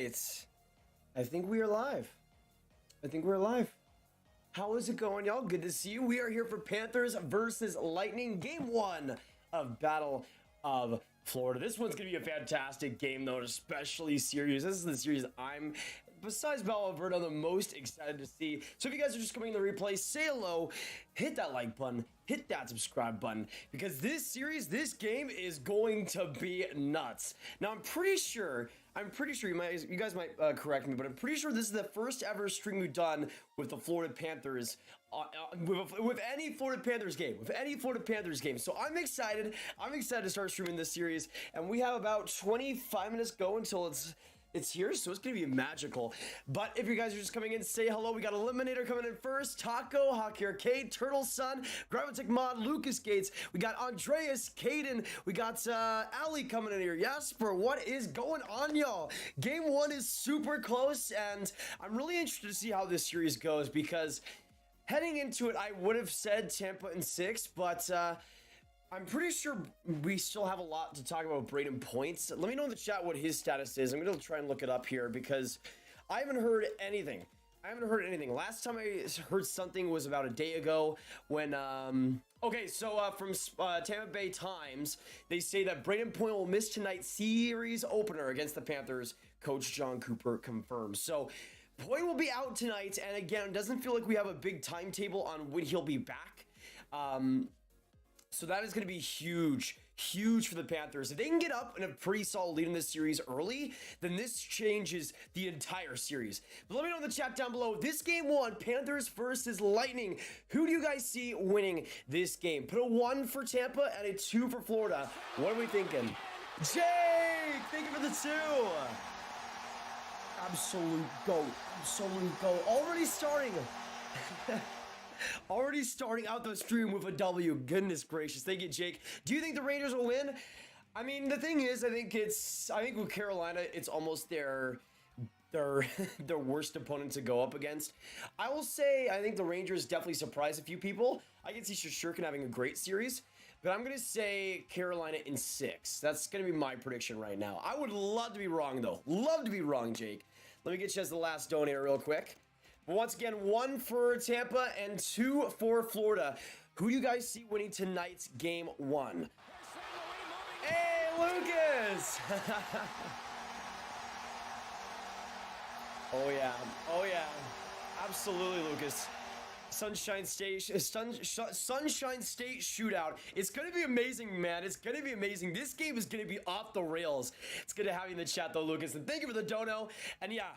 right. I think we are live. How is it going, y'all? Good to see you. We are here for Panthers versus Lightning, game 1 of Battle of Florida. This one's going to be a fantastic game, though, especially series. This is the series I'm, besides Battle of Alberta, the most excited to see. So if you guys are just coming in the replay, say hello, hit that like button, hit that subscribe button, because this series, this game is going to be nuts. Now, I'm pretty sure you guys might correct me, but I'm pretty sure this is the first ever stream we've done with the Florida Panthers, with any Florida Panthers game. So I'm excited to start streaming this series, and we have about 25 minutes go until it's here, so it's going to be magical. But if you guys are just coming in, say hello. We got Eliminator coming in first, Taco, Hockey Arcade, Turtle Sun, Graviteh Mod, Lucas Gates. We got Andreas, Caden. We got Ali coming in here. Jasper, what is going on, y'all? Game 1 is super close, and I'm really interested to see how this series goes, because heading into it, I would have said Tampa in 6, but I'm pretty sure we still have a lot to talk about Braden Points. Let me know in the chat what his status is. I'm going to try and look it up here because I haven't heard anything. Last time I heard something was about a day ago when, from Tampa Bay Times, they say that Braden Point will miss tonight's series opener against the Panthers. Coach John Cooper confirms. So Point will be out tonight, and again, it doesn't feel like we have a big timetable on when he'll be back. So that is going to be huge for the Panthers. If they can get up in a pretty solid lead in this series early, then this changes the entire series. But let me know in the chat down below. This game 1, Panthers versus Lightning. Who do you guys see winning this game? Put a 1 for Tampa and a 2 for Florida. What are we thinking? Jake, thank you for the 2. Absolute GOAT. Already starting out the stream with a W. Goodness gracious. Thank you, Jake. Do you think the Rangers will win? I mean, the thing is, I think with Carolina, it's almost their worst opponent to go up against. I will say, I think the Rangers definitely surprised a few people. I can see Shesterkin having a great series, but I'm going to say Carolina in 6. That's going to be my prediction right now. I would love to be wrong, though. Love to be wrong, Jake. Let me get you as the last donator real quick. But once again, 1 for Tampa and 2 for Florida. Who do you guys see winning tonight's game 1? Hey, Lucas! Oh yeah. Absolutely, Lucas. Sunshine State shootout. It's going to be amazing, man. It's going to be amazing. This game is going to be off the rails. It's good to have you in the chat, though, Lucas. And thank you for the dono. And yeah,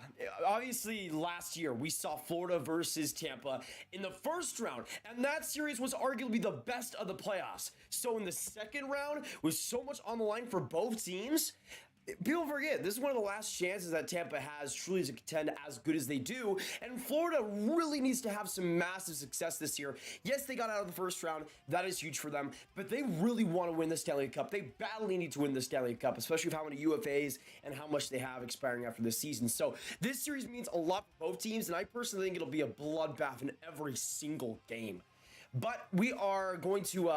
obviously, last year, we saw Florida versus Tampa in the first round. And that series was arguably the best of the playoffs. So in the second round, with so much on the line for both teams, people forget, this is one of the last chances that Tampa has truly to contend as good as they do, and Florida really needs to have some massive success this year. Yes, they got out of the first round. That is huge for them, but they really want to win the Stanley Cup. They badly need to win the Stanley Cup, especially with how many UFAs and how much they have expiring after this season. So this series means a lot for both teams, and I personally think it'll be a bloodbath in every single game. But we are going to,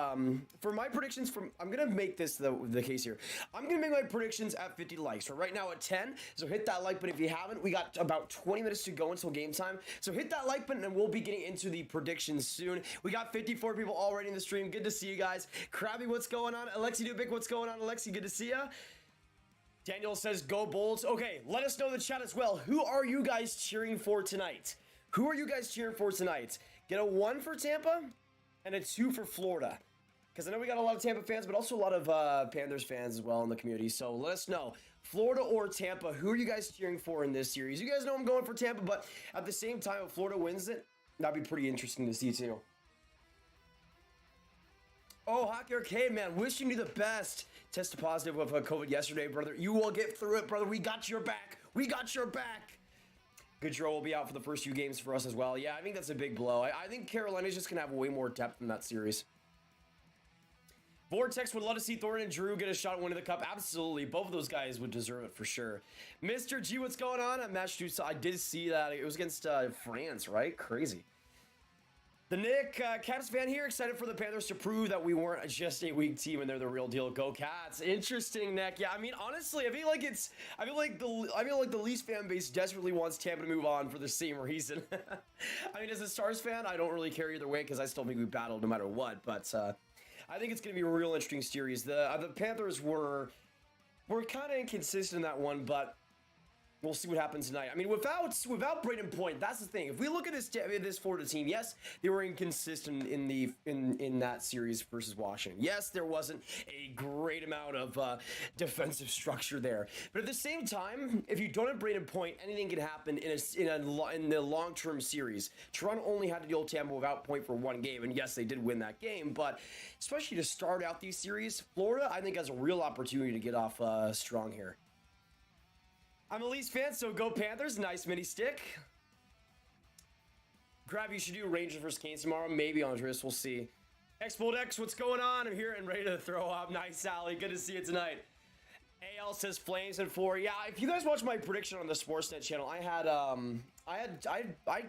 for my predictions, I'm going to make this the case here. I'm going to make my predictions at 50 likes. We're right now at 10, so hit that like button if you haven't. We got about 20 minutes to go until game time. So hit that like button, and we'll be getting into the predictions soon. We got 54 people already in the stream. Good to see you guys. Krabby, what's going on? Alexi Dubik, what's going on? Alexi, good to see ya. Daniel says, go Bolts. Okay, let us know in the chat as well. Who are you guys cheering for tonight? Get a 1 for Tampa and a 2 for Florida. Because I know we got a lot of Tampa fans, but also a lot of Panthers fans as well in the community. So let us know. Florida or Tampa, who are you guys cheering for in this series? You guys know I'm going for Tampa, but at the same time, if Florida wins it, that'd be pretty interesting to see too. Oh, Hockey Arcade, man, wishing you the best. Tested positive with COVID yesterday, brother. You will get through it, brother. We got your back. Goodrow will be out for the first few games for us as well. Yeah, I think that's a big blow. I think Carolina's just going to have way more depth in that series. Vortex would love to see Thornton and Drew get a shot at winning the cup. Absolutely. Both of those guys would deserve it for sure. Mr. G, what's going on? At match 2, I did see that. It was against France, right? Crazy. The Nick Cats fan here, excited for the Panthers to prove that we weren't just a weak team and they're the real deal. Go Cats! Interesting, Nick. Yeah, I mean, honestly, I feel like the Leafs fan base desperately wants Tampa to move on for the same reason. I mean, as a Stars fan, I don't really care either way because I still think we battled no matter what. But I think it's going to be a real interesting series. The Panthers were kind of inconsistent in that one, but we'll see what happens tonight. I mean, without Brayden Point, that's the thing. If we look at this Florida team, yes, they were inconsistent in that series versus Washington. Yes, there wasn't a great amount of defensive structure there. But at the same time, if you don't have Brayden Point, anything can happen in the long-term series. Toronto only had to deal with Tampa without Point for one game, and yes, they did win that game. But especially to start out these series, Florida, I think, has a real opportunity to get off strong here. I'm a Leafs fan, so go Panthers. Nice mini stick. Grav, you should do Rangers versus Canes tomorrow. Maybe Andres, we'll see. X-Bold X, what's going on? I'm here and ready to throw up. Nice, Sally. Good to see you tonight. AL says Flames in 4. Yeah, if you guys watch my prediction on the Sportsnet channel, I had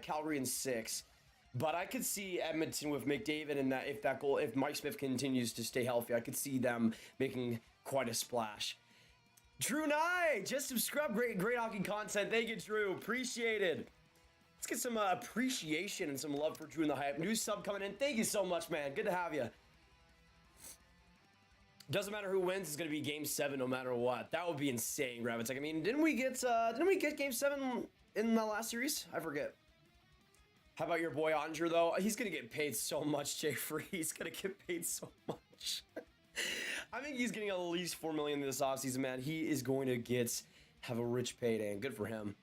Calgary in 6. But I could see Edmonton with McDavid and that if Mike Smith continues to stay healthy, I could see them making quite a splash. Drew Nye, just subscribe. Great hockey content. Thank you, Drew. Appreciated. Let's get some appreciation and some love for Drew and the Hype. New sub coming in. Thank you so much, man. Good to have you. Doesn't matter who wins. It's gonna be Game 7 no matter what. That would be insane, Graviteh. I mean, didn't we get Game 7 in the last series? I forget. How about your boy Andre though? He's gonna get paid so much, Jay Free. He's gonna get paid so much. I think he's getting at least $4 million this offseason, man. He is going to have a rich payday, and good for him.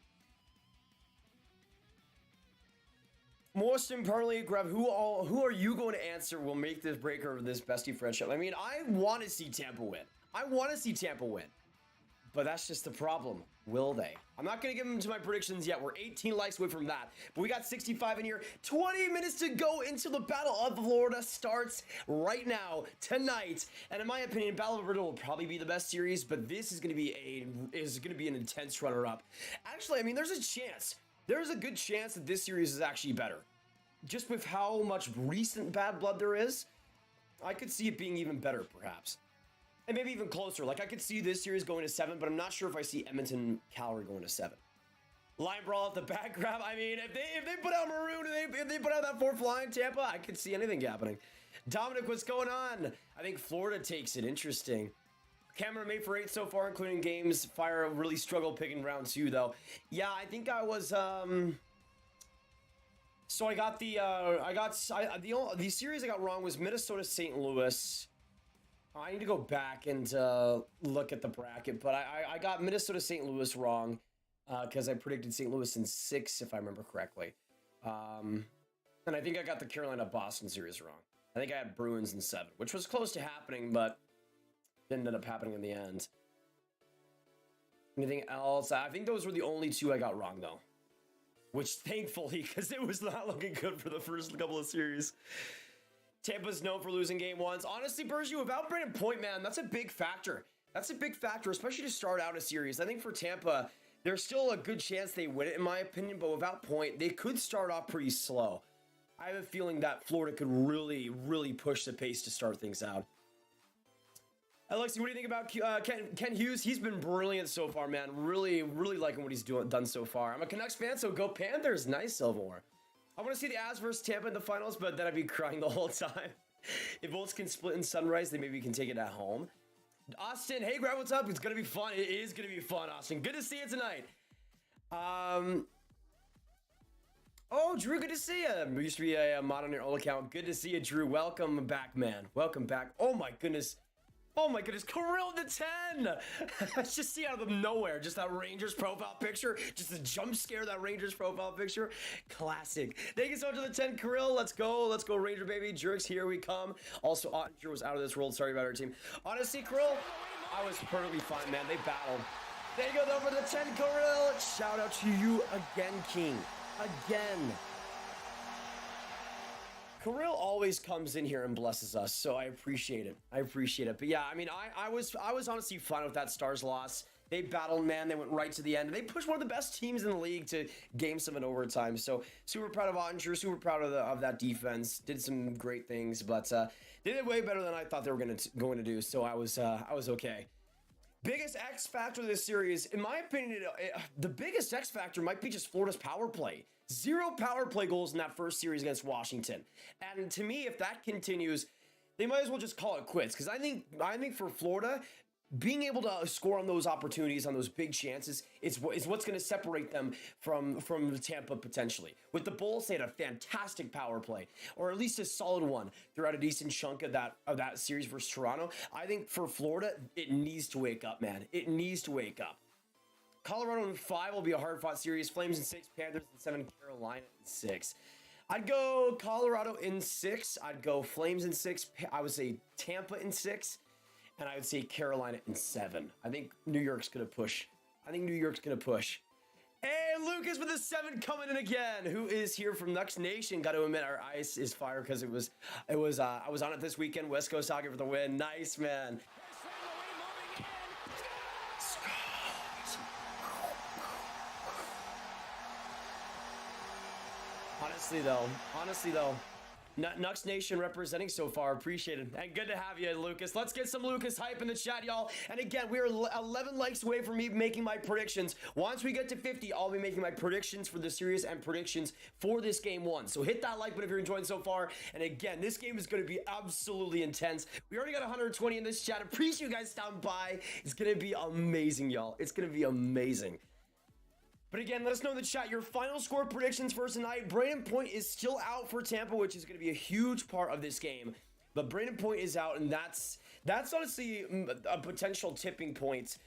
Most importantly, Grab, who are you going to answer will make this breaker of this bestie friendship? I mean, I want to see Tampa win. But that's just the problem. Will they? I'm not going to get into my predictions yet. We're 18 likes away from that. But we got 65 in here. 20 minutes to go until the Battle of Florida starts right now, tonight. And in my opinion, Battle of Florida will probably be the best series, but this is going to be an intense runner-up. Actually, I mean, there's a chance. There's a good chance that this series is actually better. Just with how much recent bad blood there is, I could see it being even better, perhaps. And maybe even closer. Like, I could see this series going to 7, but I'm not sure if I see Edmonton Calgary going to 7. Line brawl at the back grab. I mean, if they put out Maroon, if they put out that 4th line Tampa, I could see anything happening. Dominic, what's going on? I think Florida takes it. Interesting. Cameron made for 8 so far, including games. Fire really struggled picking round 2, though. Yeah, I think I was, so I got the series I got wrong was Minnesota St. Louis. I need to go back and look at the bracket, but I got Minnesota St. Louis wrong because I predicted St. Louis in 6, if I remember correctly. And I think I got the Carolina-Boston series wrong. I think I had Bruins in 7, which was close to happening, but didn't end up happening in the end. Anything else? I think those were the only 2 I got wrong, though. Which, thankfully, because it was not looking good for the first couple of series. Tampa's known for losing game 1s. Honestly, Bergie, without Brayden Point, man, that's a big factor. That's a big factor, especially to start out a series. I think for Tampa, there's still a good chance they win it, in my opinion, but without Point, they could start off pretty slow. I have a feeling that Florida could really, really push the pace to start things out. Alexi, what do you think about Ken Hughes? He's been brilliant so far, man. Really, really liking what he's done so far. I'm a Canucks fan, so go Panthers. Nice, Silvermore. I want to see the Avs versus Tampa in the finals, but then I'd be crying the whole time. If both can split in Sunrise, then maybe we can take it at home. Austin, hey, Grab, what's up? It's going to be fun. It is going to be fun, Austin. Good to see you tonight. Oh, Drew, good to see you. There used to be a mod on your old account. Good to see you, Drew. Welcome back, man. Welcome back. Oh, my goodness. Oh my goodness, Kirill to 10! Let's just see out of nowhere, just that Rangers profile picture, just a jump scare, that Rangers profile picture. Classic. Thank you so much for the 10, Kirill. Let's go, Ranger baby. Jerks, here we come. Also, Ottinger was out of this world. Sorry about our team. Honestly, Kirill, I was perfectly fine, man. They battled. There you go, though, for the 10, Kirill. Shout out to you again, King. Again. Kirill always comes in here and blesses us, so I appreciate it. But yeah, I mean, I was honestly fine with that Stars loss. They battled, man. They went right to the end. And they pushed one of the best teams in the league to game 7 overtime. So super proud of Ottinger, super proud of that defense. Did some great things, but they did way better than I thought they were going to do. So I was okay. Biggest X factor of this series, in my opinion, the biggest X factor might be just Florida's power play. 0 power play goals in that first series against Washington. And to me, if that continues, they might as well just call it quits. Because I think for Florida, being able to score on those opportunities, on those big chances, is what's going to separate them from Tampa potentially. With the Bulls, they had a fantastic power play, or at least a solid one throughout a decent chunk of that series versus Toronto. I think for Florida, it needs to wake up, man. It needs to wake up. Colorado in 5 will be a hard-fought series. Flames in 6, Panthers in 7, Carolina in 6. I'd go Colorado in 6. I'd go Flames in 6. I would say Tampa in 6. And I would say Carolina in 7. I think New York's going to push. Hey, Lucas with the 7 coming in again. Who is here from Nux Nation? Got to admit, our ice is fire because I was on it this weekend. West Coast Hockey for the win. Nice, man. Honestly though, Nux Nation representing so far. Appreciate it. And good to have you, Lucas. Let's get some Lucas hype in the chat, y'all. And again, we are 11 likes away from me making my predictions. Once we get to 50, I'll be making my predictions for the series and predictions for this game 1. So hit that like button if you're enjoying so far. And again, this game is going to be absolutely intense. We already got 120 in this chat. Appreciate you guys stopping by. It's going to be amazing, y'all. It's going to be amazing. But again, let us know in the chat your final score predictions for tonight. Brayden Point is still out for Tampa, which is going to be a huge part of this game. But Brayden Point is out, and that's honestly a potential tipping point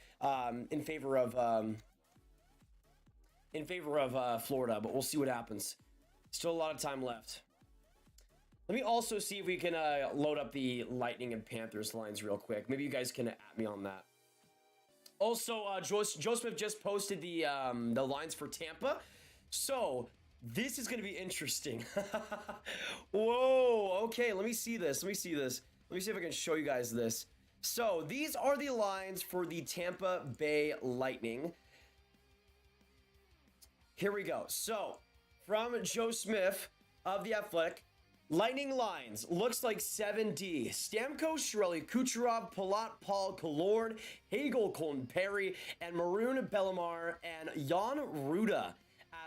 in favor of Florida. But we'll see what happens. Still a lot of time left. Let me also see if we can load up the Lightning and Panthers lines real quick. Maybe you guys can at me on that. Also, Joe Smith just posted the lines for Tampa. So, this is going to be interesting. Whoa, okay, let me see this. Let me see if I can show you guys this. So, these are the lines for the Tampa Bay Lightning. Here we go. So, from Joe Smith of The Athletic, Lightning lines, looks like 7D. Stamkos, Chiarelli, Kucherov, Palat, Paul, Killorn, Hagel, Colton Perry, and Maroon, Bellemare, and Jan Ruda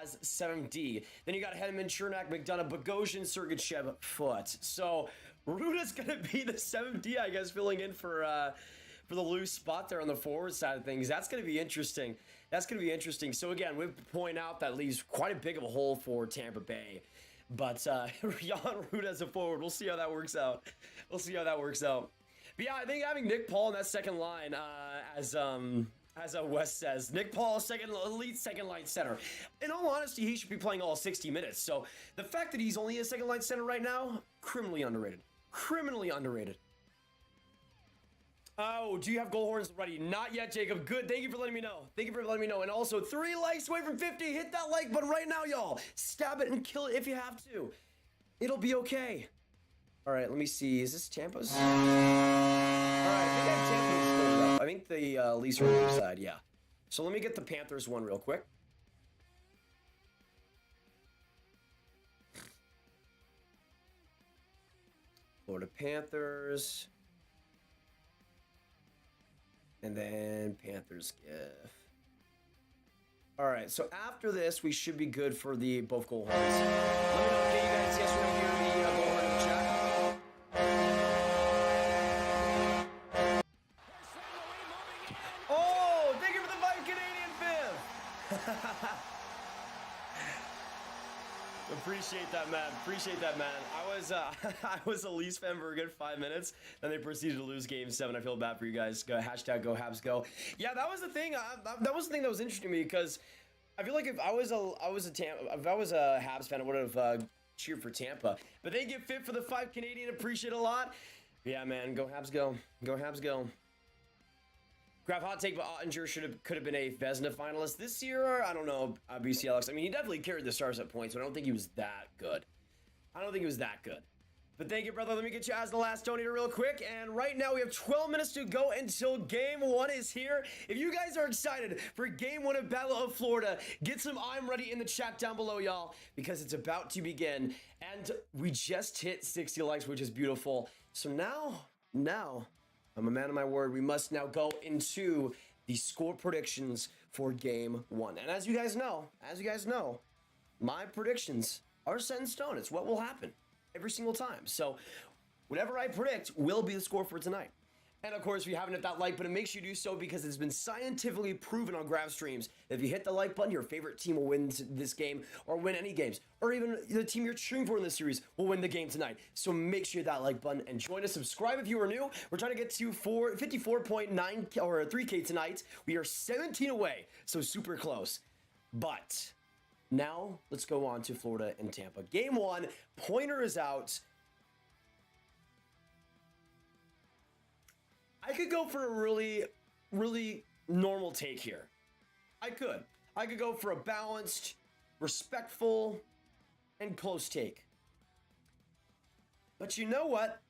as 7D. Then you got Hedman, Chernak, McDonough, Bogosian, Sergachev, Foot. So Ruda's going to be the 7D, I guess, filling in for the loose spot there on the forward side of things. That's going to be interesting. So again, we point out that leaves quite a big of a hole for Tampa Bay. But Jan Ruda as a forward, we'll see how that works out. But yeah, I think having Nick Paul in that second line, as Wes says, Nick Paul, elite second line center. In all honesty, he should be playing all 60 minutes. So the fact that he's only a second line center right now, criminally underrated. Oh, do you have goal horns ready? Not yet, Jacob. Good. Thank you for letting me know. And also, 3 likes away from 50. Hit that like button right now, y'all. Stab it and kill it if you have to. It'll be okay. All right, let me see. Is this Tampa's? All right, I think I have Tampa's pulled up. I think the Leafs are on the other side, yeah. So let me get the Panthers one real quick. Florida Panthers. And then Panthers GIF. All right, so after this, we should be good for the both goal horns. Let me know, can you guys yes or no hear the goal horn in the chat? Oh, thank you for the 5 Canadian fifth. Appreciate that, man. I was a Leafs fan for a good 5 minutes, then they proceeded to lose Game 7. I feel bad for you guys. Go hashtag Go Habs Go. Yeah, that was the thing. That was the thing that was interesting to me because I feel like if I was a Habs fan, I would have cheered for Tampa. But they get fit for the 5 Canadian. Appreciate it a lot. Yeah, man. Go Habs Go. Go Habs Go. Grab hot take, but Ottinger could have been a Vezina finalist this year. I don't know, BCLX. I mean, he definitely carried the Stars at points, but I don't think he was that good. But thank you, brother. Let me get you as the last donator real quick. And right now we have 12 minutes to go until game one is here. If you guys are excited for game one of Battle of Florida, get some I'm ready in the chat down below, y'all, because it's about to begin. And we just hit 60 likes, which is beautiful. So now, I'm a man of my word. We must now go into the score predictions for game one. And as you guys know, my predictions are set in stone. It's what will happen every single time. So whatever I predict will be the score for tonight. And of course, if you haven't hit that like button, make sure you do so, because it's been scientifically proven on Grav streams that if you hit the like button, your favorite team will win this game, or win any games, or even the team you're cheering for in this series will win the game tonight. So make sure you hit that like button and join us. Subscribe if you are new. We're trying to get to 54.9 or 3K tonight. We are 17 away, so super close. But now, let's go on to Florida and Tampa. Game one, pointer is out. I could go for a really normal take here. I could go for a balanced, respectful, and close take. But you know what?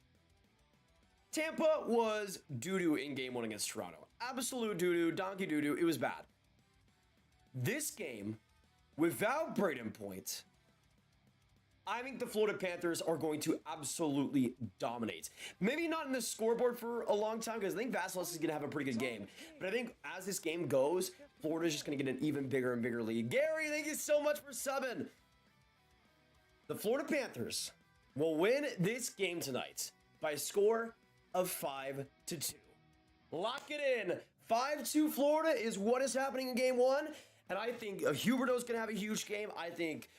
Tampa was doo-doo in game one against Toronto. Absolute doo-doo, donkey doo-doo. It was bad. This game, without Braden Point, I think the Florida Panthers are going to absolutely dominate. Maybe not in the scoreboard for a long time, because I think Vasilevskiy is going to have a pretty good game. But I think as this game goes, Florida's just going to get an even bigger and bigger lead. Gary, thank you so much for subbing. The Florida Panthers will win this game tonight by a score of 5-2. Lock it in. 5-2 Florida is what is happening in game one. And I think Huberdeau's going to have a huge game. I think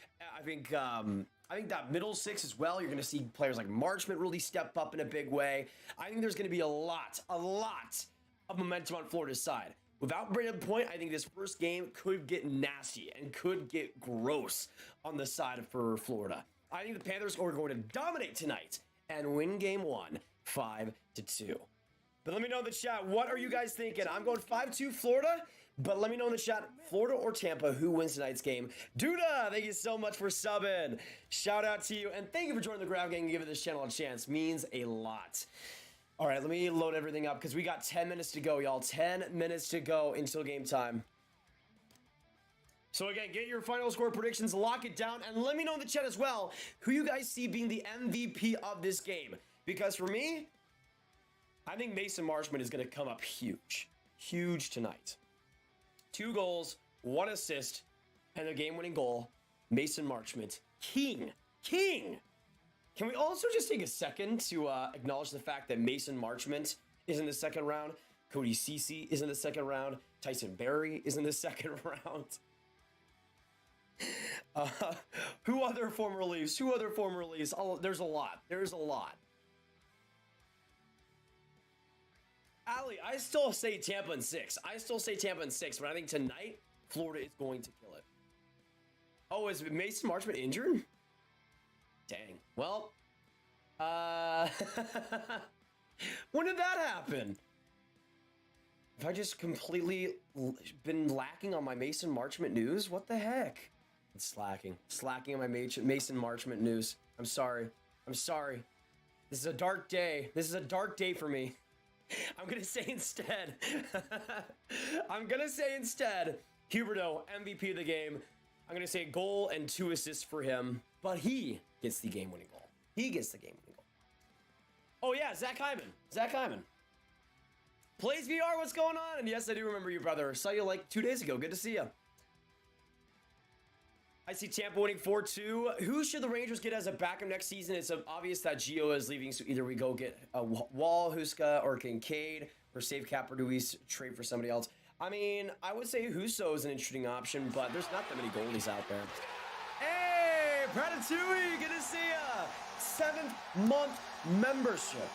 that middle six as well. You're going to see players like Marchment really step up in a big way. I think there's going to be a lot of momentum on Florida's side. Without Braden Point, I think this first game could get nasty and could get gross on the side for Florida. I think the Panthers are going to dominate tonight and win game one 5-2. But let me know in the chat, what are you guys thinking? I'm going 5-2 Florida. But let me know in the chat, Florida or Tampa, who wins tonight's game. Duda, thank you so much for subbing. Shout out to you. And thank you for joining the Grav Gang and giving this channel a chance. Means a lot. All right, let me load everything up, because we got 10 minutes to go, y'all. 10 minutes to go until game time. So again, get your final score predictions, lock it down, and let me know in the chat as well who you guys see being the MVP of this game. Because for me, I think Mason Marchment is going to come up huge. Huge tonight. 2 goals, 1 assist, and a game-winning goal. Mason Marchment, king. Can we also just take a second to acknowledge the fact that Mason Marchment is in the second round, Cody Ceci is in the second round, Tyson Barrie is in the second round. Who other former Leafs? Oh, there's a lot. Ali, I still say Tampa in 6. But I think tonight, Florida is going to kill it. Oh, is Mason Marchment injured? Dang. Well, when did that happen? Have I just completely been lacking on my Mason Marchment news? What the heck? It's slacking on my Mason Marchment news. I'm sorry. This is a dark day. For me. I'm going to say instead, Huberdeau, MVP of the game. I'm going to say goal and 2 assists for him, but he gets the game-winning goal. Oh yeah, Zach Hyman. Plays VR, what's going on? And yes, I do remember you, brother. Saw you like 2 days ago. Good to see you. I see Tampa winning 4-2. Who should the Rangers get as a backup next season? It's obvious that Gio is leaving, so either we go get a Wall, Huska, or Kincaid, or save cap, or do we trade for somebody else? I mean, I would say Husso is an interesting option, but there's not that many goalies out there. Hey, Pratatouille, good to see ya! 7-month membership.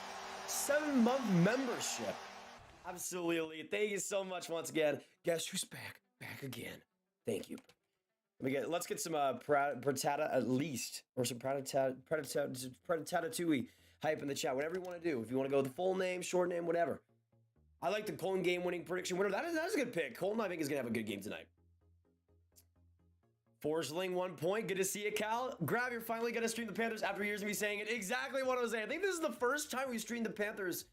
Absolutely elite. Thank you so much once again. Guess who's back? Back again. Thank you. Let's get some Pratata at least, or some Pratatouille hype in the chat. Whatever you want to do. If you want to go with the full name, short name, whatever. I like the Colton game winning prediction winner. That is a good pick. Colton, I think, is going to have a good game tonight. Forsling 1 point. Good to see you, Cal. Grav, you're finally going to stream the Panthers after years of me saying it. Exactly what I was saying. I think this is the first time we streamed the Panthers.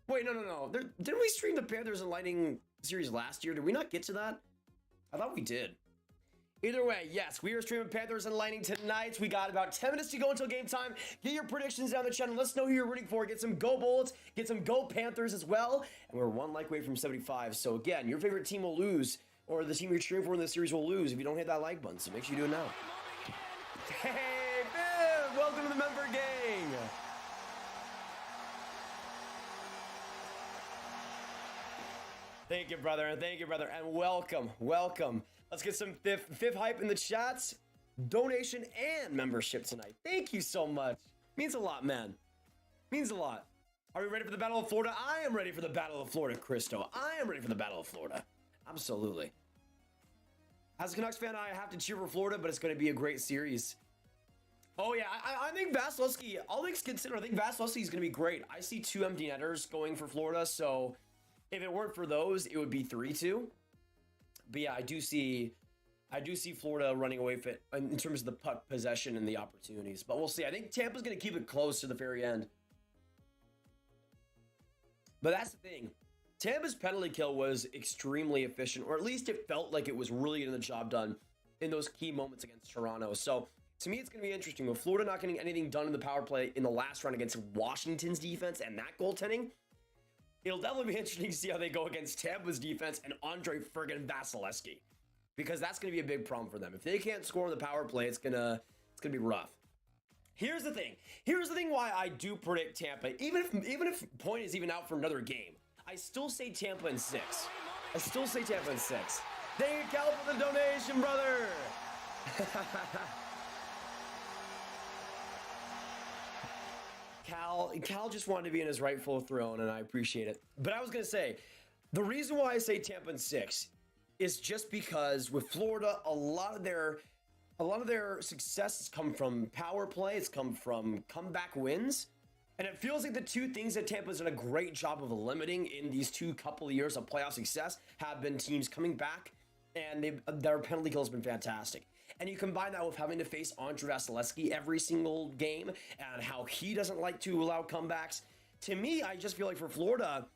Wait, no. Didn't we stream the Panthers and Lightning series last year? Did we not get to that? I thought we did. Either way, yes, we are streaming Panthers and Lightning tonight. We got about 10 minutes to go until game time. Get your predictions down the channel. Let us know who you're rooting for. Get some Go Bullets. Get some Go Panthers as well. And we're 1 like away from 75. So again, your favorite team will lose, or the team you're cheering for in this series will lose if you don't hit that like button. So make sure you do it now. Hey, Biv! Welcome to the member gang. Thank you, brother. Thank you, brother. And welcome. Let's get some fifth hype in the chats, donation, and membership tonight. Thank you so much. Means a lot, man. Means a lot. Are we ready for the Battle of Florida? I am ready for the Battle of Florida, Christo. I am ready for the Battle of Florida. Absolutely. As a Canucks fan, I have to cheer for Florida, but it's going to be a great series. Oh, yeah. I think Vasilevsky, all things considered, I think Vasilevsky is going to be great. I see 2 empty netters going for Florida, so if it weren't for those, it would be 3-2. But yeah, I do see Florida running away with it in terms of the puck possession and the opportunities. But we'll see. I think Tampa's going to keep it close to the very end. But that's the thing. Tampa's penalty kill was extremely efficient, or at least it felt like it was really getting the job done in those key moments against Toronto. So to me, it's going to be interesting. With Florida not getting anything done in the power play in the last round against Washington's defense and that goaltending, it'll definitely be interesting to see how they go against Tampa's defense and Andre friggin' Vasilevsky, because that's going to be a big problem for them. If they can't score in the power play, it's gonna be rough. Here's the thing why I do predict Tampa, even if Point is even out for another game, I still say Tampa in 6. Thank you, Cal, for the donation, brother. Cal just wanted to be in his rightful throne, and I appreciate it. But I was going to say, the reason why I say Tampa in 6 is just because with Florida, a lot of their success has come from power play. It's come from comeback wins. And it feels like the two things that Tampa's done a great job of limiting in these couple of years of playoff success have been teams coming back, and their penalty kill has been fantastic. And you combine that with having to face Andre Vasilevsky every single game and how he doesn't like to allow comebacks. To me, I just feel like for Florida,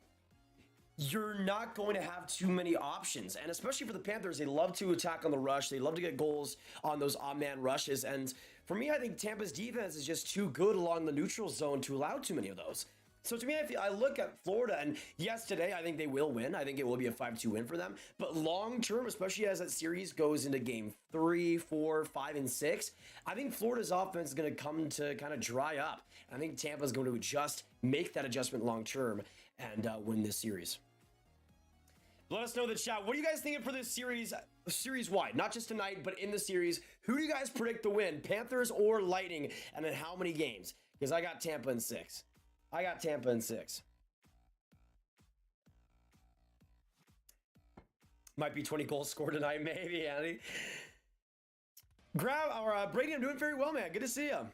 you're not going to have too many options. And especially for the Panthers, they love to attack on the rush. They love to get goals on those odd-man rushes. And for me, I think Tampa's defense is just too good along the neutral zone to allow too many of those. So to me, I look at Florida, and yes, today I think they will win. I think it will be a 5-2 win for them. But long term, especially as that series goes into game 3, 4, 5, and 6, I think Florida's offense is going to come to kind of dry up. I think Tampa's going to make that adjustment long term, and win this series. Let us know in the chat. What are you guys thinking for this series-wide? Not just tonight, but in the series. Who do you guys predict to win? Panthers or Lightning? And in how many games? Because I got Tampa in 6. Might be 20 goals scored tonight, maybe, Andy. Brady, I'm doing very well, man. Good to see you.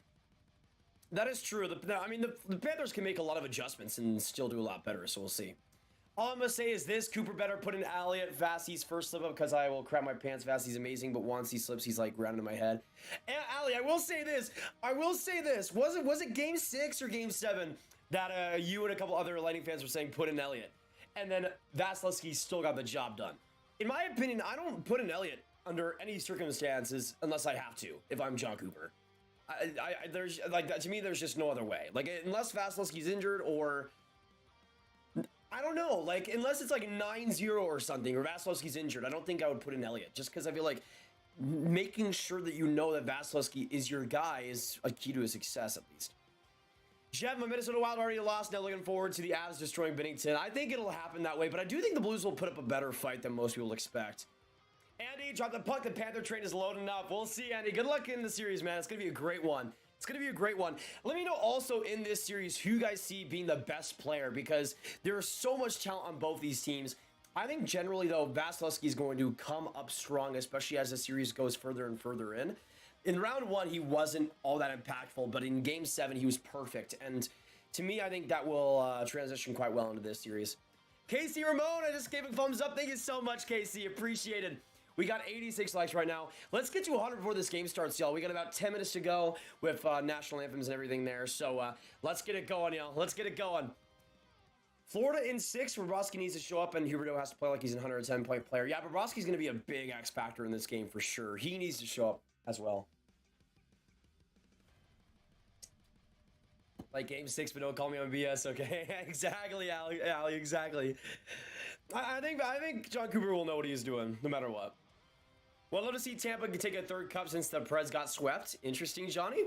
That is true. The Panthers can make a lot of adjustments and still do a lot better, so we'll see. All I'm going to say is this: Cooper better put in Elliotte Vassie's first slip up, because I will crap my pants. Vassie's amazing, but once he slips, he's like round in my head. And Ali, I will say this. Was it game 6 or game 7 that you and a couple other Lightning fans were saying put in Elliotte? And then Vasilevsky still got the job done. In my opinion, I don't put in Elliotte under any circumstances unless I have to, if I'm John Cooper. There's like, to me, there's just no other way. Like, unless Vasilevsky's injured, or I don't know, like, unless it's like 9-0 or something, or Vasilevsky's injured, I don't think I would put in Elliotte, just because I feel like making sure that you know that Vasilevsky is your guy is a key to his success, at least. Jeff, my Minnesota Wild already lost. Now looking forward to the Avs destroying Binnington. I think it'll happen that way, but I do think the Blues will put up a better fight than most people expect. Andy, drop the puck. The Panther train is loading up. We'll see, Andy. Good luck in the series, man. It's going to be a great one. Let me know also in this series who you guys see being the best player, because there's so much talent on both these teams. I think generally, though, Vasilevsky is going to come up strong, especially as the series goes further and further in. In round 1, he wasn't all that impactful, but in game 7, he was perfect. And to me, I think that will transition quite well into this series. Casey Ramon, I just gave a thumbs up. Thank you so much, Casey. Appreciated. We got 86 likes right now. Let's get to 100 before this game starts, y'all. We got about 10 minutes to go with national anthems and everything there. So let's get it going, y'all. Let's get it going. Florida in 6. Bobrovsky needs to show up, and Huberdeau has to play like he's a 110-point player. Yeah, Bobrovsky's going to be a big X factor in this game for sure. He needs to show up as well. Like game 6, but don't call me on BS, okay? Exactly, Ali, exactly. I think John Cooper will know what he's doing, no matter what. Well, I'd love to see Tampa take a 3rd cup since the Preds got swept. Interesting, Johnny.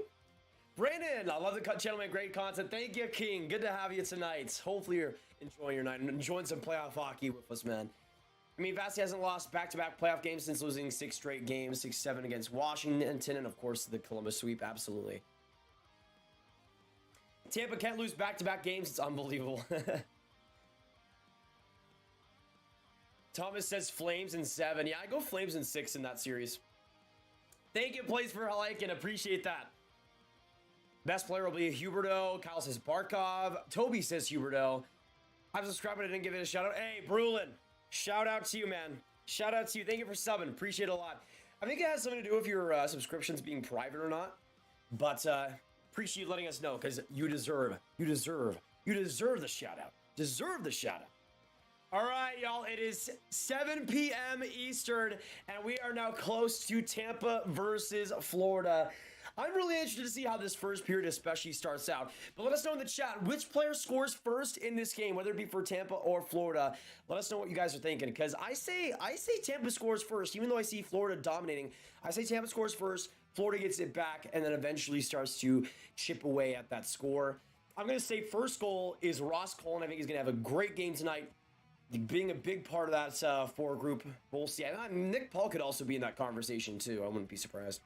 Brandon, I love the channel, man. Great content. Thank you, King. Good to have you tonight. Hopefully you're enjoying your night and enjoying some playoff hockey with us, man. I mean, Vasi hasn't lost back-to-back playoff games since losing 6 straight games, 6-7 against Washington, and of course the Columbus sweep. Absolutely. Tampa can't lose back-to-back games. It's unbelievable. Thomas says Flames in 7. Yeah, I go Flames in 6 in that series. Thank you, Plays for liking. Appreciate that. Best player will be Huberdeau. Kyle says Barkov. Toby says Huberdeau. I'm subscribed, but I didn't give it a shout out. Hey, Brulin. Shout out to you, man. Shout out to you. Thank you for subbing. Appreciate it a lot. I think it has something to do with your subscriptions being private or not. But appreciate you letting us know, because you deserve the shout out. Deserve the shout out. All right, y'all. It is 7 p.m. Eastern, and we are now close to Tampa versus Florida. I'm really interested to see how this first period especially starts out. But let us know in the chat which player scores first in this game, whether it be for Tampa or Florida. Let us know what you guys are thinking, because I say Tampa scores first, even though I see Florida dominating. I say Tampa scores first, Florida gets it back, and then eventually starts to chip away at that score. I'm going to say first goal is Ross Colin. I think he's going to have a great game tonight, being a big part of that forward group. We'll see. Nick Paul could also be in that conversation too. I wouldn't be surprised.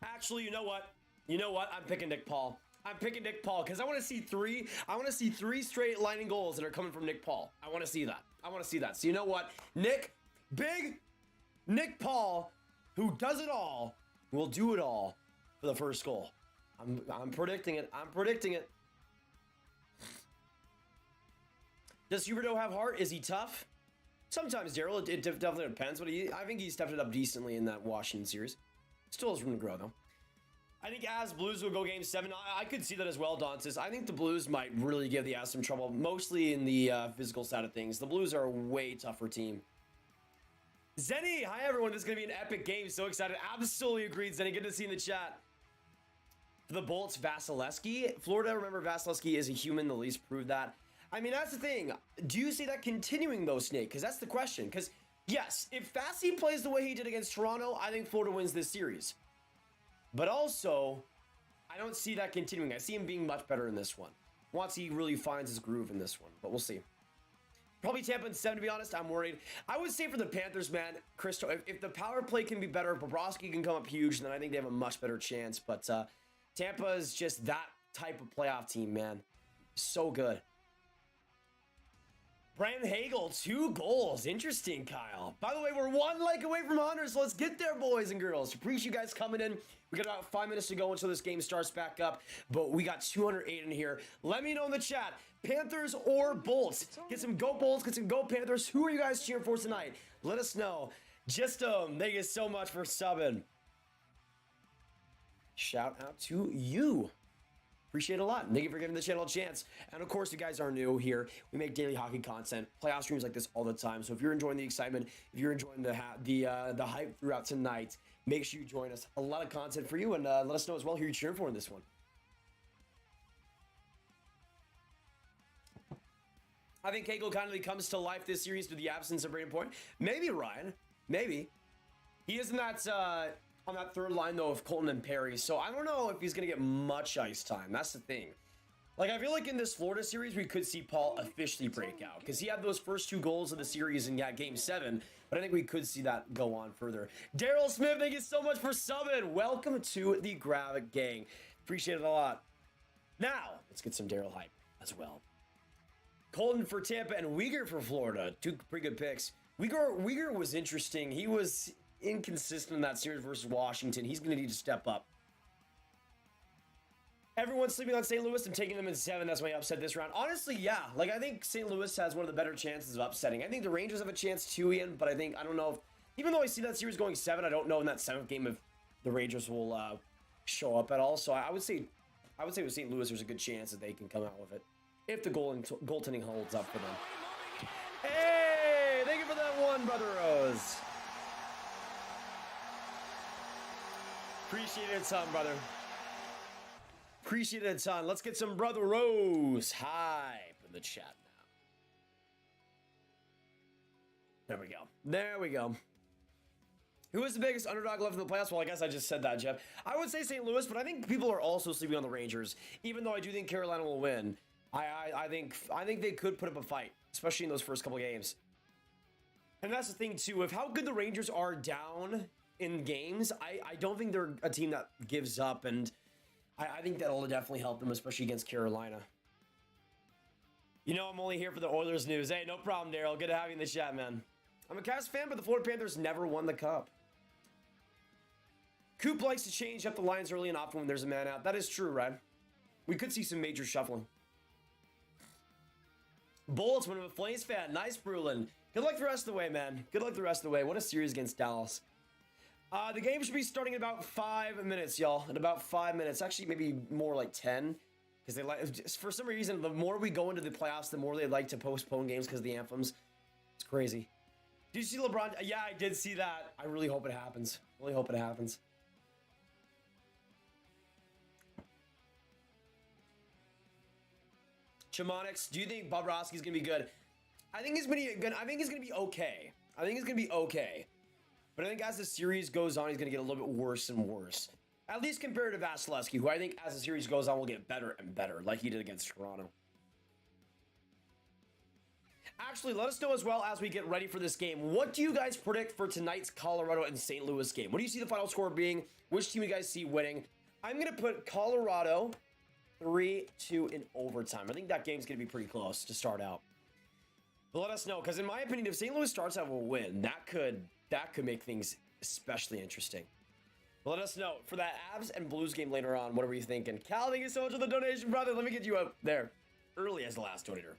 Actually, you know what? I'm picking Nick Paul. I'm picking Nick Paul because I want to see three straight Lightning goals that are coming from Nick Paul. I want to see that. So you know what? Big Nick Paul, who does it all, will do it all for the first goal. I'm predicting it. Does Huberdeau have heart? Is he tough? Sometimes, Daryl. It definitely depends, but I think he stepped it up decently in that Washington series. Still has room to grow, though. I think as Blues will go game 7. I could see that as well, Dancis. I think the Blues might really give the Avs some trouble, mostly in the physical side of things. The Blues are a way tougher team. Zenny, hi everyone. This is going to be an epic game. So excited. Absolutely agreed, Zenny. Good to see you in the chat. For the Bolts, Vasilevsky. Florida, remember, Vasilevsky is a human. The Leafs proved that. I mean, that's the thing. Do you see that continuing, though, Snake? Because that's the question. Because, yes, if Vasi plays the way he did against Toronto, I think Florida wins this series. But also, I don't see that continuing. I see him being much better in this one. Once he really finds his groove in this one. But we'll see. Probably Tampa in 7, to be honest. I'm worried. I would say for the Panthers, man, Christo, if the power play can be better, if Bobrovsky can come up huge, then I think they have a much better chance. But Tampa is just that type of playoff team, man. So good. Brandon Hagel, 2 goals. Interesting, Kyle. By the way, we're 1 like away from 100, so let's get there, boys and girls. Appreciate you guys coming in. We got about 5 minutes to go until this game starts back up, but we got 208 in here. Let me know in the chat, Panthers or Bolts. Get some Go Bolts, get some Go Panthers. Who are you guys cheering for tonight? Let us know. Just thank you so much for subbing. Shout out to you. Appreciate it a lot. Thank you for giving the channel a chance. And of course, you guys are new here. We make daily hockey content, playoff streams like this all the time. So if you're enjoying the excitement, if you're enjoying the hype throughout tonight, make sure you join us. A lot of content for you, and let us know as well who you're cheering for in this one. I think Hagel kind of comes to life this series through the absence of Brayden Point. Maybe Ryan. Maybe. He isn't that on that third line, though, of Colton and Perry. So I don't know if he's going to get much ice time. That's the thing. Like, I feel like in this Florida series, we could see Paul officially break out. Because he had those first 2 goals of the series in game 7. But I think we could see that go on further. Daryl Smith, thank you so much for subbing. Welcome to the Graviteh gang. Appreciate it a lot. Now, let's get some Daryl hype as well. Colton for Tampa and Uyghur for Florida. 2 pretty good picks. Uyghur was interesting. He was inconsistent in that series versus Washington. He's going to need to step up. Everyone's sleeping on St. Louis. I'm taking them in 7. That's my upset this round. Honestly, yeah. Like, I think St. Louis has one of the better chances of upsetting. I think the Rangers have a chance too, Ian, but I don't know if, even though I see that series going 7, I don't know in that 7th game if the Rangers will show up at all. So I would say with St. Louis, there's a good chance that they can come out with it if the goaltending holds up for them. Hey, thank you for that one, Brother Rose. Appreciate it, son, brother. Appreciate it, son. Let's get some Brother Rose hype in the chat now. There we go. There we go. Who is the biggest underdog left in the playoffs? Well, I guess I just said that, Jeff. I would say St. Louis, but I think people are also sleeping on the Rangers. Even though I do think Carolina will win, I think they could put up a fight, especially in those first couple games. And that's the thing too. If how good the Rangers are down in games, I don't think they're a team that gives up, and I think that'll definitely help them, especially against Carolina. You know, I'm only here for the Oilers news. Hey, no problem, Daryl. Good to have you in the chat, man. I'm a Cavs fan, but the Florida Panthers never won the Cup. Coop likes to change up the lines early and often when there's a man out. That is true, right? We could see some major shuffling. Bullets, when I'm a Flames fan. Nice, Brulin. Good luck the rest of the way, man. Good luck the rest of the way. What a series against Dallas. The game should be starting in about 5 minutes, y'all. In about 5 minutes. Actually, maybe more like 10. Because they like, for some reason, the more we go into the playoffs, the more they like to postpone games because of the anthems. It's crazy. Did you see LeBron? Yeah, I did see that. I really hope it happens. Really hope it happens. Chamonix, do you think Bobrovsky's gonna be good? I think he's gonna be okay. I think he's gonna be okay. But I think as the series goes on, he's gonna get a little bit worse and worse. At least compared to Vasilevsky, who I think as the series goes on will get better and better, like he did against Toronto. Actually, let us know as well as we get ready for this game. What do you guys predict for tonight's Colorado and St. Louis game? What do you see the final score being? Which team you guys see winning? I'm gonna put Colorado 3-2 in overtime. I think that game's going to be pretty close to start out. But let us know, because in my opinion, if St. Louis starts out with a win, that could make things especially interesting. But let us know for that Avs and Blues game later on. What are we thinking? Cal, thank you so much for the donation, brother. Let me get you up there early as the last donator.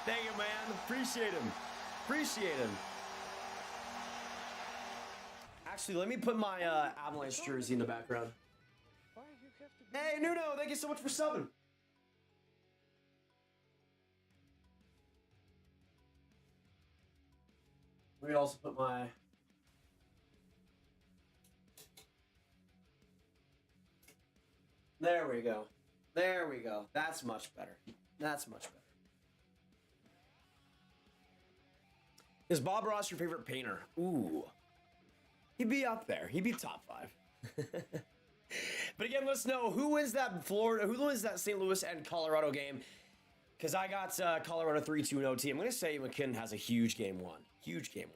Thank you, man. Appreciate him. Appreciate him. Actually, let me put my Avalanche jersey in the background. Hey, Nuno, thank you so much for subbing. Let me also put my... There we go. There we go. That's much better. That's much better. Is Bob Ross your favorite painter? Ooh. He'd be up there. He'd be top 5. But again, let us know who wins that St. Louis and Colorado game. Because I got Colorado 3-2 in OT. I'm going to say McKinnon has a huge game 1. Huge game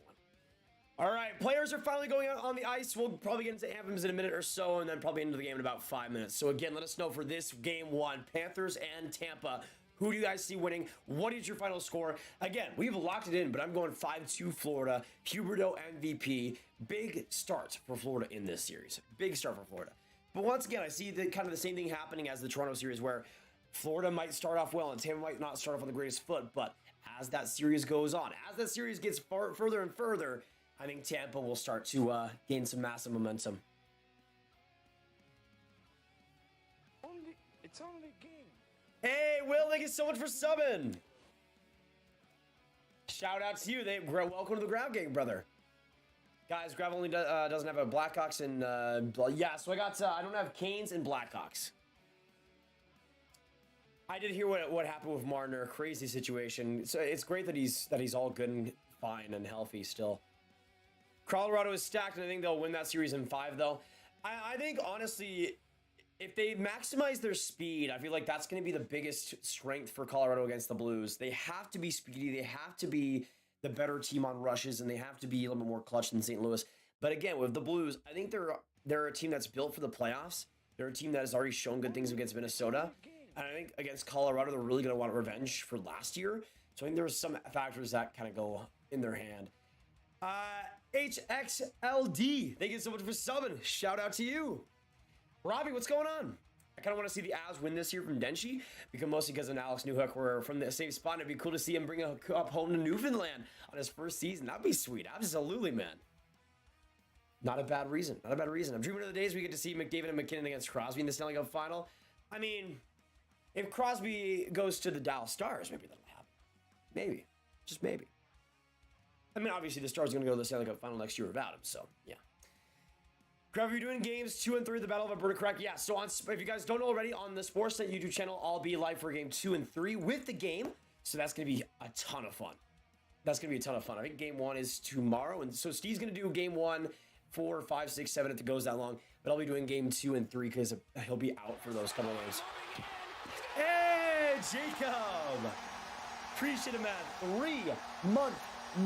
1. All right, players are finally going out on the ice. We'll probably get into anthems in a minute or so, and then probably into the game in about 5 minutes. So again, let us know for this game 1, Panthers and Tampa. Who do you guys see winning? What is your final score? Again, we've locked it in, but I'm going 5-2 Florida. Huberdeau MVP. Big start for Florida in this series. Big start for Florida. But once again, I see kind of the same thing happening as the Toronto series, where Florida might start off well and Tampa might not start off on the greatest foot. But as that series goes on, as that series gets further and further, I think Tampa will start to gain some massive momentum. It's only a game. Hey, Will, thank you so much for subbing. Shout out to you. Welcome to the Grav Gang, brother. Guys, Grav only doesn't have a Blackhawks and yeah, so I don't have Canes and Blackhawks. I did hear what happened with Marner. Crazy situation. So it's great that he's all good and fine and healthy still. Colorado is stacked, and I think they'll win that series in 5, though. I think, honestly, if they maximize their speed, I feel like that's going to be the biggest strength for Colorado against the Blues. They have to be speedy. They have to be the better team on rushes, and they have to be a little bit more clutch than St. Louis. But again, with the Blues, I think they're a team that's built for the playoffs. They're a team that has already shown good things against Minnesota. And I think against Colorado, they're really going to want revenge for last year. So I think there's some factors that kind of go in their hand. HXLD, thank you so much for subbing. Shout out to you. Robbie, what's going on? I kind of want to see the Avs win this year from Denchi, because mostly because of Alex Newhook. We're from the same spot, and it'd be cool to see him bring a cup home to Newfoundland on his first season. That'd be sweet. Absolutely, man. Not a bad reason. Not a bad reason. I'm dreaming of the days we get to see McDavid and McKinnon against Crosby in the Stanley Cup final. I mean, if Crosby goes to the Dallas Stars, maybe that'll happen. Maybe. Just maybe. I mean, obviously, the Stars are going to go to the Stanley Cup final next year without him, so, yeah. Grab, you're doing games 2 and 3 of the Battle of Alberta, correct? Yeah, so if you guys don't know already, on the Sportsnet YouTube channel, I'll be live for game 2 and 3 with the game, so that's going to be a ton of fun. That's going to be a ton of fun. I think game 1 is tomorrow, and so Steve's going to do game 1, 4, 5, 6, 7 if it goes that long, but I'll be doing game 2 and 3 because he'll be out for those couple of games. Hey, Jacob! Appreciate it, man. 3-month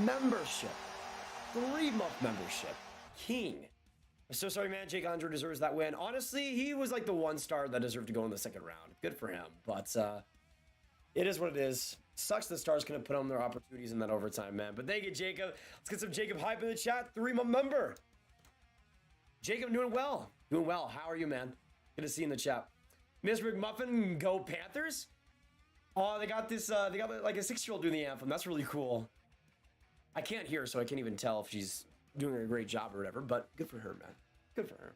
membership. 3-month membership. King. I'm so sorry, man. Jake Andre deserves that win. Honestly, he was like the 1-star that deserved to go in the second round. Good for him. But it is what it is. Sucks the Stars couldn't put on their opportunities in that overtime, man. But thank you, Jacob. Let's get some Jacob hype in the chat. 3-month member. Jacob, doing well. Doing well. How are you, man? Good to see you in the chat. Miss McMuffin, go Panthers. Oh, they got this, they got like a 6-year-old doing the anthem. That's really cool. I can't hear, so I can't even tell if she's doing a great job or whatever, but good for her, man. Good for her.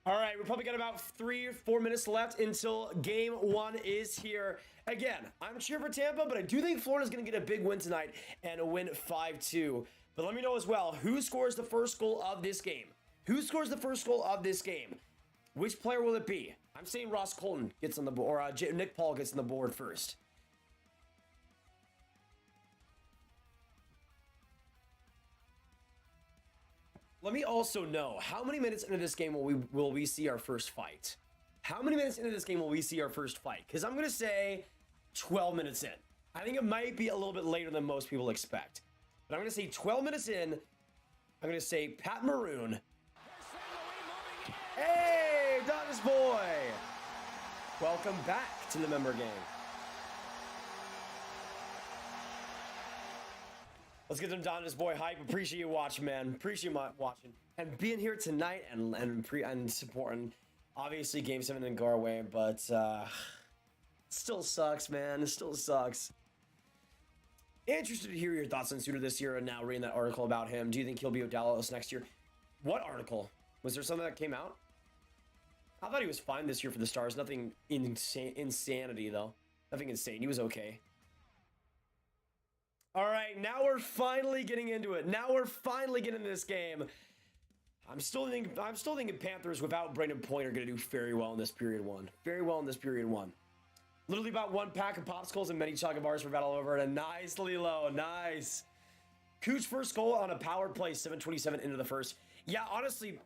All right, we've probably got about 3 or 4 minutes left until game 1 is here. Again, I'm cheering for Tampa, but I do think Florida's going to get a big win tonight and a win 5-2. But let me know as well, who scores the first goal of this game? Who scores the first goal of this game? Which player will it be? I'm saying Ross Colton gets on the board, or Nick Paul gets on the board first. Let me also know, how many minutes into this game will we see our first fight? How many minutes into this game will we see our first fight? Because I'm going to say 12 minutes in. I think it might be a little bit later than most people expect. But I'm going to say 12 minutes in. I'm going to say Pat Maroon. Hey, Donna's boy. Welcome back to the member game. Let's get some Donna's boy hype. Appreciate you watching, man. Appreciate you watching and being here tonight and supporting. Obviously, Game 7 didn't go our way, but still sucks, man. It still sucks. Interested to hear your thoughts on Suter this year and now reading that article about him. Do you think he'll be with Dallas next year? What article? Was there something that came out? I thought he was fine this year for the Stars. Nothing insanity, though. Nothing insane. He was okay. All right, now we're finally getting into it. Now we're finally getting into this game. I'm still thinking Panthers without Brandon Point are going to do very well in this period 1. Very well in this period 1. Literally about 1 pack of popsicles and many chocolate bars for battle over, and a nicely low. Nice. Cooch first goal on a power play, 7:27 into the first. Yeah, honestly,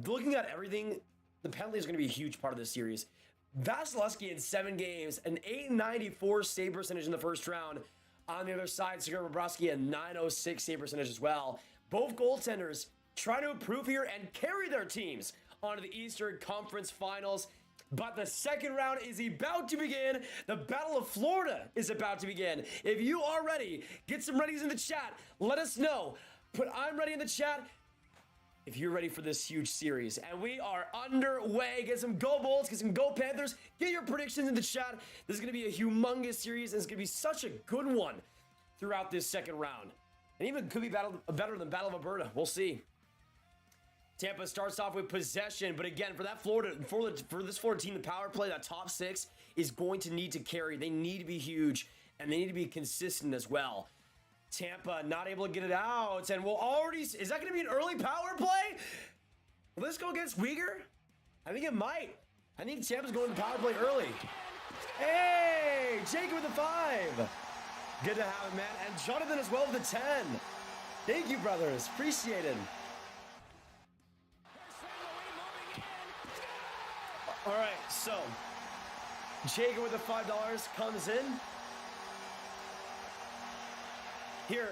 looking at everything, the penalty is going to be a huge part of this series. Vasilevsky in 7 games, an .894 save percentage in the first round. On the other side, Sergei Bobrovsky, a .906 save percentage as well. Both goaltenders trying to improve here and carry their teams onto the Eastern Conference Finals. But the second round is about to begin. The Battle of Florida is about to begin. If you are ready, get some readies in the chat. Let us know. Put I'm ready in the chat if you're ready for this huge series. And we are underway. Get some go Bulls, get some go Panthers. Get your predictions in the chat. This is going to be a humongous series, and it's going to be such a good one throughout this second round. And even could be better than Battle of Alberta. We'll see. Tampa starts off with possession, but again, for this Florida team, the power play, that top 6 is going to need to carry. They need to be huge, and they need to be consistent as well. Tampa not able to get it out, and we'll already... Is that going to be an early power play? Will this go against Uyghur? I think it might. I think Tampa's going to power play early. Hey, Jacob with the 5. Good to have it, man. And Jonathan as well with the 10. Thank you, brothers. Appreciate it. All right, so Jacob with the $5 comes in. Here.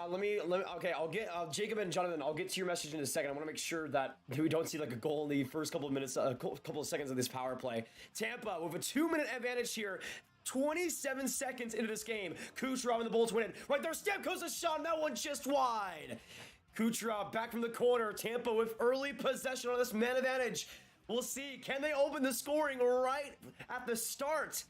Let me. Okay, I'll get Jacob and Jonathan. I'll get to your message in a second. I want to make sure that we don't see like a goal in the first couple of minutes, couple of seconds of this power play. Tampa with a 2-minute advantage here. 27 seconds into this game. Kucherov and the Bolts win it. Right there, Stamkos a shot, and that one just wide. Kucherov back from the corner. Tampa with early possession on this man advantage. We'll see. Can they open the scoring right at the start?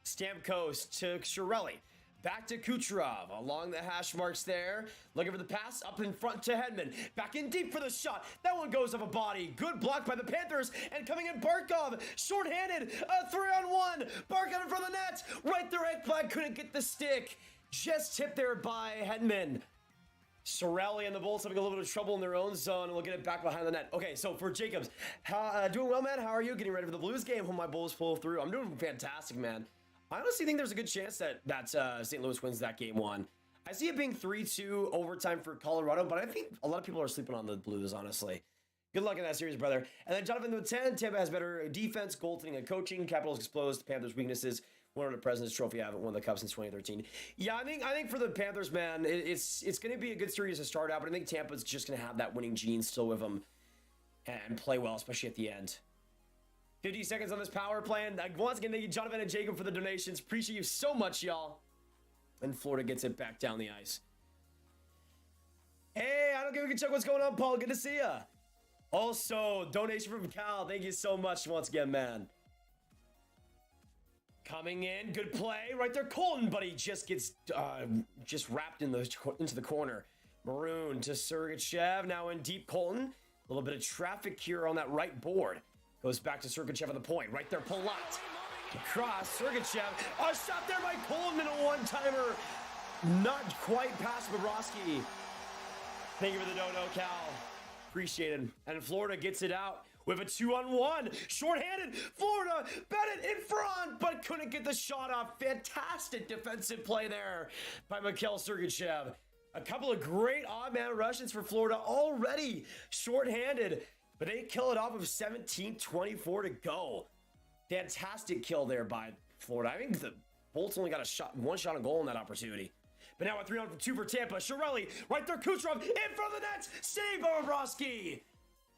Stamkos to Chiarelli. Back to Kucherov, along the hash marks there. Looking for the pass, up in front to Hedman. Back in deep for the shot. That one goes off a body. Good block by the Panthers. And coming in, Barkov, shorthanded, a 3-on-1. Barkov in front of the net. Right there, Ekblad couldn't get the stick. Just tipped there by Hedman. Chiarelli and the Bolts having a little bit of trouble in their own zone, and we'll get it back behind the net. Okay, so for Jacobs, doing well, man? How are you? Getting ready for the Blues game? Hope my Bulls pull through. I'm doing fantastic, man. I honestly think there's a good chance that St. Louis wins that game one. I see it being 3-2 overtime for Colorado, but I think a lot of people are sleeping on the Blues, honestly. Good luck in that series, brother. And then Jonathan with 10. Tampa has better defense, goaltending, and coaching. Capitals exposed. Panthers' weaknesses. Won the President's Trophy. Haven't won the Cup since 2013. Yeah, I think for the Panthers, man, it's going to be a good series to start out, but I think Tampa's just going to have that winning gene still with them and play well, especially at the end. 50 seconds on this power play. And once again, thank you, Jonathan and Jacob, for the donations. Appreciate you so much, y'all. And Florida gets it back down the ice. Hey, I don't give a check what's going on, Paul. Good to see ya. Also, donation from Cal. Thank you so much once again, man. Coming in, good play right there, Colton, but he just gets just wrapped into the corner. Maroon to Sergachev, now in deep. Colton, a little bit of traffic here on that right board. Goes back to Sergachev on the point. Right there, Palat. Across, Sergachev. A shot there by Coleman, a one-timer. Not quite past Bobrovsky. Thank you for the dono, Cal. Appreciate it. And Florida gets it out with a 2-on-1. Short-handed. Florida, Bennett in front, but couldn't get the shot off. Fantastic defensive play there by Mikhail Sergachev. A couple of great odd-man rushes for Florida already. Short-handed. But they kill it off with 17:24 to go. Fantastic kill there by Florida. I think the Bolts only got one shot on goal in that opportunity. But now a 3-on-2 for Tampa. Chiarelli, right there, Kucherov, in front of the net. Save by Bobrovsky.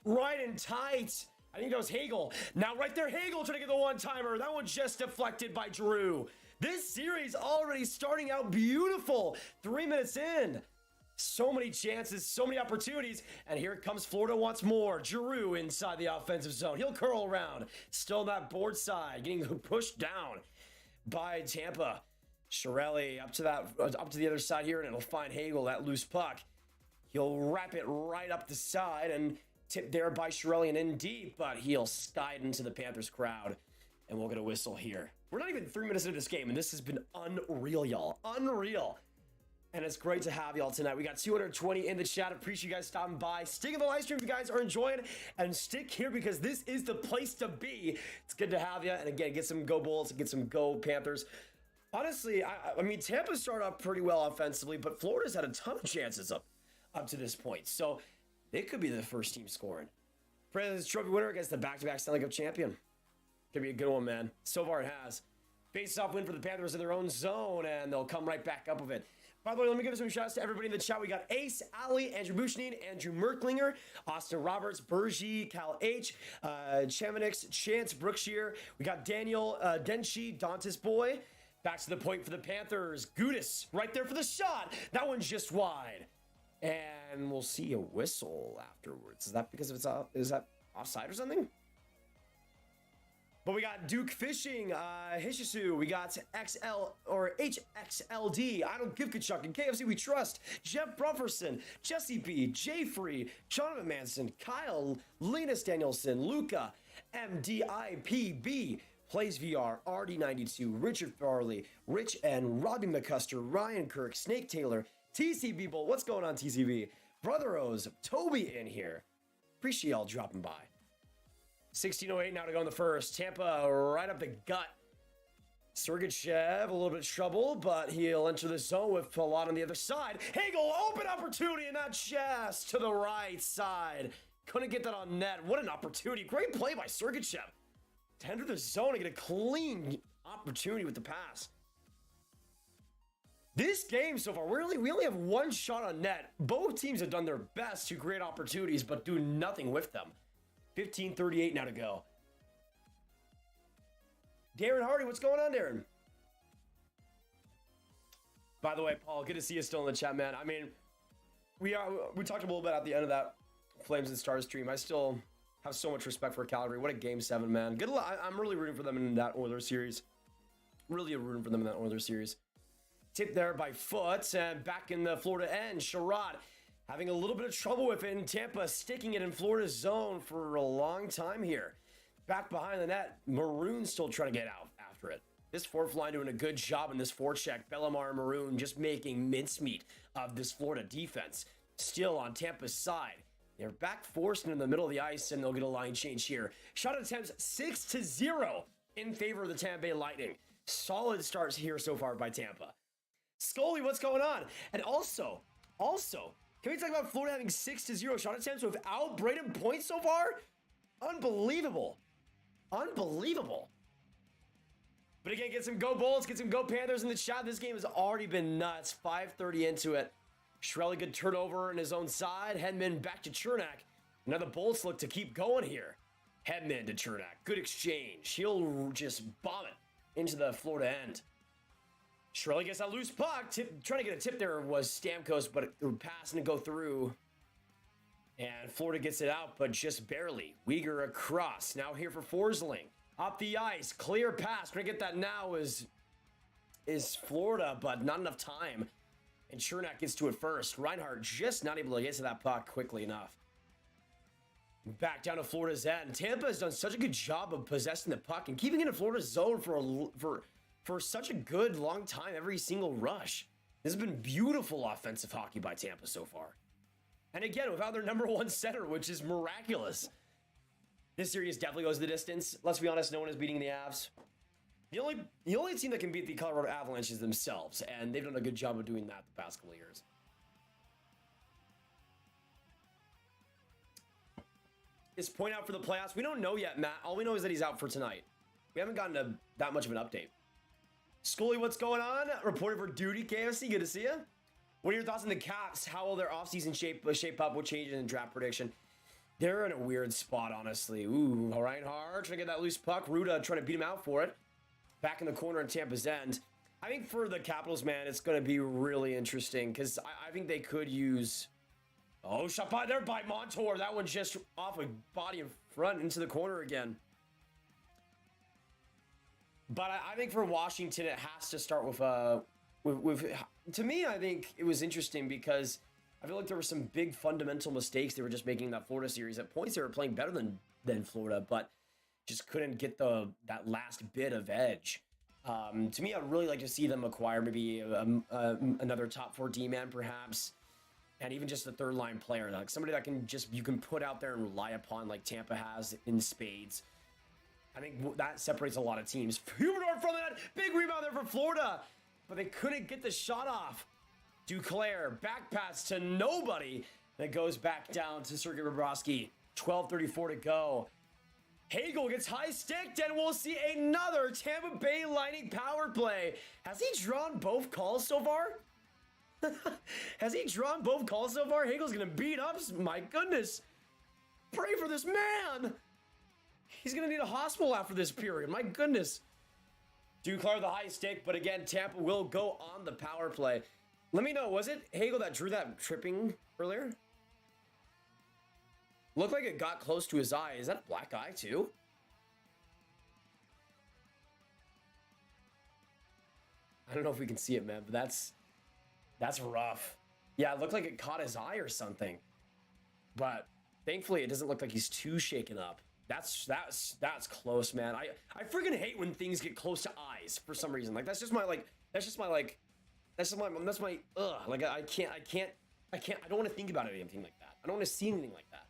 Right and tight. I think that was Hagel. Now right there, Hagel trying to get the one-timer. That one just deflected by Drew. This series already starting out beautiful. 3 minutes in. So many chances, so many opportunities, and here comes Florida once more. Giroux inside the offensive zone. He'll curl around. Still on that board side, getting pushed down by Tampa. Chiarelli up to the other side here, and it'll find Hagel, that loose puck. He'll wrap it right up the side and tip there by Chiarelli and in deep, but he'll skide into the Panthers crowd, and we'll get a whistle here. We're not even 3 minutes into this game, and this has been unreal, y'all. Unreal. And it's great to have y'all tonight. We got 220 in the chat. Appreciate you guys stopping by. Stick in the live stream if you guys are enjoying. And stick here because this is the place to be. It's good to have you. And again, get some go Bulls, get some go Panthers. Honestly, I mean, Tampa started off pretty well offensively, but Florida's had a ton of chances up to this point. So they could be the first team scoring. President's Trophy winner against the back-to-back Stanley Cup champion. Could be a good one, man. So far it has. Face-off win for the Panthers in their own zone, and they'll come right back up with it. By the way, let me give some shout outs to everybody in the chat. We got Ace, Ali, Andrew Bushnin, Andrew Merklinger, Austin Roberts, Bergie, Cal H, Chamonix, Chance, Brookshire. We got Daniel, Denchi, Dantas Boy. Back to the point for the Panthers. Gudis right there for the shot. That one's just wide. And we'll see a whistle afterwards. Is that because is that offside or something? But we got Duke Fishing, Hishisu, we got XL or HXLD, I don't give Kachuk, and KFC We Trust, Jeff Brufferson, Jesse B, Jay Free, Jonathan Manson, Kyle, Linus Danielson, Luca, MDIPB, Plays VR, RD92, Richard Farley, Rich and Robbie McCuster, Ryan Kirk, Snake Taylor, TCB Bowl, what's going on TCB? Brother O's, Toby in here. Appreciate y'all dropping by. 16:08 now to go in the first. Tampa right up the gut. Sergachev, a little bit of trouble, but he'll enter the zone with Palat on the other side. Hagel, open opportunity in that chest to the right side. Couldn't get that on net. What an opportunity. Great play by Sergachev. To enter the zone and get a clean opportunity with the pass. This game so far, we only have one shot on net. Both teams have done their best to create opportunities, but do nothing with them. 15:38 now to go. Darren Hardy, what's going on, Darren? By the way, Paul, good to see you still in the chat, man. I mean, we talked a little bit at the end of that Flames and Stars stream. I still have so much respect for Calgary. What a game 7, man. Good luck. I'm really rooting for them in that Oilers series. Really rooting for them in that Oilers series. Tip there by Foot, and back in the Florida end, Sherrod having a little bit of trouble with it in Tampa, sticking it in Florida's zone for a long time here. Back behind the net, Maroon still trying to get out after it. This fourth line doing a good job in this forecheck. Bellemare and Maroon just making mincemeat of this Florida defense. Still on Tampa's side. They're back forced in the middle of the ice, and they'll get a line change here. Shot attempts 6-0 in favor of the Tampa Bay Lightning. Solid starts here so far by Tampa. Scully, what's going on? And also, can we talk about Florida having 6-0 shot attempts without Braden points so far? Unbelievable. Unbelievable. But again, get some go Bulls, get some go Panthers in the chat. This game has already been nuts. 5:30 into it. Shirelli, good turnover in his own side. Hedman back to Chernak. Now the Bolts look to keep going here. Hedman to Chernak. Good exchange. He'll just bomb it into the Florida end. Shirelli gets that loose puck. Trying to get a tip there was Stamkos, but it passing to go through. And Florida gets it out, but just barely. Weegar across. Now here for Forsling. Up the ice. Clear pass. Trying to get that now is Florida, but not enough time. And Chernak gets to it first. Reinhart just not able to get to that puck quickly enough. Back down to Florida's end. Tampa has done such a good job of possessing the puck and keeping it in Florida's zone for such a good long time, every single rush. This has been beautiful offensive hockey by Tampa so far. And again, without their number one center, which is miraculous. This series definitely goes the distance. Let's be honest, no one is beating the Avs. The only team that can beat the Colorado Avalanche is themselves, and they've done a good job of doing that the past couple of years. Is Point out for the playoffs? We don't know yet, Matt. All we know is that he's out for tonight. We haven't gotten that much of an update. Scully, what's going on? Reporter for duty, KFC. Good to see you. What are your thoughts on the Caps? How will their offseason shape up? What changes in draft prediction? They're in a weird spot, honestly. Ooh, Reinhart trying to get that loose puck. Ruda trying to beat him out for it. Back in the corner in Tampa's end. I think for the Capitals, man, it's going to be really interesting because I think they could use... Oh, shot by there by Montour. That one just off a body in front into the corner again. But I think for Washington, it has to start with to me, I think it was interesting because I feel like there were some big fundamental mistakes they were just making in that Florida series. At points, they were playing better than Florida, but just couldn't get that last bit of edge. To me, I'd really like to see them acquire maybe another top 4 D-man, perhaps, and even just a third line player, like somebody that you can put out there and rely upon, like Tampa has in spades. I think that separates a lot of teams. Humidor from that big rebound there for Florida, but they couldn't get the shot off. Duclair back pass to nobody. That goes back down to Sergei Bobrovsky. 12:34 to go. Hagel gets high sticked, and we'll see another Tampa Bay Lightning power play. Has he drawn both calls so far? Has he drawn both calls so far? Hagel's gonna beat up. My goodness. Pray for this man. He's going to need a hospital after this period. My goodness. Duclair the high stick, but again, Tampa will go on the power play. Let me know, was it Hagel that drew that tripping earlier? Looked like it got close to his eye. Is that a black eye too? I don't know if we can see it, man, but that's rough. Yeah, it looked like it caught his eye or something. But thankfully, it doesn't look like he's too shaken up. That's close, man. I freaking hate when things get close to eyes for some reason. Like that's my ugh. Like I don't want to think about anything like that. I don't want to see anything like that.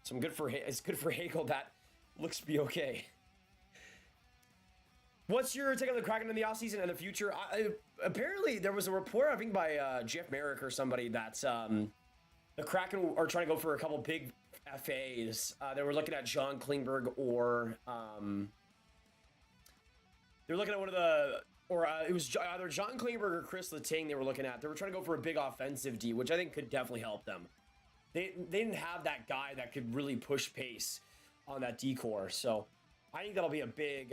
So it's good for Hagel. That looks to be okay. What's your take on the Kraken in the offseason and the future? Apparently there was a report, I think by Jeff Merrick or somebody, that the Kraken are trying to go for a couple big FAs. They were looking at John Klingberg or they were looking at it was either John Klingberg or Chris Letang they were looking at. They were trying to go for a big offensive D, which I think could definitely help them. They didn't have that guy that could really push pace on that D-core. So I think that'll be a big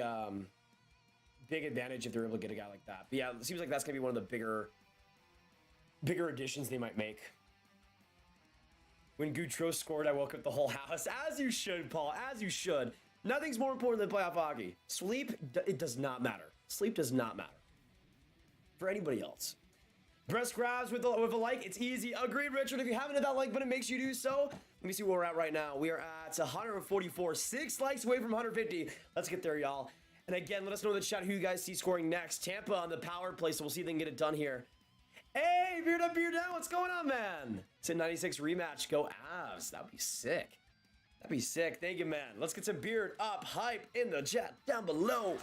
advantage if they're able to get a guy like that. But yeah, it seems like that's going to be one of the bigger bigger additions they might make. When Gaudreau scored, I woke up the whole house. As you should, Paul. As you should. Nothing's more important than playoff hockey. Sleep, it does not matter. Sleep does not matter. For anybody else. Breast grabs with a like. It's easy. Agreed, Richard. If you haven't hit that like button, make sure you do so. Let me see where we're at right now. We are at 144. 6 likes away from 150. Let's get there, y'all. And again, let us know in the chat who you guys see scoring next. Tampa on the power play, so we'll see if they can get it done here. Hey, beard up, beard down. What's going on, man? It's a 96 rematch. Go Avs. That'd be sick. That'd be sick. Thank you, man. Let's get some beard up hype in the chat down below.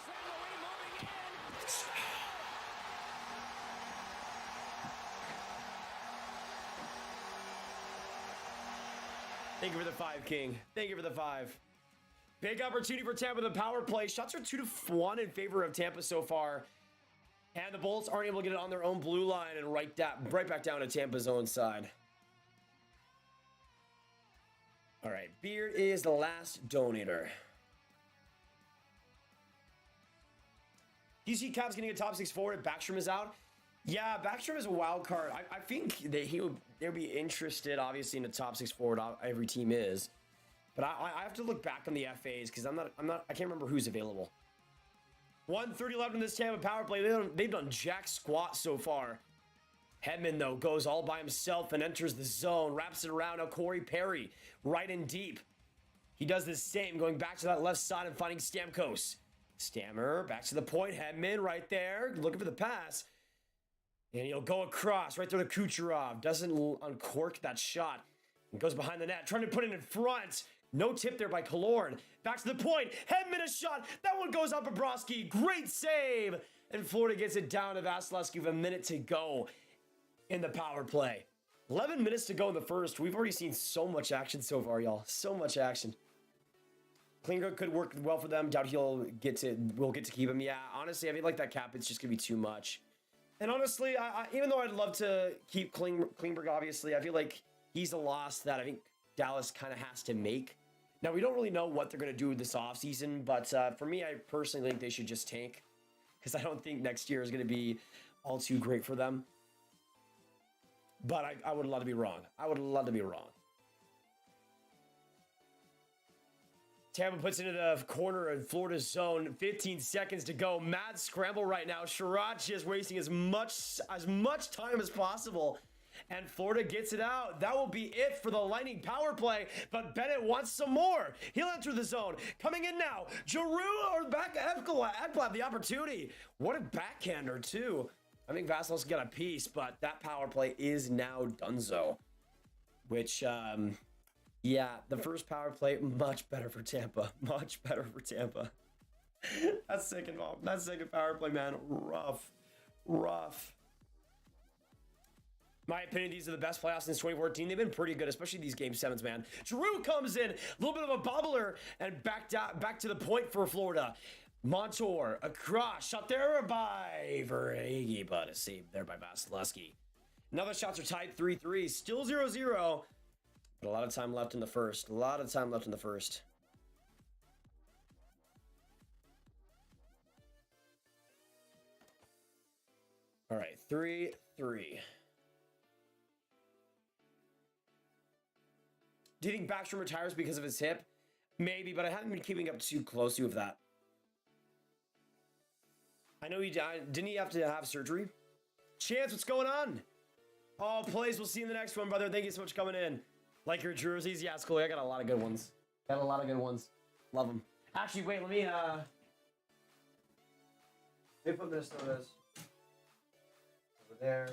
Thank you for the 5, King. Thank you for the 5. Big opportunity for Tampa, the power play. Shots are 2-1 in favor of Tampa so far. And the Bolts aren't able to get it on their own blue line and right back down to Tampa's own side. All right, Beard is the last donator. Do you see Caps getting a top 6 forward if Backstrom is out? Yeah, Backstrom is a wild card. I think that they'll be interested, obviously, in a top 6 forward. Every team is. But I have to look back on the FAs because I can't remember who's available. 1:30 left in this Tampa power play. They've done jack squat so far. Hedman, though, goes all by himself and enters the zone. Wraps it around. Now Corey Perry, right and deep. He does the same, going back to that left side and finding Stamkos. Stammer, back to the point. Hedman right there, looking for the pass. And he'll go across, right there to Kucherov. Doesn't uncork that shot. And goes behind the net, trying to put it in front. No tip there by Killorn. Back to the point. Hedman a shot. That one goes up Bobrovsky. Great save. And Florida gets it down to Vasilevsky with a minute to go in the power play. 11 minutes to go in the first. We've already seen so much action so far, y'all. So much action. Klinger could work well for them. Doubt we'll get to keep him. Yeah, honestly, I feel like that cap is just going to be too much. And honestly, even though I'd love to keep Klingberg, obviously, I feel like he's a loss that I think Dallas kind of has to make. Now, we don't really know what they're going to do with this offseason, but for me, I personally think they should just tank because I don't think next year is going to be all too great for them. But I would love to be wrong. I would love to be wrong. Tampa puts it into the corner of Florida's zone. 15 seconds to go. Mad scramble right now. Sriracha is wasting as much time as possible. And Florida gets it out. That will be it for the Lightning power play. But Bennett wants some more. He'll enter the zone. Coming in now. Giroux or back Ekblad, the opportunity. What a backhander, too. I think Vasilevsky got a piece, but that power play is now donezo. Which, yeah, the first power play, much better for Tampa. Much better for Tampa. That second power play, man, rough. My opinion, these are the best playoffs since 2014. They've been pretty good, especially these Game 7s, man. Giroux comes in, a little bit of a bubbler, and back to the point for Florida. Montour, across, shot there by Verhaeghe, but a save there by Vasilevsky. Now the shots are tied 3-3, still 0-0, but a lot of time left in the first. All right, 3-3. Do you think Backstrom retires because of his hip? Maybe, but I haven't been keeping up too closely with that. I know he died. Didn't he have to have surgery? Chance, what's going on? Oh, plays. We'll see you in the next one, brother. Thank you so much for coming in. Like your jerseys? Yeah, it's cool. I got a lot of good ones. Love them. Actually, wait. Let me put this over there.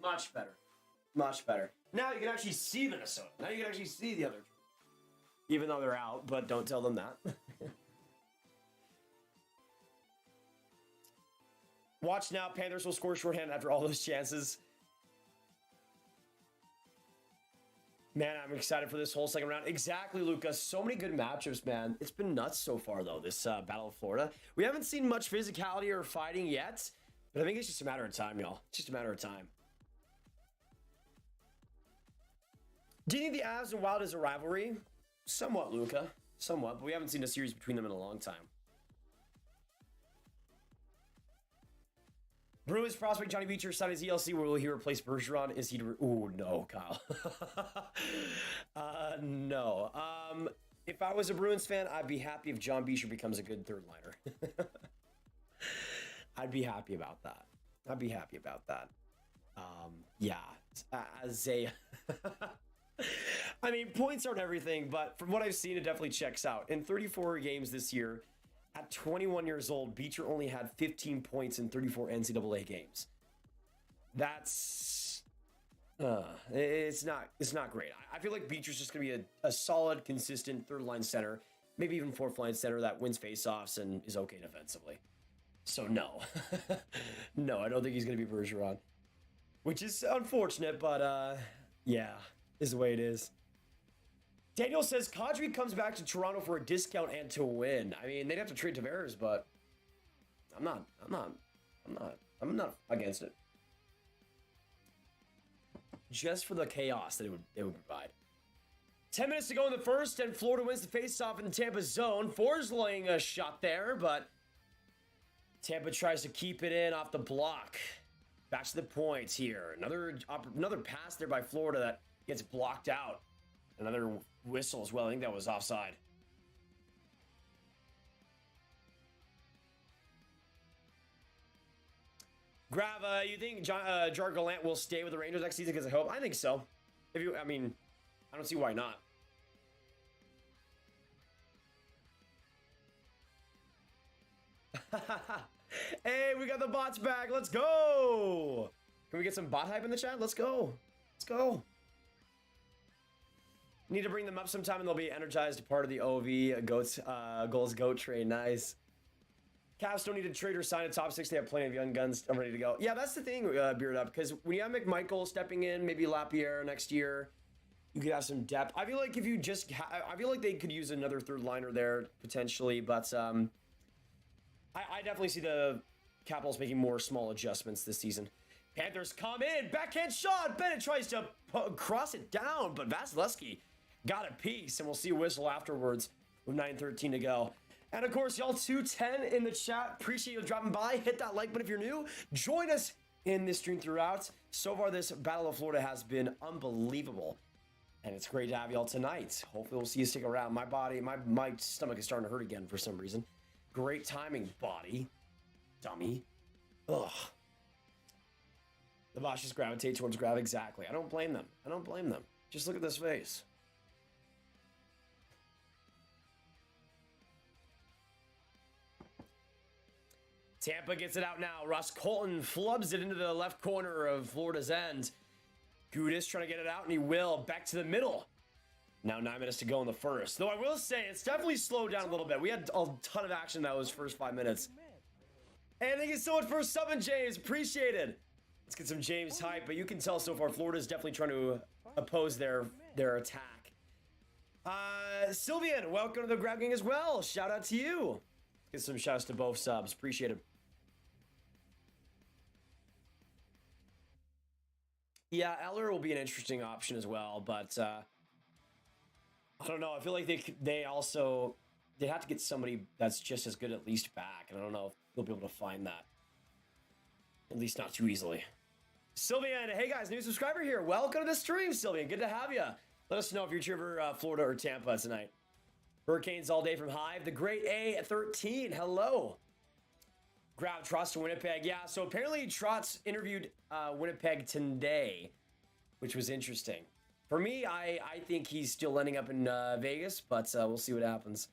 Much better. Now you can actually see Minnesota. Now you can actually see the other team. Even though they're out, but don't tell them that. Watch now. Panthers will score shorthand after all those chances. Man, I'm excited for this whole second round. Exactly, Lucas. So many good matchups, man. It's been nuts so far, though, this Battle of Florida. We haven't seen much physicality or fighting yet, but I think it's just a matter of time, y'all. It's just a matter of time. Do you think the Avs and Wild is a rivalry? Somewhat, Luca. Somewhat, but we haven't seen a series between them in a long time. Bruins prospect Johnny Beecher signed his ELC. Will he replace Bergeron? Is he? Ooh, no, Kyle. No. If I was a Bruins fan, I'd be happy if John Beecher becomes a good third liner. I'd be happy about that. Yeah. As a, I mean, points aren't everything, but from what I've seen, it definitely checks out. In 34 games this year, at 21 years old, Beecher only had 15 points in 34 NCAA games. That's it's not great. I feel like Beecher's just gonna be a solid, consistent third line center, maybe even fourth line center that wins faceoffs and is okay defensively. So no, no, I don't think he's gonna be Bergeron, which is unfortunate, but yeah, is the way it is. Daniel says Kadri comes back to Toronto for a discount and to win. I mean, they'd have to trade Tavares, but I'm not against it. Just for the chaos that it would provide. 10 minutes to go in the first, and Florida wins the faceoff in the Tampa zone. Forsling a shot there, but Tampa tries to keep it in off the block. Back to the points here. Another pass there by Florida that gets blocked out. Another whistle as well. I think that was offside. Grav, you think Jar Gallant will stay with the Rangers next season because of hope? I think so. I mean, I don't see why not. Hey, we got the bots back. Let's go. Can we get some bot hype in the chat? Let's go. Let's go. Need to bring them up sometime and they'll be energized, part of the OV goals goat train. Nice. Cavs don't need to trade or sign a top six. They have plenty of young guns. I'm ready to go. Yeah, that's the thing, Beard Up, because when you have McMichael stepping in, maybe Lapierre next year, you could have some depth. I feel like if you just, I feel like they could use another third liner there potentially, but I definitely see the Capitals making more small adjustments this season. Panthers come in, backhand shot. Bennett tries to cross it down, but Vasilevsky got a piece, and we'll see a whistle afterwards with 9:13 to go. And of course, y'all 210 in the chat. Appreciate you dropping by. Hit that like button if you're new. Join us in this stream throughout. So far, this Battle of Florida has been unbelievable. And it's great to have y'all tonight. Hopefully, we'll see you stick around. My stomach is starting to hurt again for some reason. Great timing, body. Dummy. Ugh. The Bosch just gravitate towards Grav. Exactly. I don't blame them. I don't blame them. Just look at this face. Tampa gets it out now. Ross Colton flubs it into the left corner of Florida's end. Gudis trying to get it out, and he will. Back to the middle. Now 9 minutes to go in the first. Though I will say, it's definitely slowed down a little bit. We had a ton of action in those first 5 minutes. And thank you so much for subbing, James. Appreciate it. Let's get some James hype. But you can tell so far, Florida's definitely trying to oppose their attack. Sylvian, welcome to the Grab Gang as well. Shout out to you. Get some shouts to both subs. Appreciate it. Yeah, Eller will be an interesting option as well, but I don't know. I feel like they have to get somebody that's just as good at least back, and I don't know if they'll be able to find that. At least not too easily. Sylvian, hey guys, new subscriber here. Welcome to the stream, Sylvian. Good to have you. Let us know if you're cheering for Florida or Tampa tonight. Hurricanes all day from Hive. The Great A13. Hello. Grab Trotz to Winnipeg. Yeah, so apparently Trotz interviewed Winnipeg today, which was interesting. For me, I think he's still ending up in Vegas, but we'll see what happens.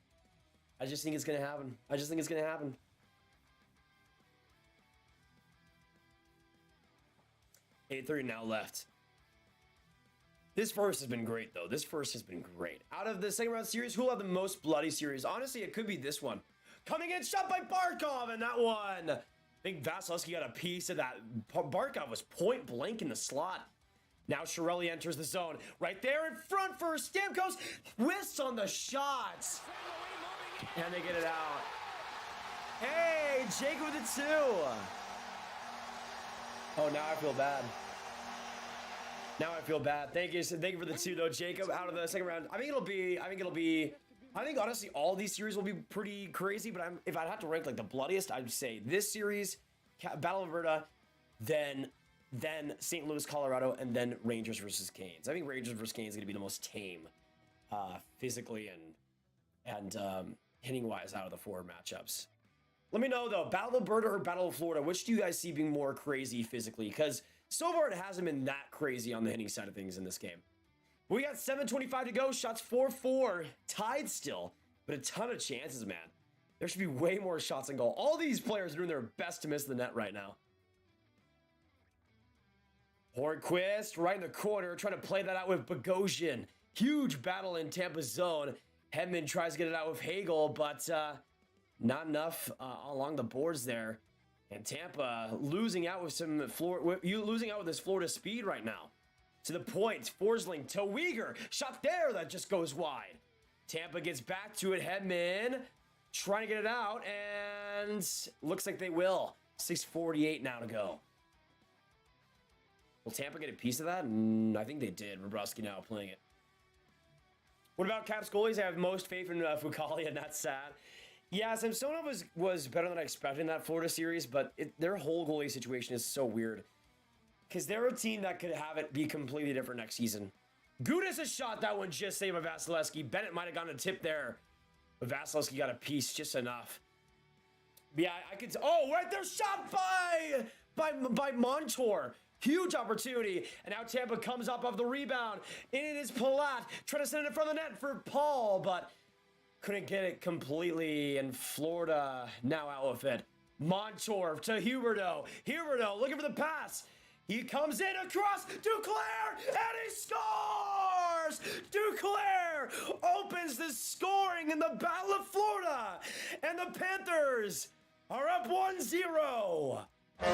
I just think it's going to happen. 8:30 now left. This first has been great, though. Out of the second round series, who'll have the most bloody series? Honestly, it could be this one. Coming in, shot by Barkov, and that one. I think Vasilevsky got a piece of that. Barkov was point blank in the slot. Now Chiarelli enters the zone. Right there in front for Stamkos. Twists on the shots. And they get it out. Hey, Jake with it too. Oh, now I feel bad. Thank you for the 2 though, Jacob. Out of the second round. I think honestly all these series will be pretty crazy, but if I'd have to rank like the bloodiest, I'd say this series, Battle of Alberta, then St. Louis, Colorado, and then Rangers versus Canes. I think Rangers versus Canes is going to be the most tame physically and hitting-wise out of the 4 matchups. Let me know, though, Battle of Alberta or Battle of Florida, which do you guys see being more crazy physically? Because so far it hasn't been that crazy on the hitting side of things in this game. We got 7:25 to go, shots 4-4, tied still, but a ton of chances, man. There should be way more shots on goal. All these players are doing their best to miss the net right now. Hornquist right in the corner, trying to play that out with Bogosian. Huge battle in Tampa's zone. Hedman tries to get it out with Hagel, but not enough along the boards there. And Tampa losing out with this Florida speed right now. To the point, Forsling to Weegar. Shot there that just goes wide. Tampa gets back to it. Hedman trying to get it out, and looks like they will. 6:48 now to go. Will Tampa get a piece of that? I think they did. Bobrovsky now playing it. What about Caps goalies? I have most faith in Fucali, and that's sad. Yeah, Samsonov was better than I expected in that Florida series, but their whole goalie situation is so weird. Because they're a team that could have it be completely different next season. Gudas has shot that one just saved by Vasilevsky. Bennett might have gotten a tip there, but Vasilevsky got a piece just enough. Yeah, I could. Oh, right there, shot by Montour. Huge opportunity, and now Tampa comes up off the rebound. It is Palat trying to send it in front of the net for Paul, but couldn't get it completely, and Florida now out with it. Montour to Huberdeau. Huberdeau looking for the pass. He comes in across Duclair, and he scores! Duclair opens the scoring in the Battle of Florida, and the Panthers are up 1-0. What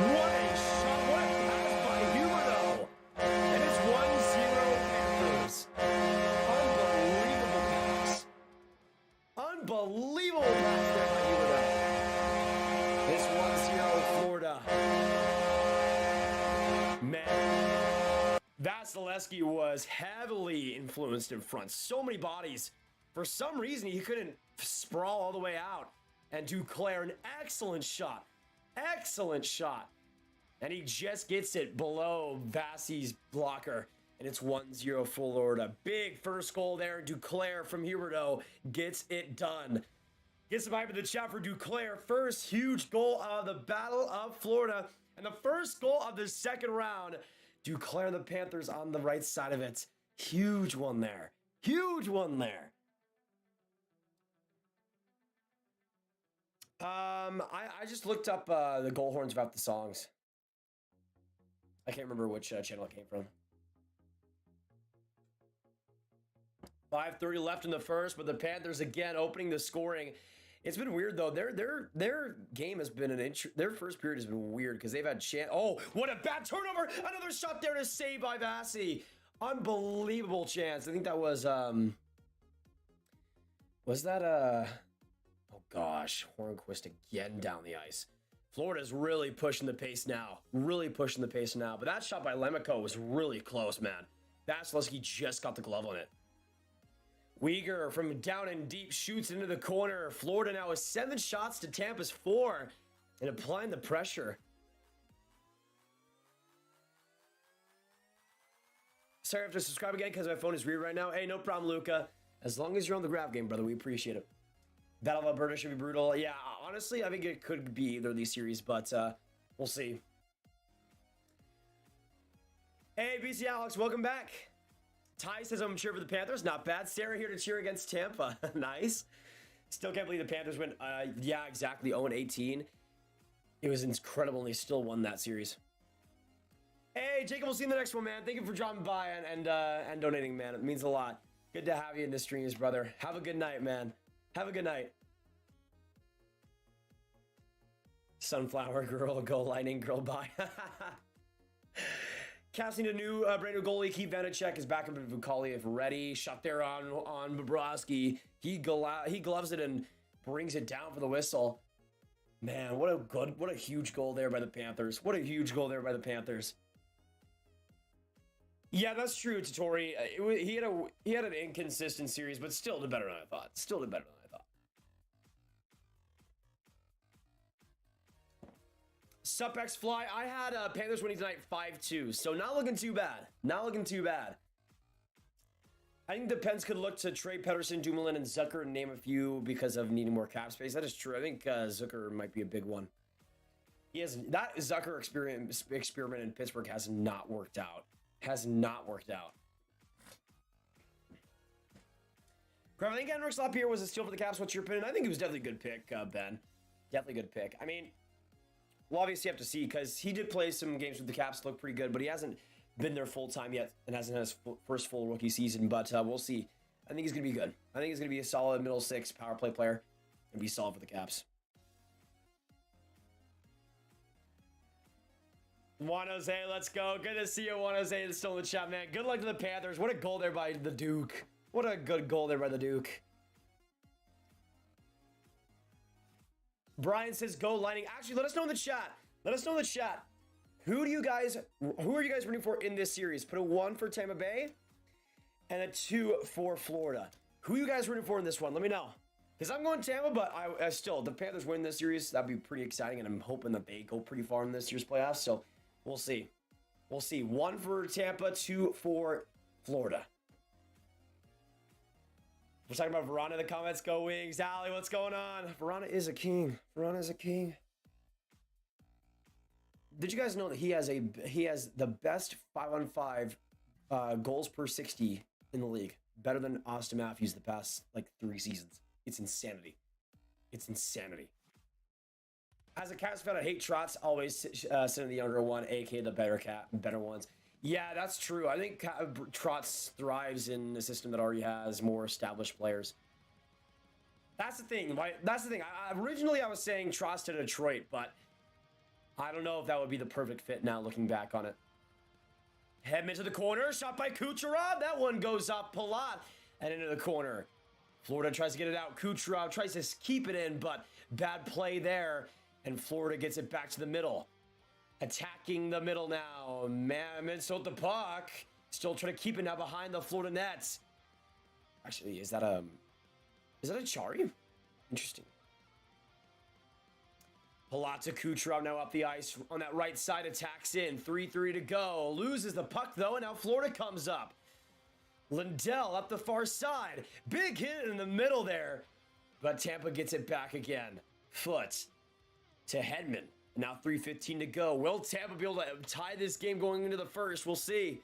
a shot, what a pass by Huberdeau. And it's 1-0 Panthers. Unbelievable pass. Unbelievable pass there by Huberdeau. It's 1-0 Florida. Man, Vasilevsky was heavily influenced in front. So many bodies. For some reason, he couldn't sprawl all the way out. And Duclair, an excellent shot. Excellent shot. And he just gets it below Vasi's blocker. And it's 1-0 Florida. Big first goal there. Duclair from Huberdeau gets it done. Get some hype in the chat for Duclair. First huge goal of the Battle of Florida. And the first goal of the second round. Duclair and the Panthers on the right side of it. Huge one there. Huge one there. I just looked up the goal horns about the songs. I can't remember which channel it came from. 5:30 left in the first, but the Panthers again opening the scoring. It's been weird though. Their game has been their first period has been weird because they've had oh, what a bad turnover! Another shot there to save by Vasi. Unbelievable chance. I think that was that oh gosh, Hornquist again down the ice. Florida's really pushing the pace now. Really pushing the pace now. But that shot by Lemico was really close, man. Vasilevsky just got the glove on it. Weegar from down and deep shoots into the corner. Florida now has 7 shots to Tampa's 4 and applying the pressure. Sorry, I have to subscribe again because my phone is weird right now. Hey, no problem, Luca. As long as you're on the grab game, brother, we appreciate it. Battle of Alberta should be brutal. Yeah, honestly, I think it could be either of these series, but we'll see. Hey, BC Alex, welcome back. Ty says I'm cheering for the Panthers. Not bad. Sarah here to cheer against Tampa. Nice. Still can't believe the Panthers went, yeah, exactly, 0-18. It was incredible, and they still won that series. Hey, Jacob, we'll see you in the next one, man. Thank you for dropping by and donating, man. It means a lot. Good to have you in the streams, brother. Have a good night, man. Have a good night. Sunflower girl, go Lightning girl, bye. Casting a brand new goalie. Keith Vanacek is back up in Vucali if ready. Shot there on Bobrovsky. He gloves it and brings it down for the whistle. Man, what a huge goal there by the Panthers. What a huge goal there by the Panthers. Yeah, that's true, Totori. He had an inconsistent series, but still did better than I thought. Still did better than I thought. Sup X Fly. I had Panthers winning tonight 5-2, so not looking too bad. Not looking too bad. I think the Pens could look to trade Pettersson, Dumoulin, and Zucker, and name a few because of needing more cap space. That is true. I think Zucker might be a big one. That Zucker experiment in Pittsburgh has not worked out. Has not worked out. Graham, I think Henrik's Lapierre was a steal for the Caps. What's your opinion? I think it was definitely a good pick, Ben. Definitely a good pick. I mean, we'll obviously have to see because he did play some games with the Caps, look pretty good, but he hasn't been there full time yet and hasn't had his first full rookie season. But we'll see. I think he's going to be good. I think he's going to be a solid middle six power play player and be solid for the Caps. Juan Jose, let's go. Good to see you, Juan Jose. It's still in the chat, man. Good luck to the Panthers. What a goal there by the Duke. What a good goal there by the Duke. Brian says, go Lightning. Actually, let us know in the chat. Let us know in the chat. Who are you guys rooting for in this series? Put a 1 for Tampa Bay and a 2 for Florida. Who are you guys rooting for in this one? Let me know. Because I'm going Tampa, but I still, the Panthers win this series. That'd be pretty exciting, and I'm hoping that they go pretty far in this year's playoffs. So we'll see. We'll see. 1 for Tampa, 2 for Florida. We're talking about Verona in the comments. Go Wings. Allie, what's going on? Verona is a king. Verona is a king. Did you guys know that he has the best 5-on-5 goals per 60 in the league? Better than Austin Matthews the past like 3 seasons. It's insanity. It's insanity. As a Caps fan, I hate Trotz. Always sending the younger one, aka the better ones. Yeah, that's true. I think Trotz thrives in a system that already has more established players. That's the thing, right? That's the thing. Originally, I was saying Trotz to Detroit, but I don't know if that would be the perfect fit now, looking back on it. Hedman to the corner, shot by Kucherov. That one goes up Palat and into the corner. Florida tries to get it out. Kucherov tries to keep it in, but bad play there, and Florida gets it back to the middle. Attacking the middle now. Minnesota the puck. Still trying to keep it now behind the Florida nets. Actually, is that a Chari? Interesting. Palazzo Kucherov now up the ice on that right side. Attacks in. 3-3 to go. Loses the puck though, and now Florida comes up. Lindell up the far side. Big hit in the middle there. But Tampa gets it back again. Foot to Hedman. Now 3:15 to go. Will Tampa be able to tie this game going into the first? We'll see.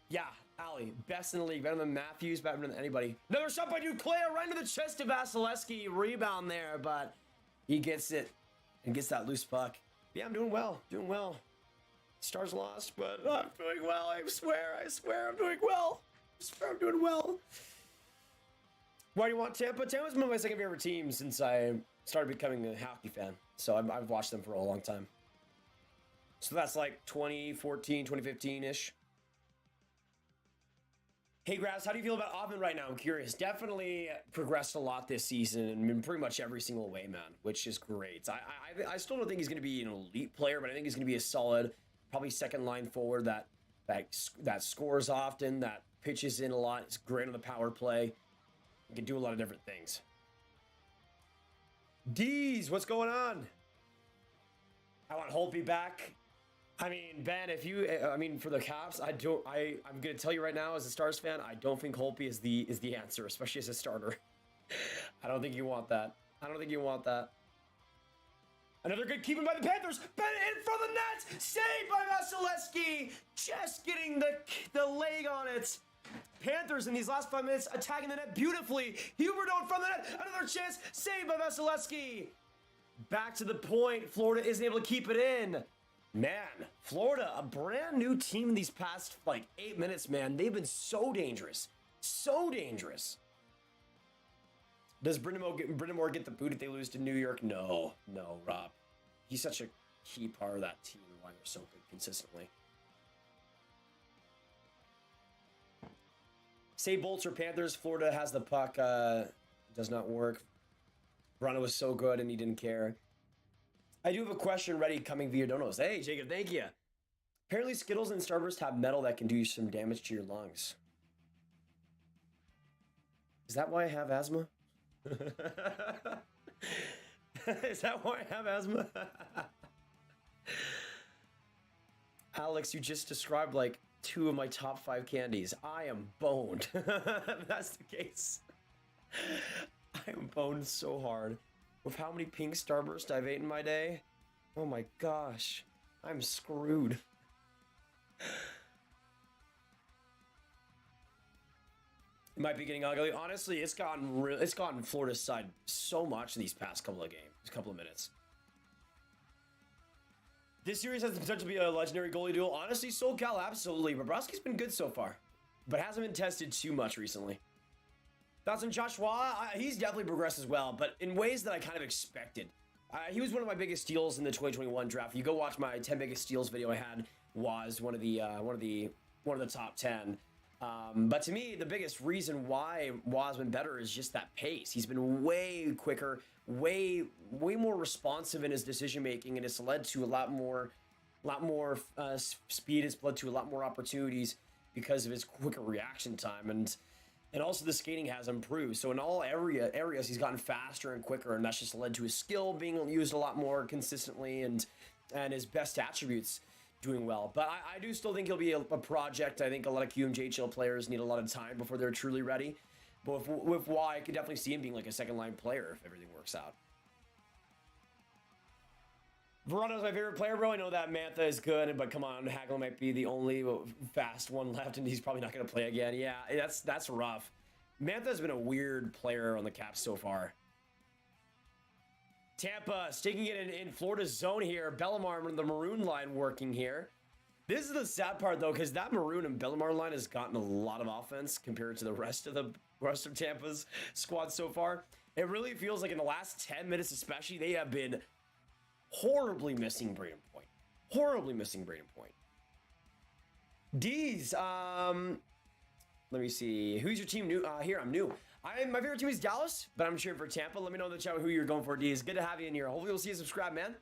Yeah, Allie, best in the league. Better than Matthews, better than anybody. Another shot by Duclair right into the chest of Vasilevsky. Rebound there, but he gets it and gets that loose puck. Yeah, I'm doing well. Doing well. Stars lost, but I'm doing well. I swear I'm doing well. I swear I'm doing well. Why do you want Tampa? Tampa's been my second favorite team since I started becoming a hockey fan. So I've watched them for a long time. So that's like 2014, 2015-ish. Hey, Grass, how do you feel about Offman right now? I'm curious. Definitely progressed a lot this season and in pretty much every single way, man, which is great. I still don't think he's going to be an elite player, but I think he's going to be a solid, probably second line forward that scores often, that pitches in a lot. It's great on the power play. He can do a lot of different things. D's, what's going on? I want Holtby back. I mean, Ben, for the Caps, I'm going to tell you right now as a Stars fan, I don't think Holtby is the answer, especially as a starter. I don't think you want that. Another good keeping by the Panthers. Ben in front of the net. Saved by Vasilevsky. Just getting the leg on it. Panthers in these last 5 minutes attacking the net beautifully. Huberdeau in front of the net. Another chance. Saved by Vasilevsky. Back to the point. Florida isn't able to keep it in. Man, Florida, a brand new team in these past 8 minutes, man. They've been so dangerous. So dangerous. Does Brind'Amour get the boot if they lose to New York? No, Rob. He's such a key part of that team and why they're so good consistently. Say Bolts or Panthers. Florida has the puck. Does not work. Brano was so good and he didn't care. I do have a question ready coming via donos. Hey, Jacob, thank you. Apparently Skittles and Starburst have metal that can do some damage to your lungs. Is that why I have asthma? Is that why I have asthma? Alex, you just described like 2 of my top 5 candies. I am boned. If that's the case. I am boned so hard. With how many pink Starburst I've ate in my day. Oh my gosh. I'm screwed. It might be getting ugly. Honestly, it's gotten Florida's side so much these past couple of minutes. This series has the potential to be a legendary goalie duel. Honestly, SoCal, absolutely. Bobrovsky's been good so far, but hasn't been tested too much recently. Thoughts on Joshua? He's definitely progressed as well, but in ways that I kind of expected. He was one of my biggest steals in the 2021 draft. You go watch my 10 biggest steals video I had. Was one of the top 10. But to me, the biggest reason why Wa's been better is just that pace. He's been way quicker, way more responsive in his decision making, and it's led to a lot more speed. It's led to a lot more opportunities because of his quicker reaction time, and also the skating has improved. So in all areas, he's gotten faster and quicker, and that's just led to his skill being used a lot more consistently, and his best attributes doing well. But I do still think he'll be a project. I think a lot of QMJHL players need a lot of time before they're truly ready. But with Y, I could definitely see him being like a second-line player if everything works out. Verano's my favorite player, bro. I know that Mantha is good, but come on, Hagel might be the only fast one left, and he's probably not going to play again. Yeah, that's rough. Mantha's been a weird player on the Caps so far. Tampa sticking it in Florida's zone here. Bellemare and the Maroon line working here. This is the sad part, though, because that Maroon and Bellemare line has gotten a lot of offense compared to the rest of Tampa's squad so far. It really feels like in the last 10 minutes especially, they have been horribly missing Braden Point. Horribly missing Braden Point. D's, let me see. Who's your team new? Here, I'm new. My favorite team is Dallas, but I'm cheering for Tampa. Let me know in the chat who you're going for, D. It's good to have you in here. Hopefully we'll see you subscribe, man.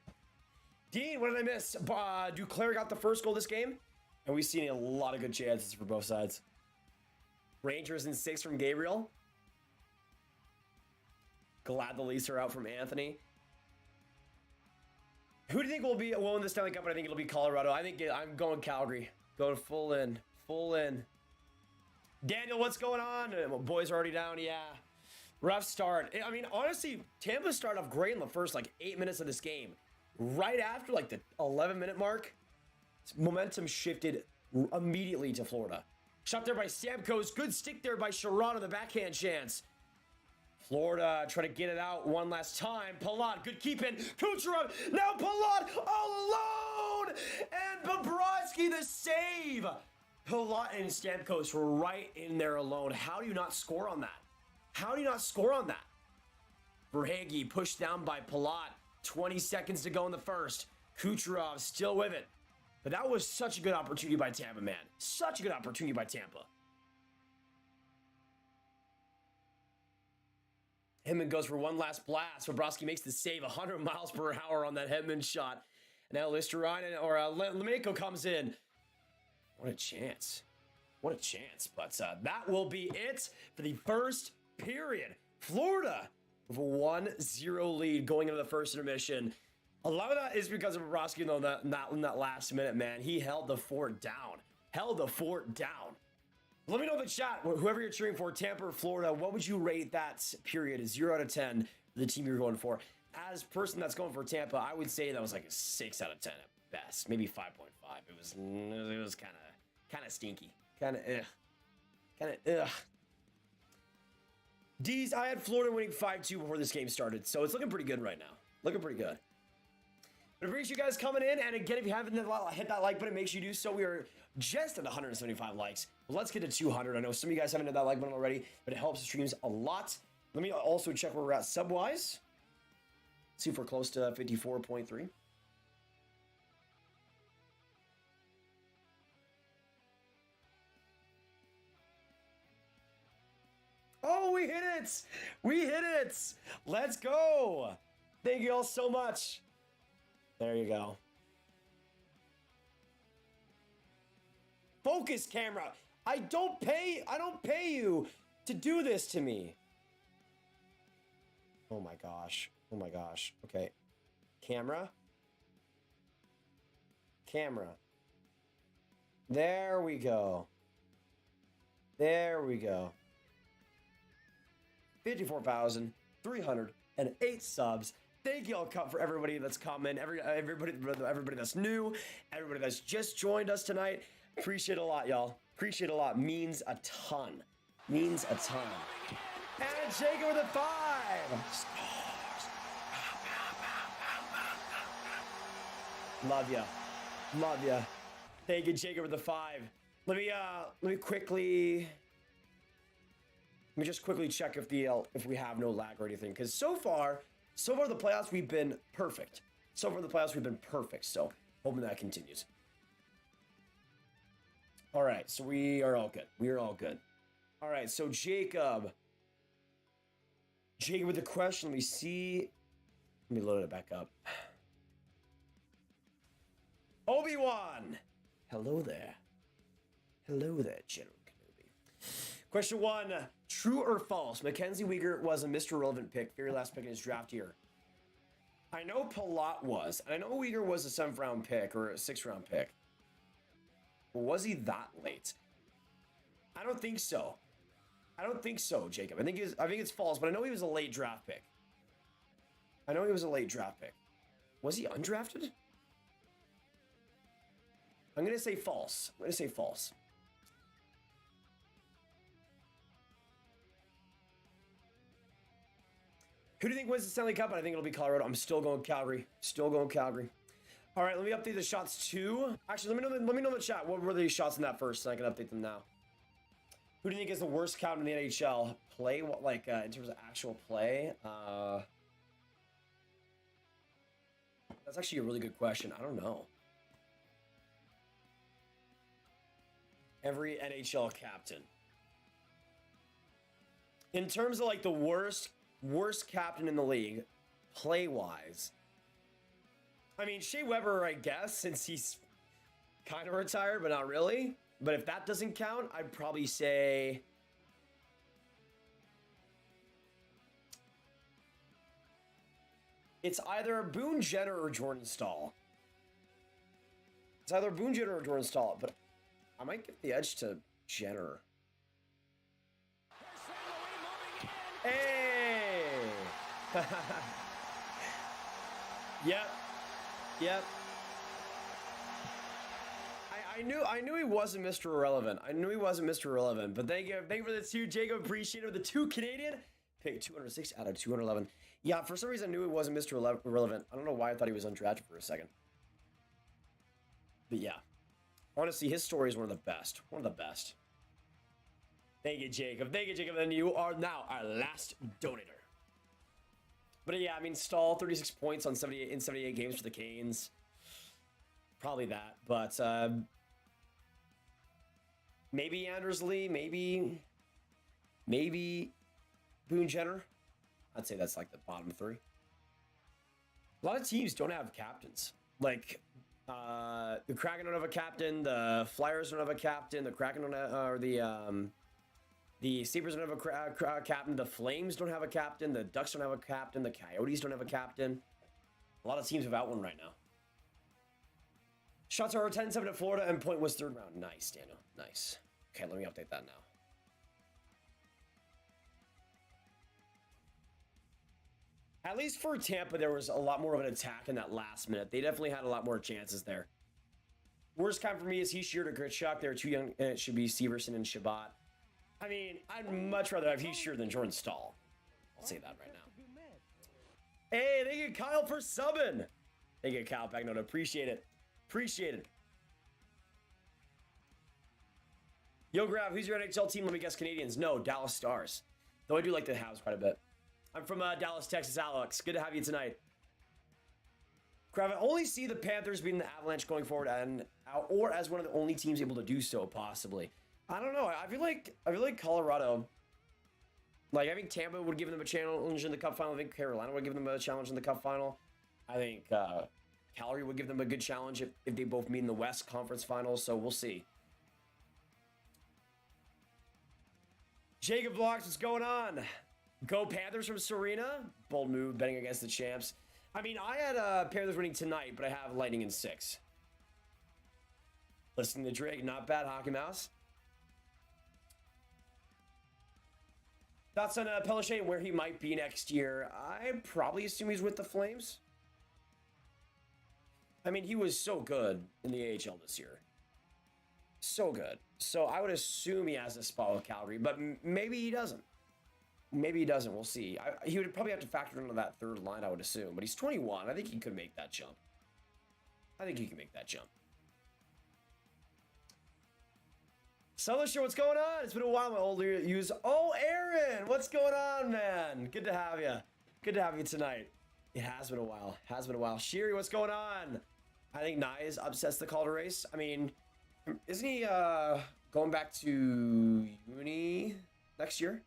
Dean, what did I miss? Duclair got the first goal this game, and we've seen a lot of good chances for both sides. Rangers in 6 from Gabriel. Glad the Leafs are out from Anthony. Who do you think will win the Stanley Cup? I think it'll be Colorado. I'm going Calgary. Going full in. Full in. Daniel, what's going on? Boys are already down. Yeah. Rough start. I mean, honestly, Tampa started off great in the first, 8 minutes of this game. Right after, the 11-minute mark, momentum shifted immediately to Florida. Shot there by Stamkos. Good stick there by Sherrod on the backhand chance. Florida trying to get it out one last time. Palat, good keep in. Kucherov, now Palat all alone! And Bobrovsky the save! Palat and Stamkos were right in there alone. How do you not score on that? How do you not score on that? Verhaeghe pushed down by Palat. 20 seconds to go in the first. Kucherov still with it. But that was such a good opportunity by Tampa, man. Such a good opportunity by Tampa. Hedman goes for one last blast. Bobrovsky makes the save 100 miles per hour on that Hedman shot. Now Listerine or Lemenico comes in. What a chance. What a chance. But that will be it for the first period. Florida with a 1-0 lead going into the first intermission. A lot of that is because of Bobrovsky, though, in that last minute, man. He held the fort down. Held the fort down. Let me know in the chat, whoever you're cheering for, Tampa or Florida, what would you rate that period? A 0 out of 10 for the team you're going for? As a person that's going for Tampa, I would say that was like a 6 out of 10 at best. Maybe 5.5. It was kind of stinky. Kind of ugh. D's, I had Florida winning 5-2 before this game started, so it's looking pretty good right now. Looking pretty good. But I appreciate you guys coming in, and again, if you haven't hit that like button, make sure you do so. We are just at 175 likes. Let's get to 200. I know some of you guys haven't hit that like button already, but it helps the streams a lot. Let me also check where we're at sub-wise. See if we're close to 54.3. Oh, we hit it! We hit it! Let's go! Thank you all so much. There you go. Focus, camera. I don't pay you to do this to me. Oh my gosh. Oh my gosh. Okay. Camera. There we go. 54,308 subs. Thank you all for everybody that's coming, everybody that's new, everybody that's just joined us tonight. Appreciate it a lot, y'all. Appreciate it a lot. Means a ton. And Jacob with a 5. Love ya. Thank you, Jacob with the 5. Let me just quickly check if we have no lag or anything, because so far the playoffs we've been perfect. So hoping that continues. All right, so we are all good. All right, so Jacob with the question. Let me load it back up. Obi-Wan, hello there, General Kenobi. Question 1, true or false? Mackenzie Weegar was a Mr. Relevant pick, very last pick in his draft year. I know Palat was, and I know Weegar was a 7th round pick or a 6th round pick. Was he that late? I don't think so, Jacob. I think it's false, but I know he was a late draft pick. Was he undrafted? I'm going to say false. Who do you think wins the Stanley Cup? I think it'll be Colorado. I'm still going Calgary. All right, let me update the shots too. Actually, let me know in the chat. What were the shots in that first, so I can update them now. Who do you think is the worst captain in the NHL? Play, what, like, in terms of actual play? That's actually a really good question. I don't know. Every NHL captain. In terms of like the worst captain in the league, play-wise. I mean, Shea Weber, I guess, since he's kind of retired, but not really. But if that doesn't count, I'd probably say... it's either Boone Jenner or Jordan Staal. But I might give the edge to Jenner. Hey! Yep. I knew he wasn't Mr. Irrelevant. But thank you for the 2, Jacob. Appreciate it. The 2 Canadian. Pick 206 out of 211. Yeah, for some reason I knew he wasn't Mr. Irrelevant. I don't know why I thought he was undrafted for a second. But yeah. Honestly, his story is one of the best. Thank you, Jacob. And you are now our last donator. But yeah, I mean, Staal, 36 points on 78 games for the Canes. Probably that. But maybe Anders Lee, maybe Boone Jenner. I'd say that's like the bottom 3. A lot of teams don't have captains. Like, the Kraken don't have a captain. The Flyers don't have a captain. The Kraken don't have, or the Sabres don't have a captain. The Flames don't have a captain. The Ducks don't have a captain. The Coyotes don't have a captain. A lot of teams without one right now. Shots are 10-7 at Florida, and point was 3rd round. Nice, Daniel. Nice. Okay, let me update that now. At least for Tampa, there was a lot more of an attack in that last minute. They definitely had a lot more chances there. Worst kind for me is Heischier or Gritchuk. They're too young, and it should be Severson and Shabbat. I mean, I'd much rather have Heischier than Jordan Staal. I'll say that right now. Hey, thank you, Kyle, for subbing. Thank you, Kyle Pagnota. Appreciate it. Yo, Grav, who's your NHL team? Let me guess, Canadiens. No, Dallas Stars. Though I do like the Habs quite a bit. I'm from Dallas, Texas, Alex. Good to have you tonight. Grav, I only see the Panthers beating the Avalanche going forward, or as one of the only teams able to do so, possibly. I don't know. I feel like Colorado. Like, I think Tampa would give them a challenge in the Cup final. I think Carolina would give them a challenge in the Cup final. I think Calgary would give them a good challenge if they both meet in the West Conference Finals. So we'll see. Jacob Blocks, what's going on? Go Panthers from Serena. Bold move, betting against the champs. I mean, I had Panthers winning tonight, but I have Lightning in 6. Listening to Drake, not bad, Hockey Mouse. Thoughts on Pellichet and where he might be next year? I probably assume he's with the Flames. I mean, he was so good in the AHL this year. So good. So I would assume he has a spot with Calgary, but maybe he doesn't. Maybe he doesn't. We'll see. He would probably have to factor into that third line, I would assume. But he's 21. I think he could make that jump. I think he can make that jump. Solution, what's going on? It's been a while, my old use. Oh, Aaron, what's going on, man? Good to have you. Good to have you tonight. It has been a while. Has been a while. Shiri, what's going on? I think Nyes upsets the Calder race. I mean, isn't he going back to uni next year?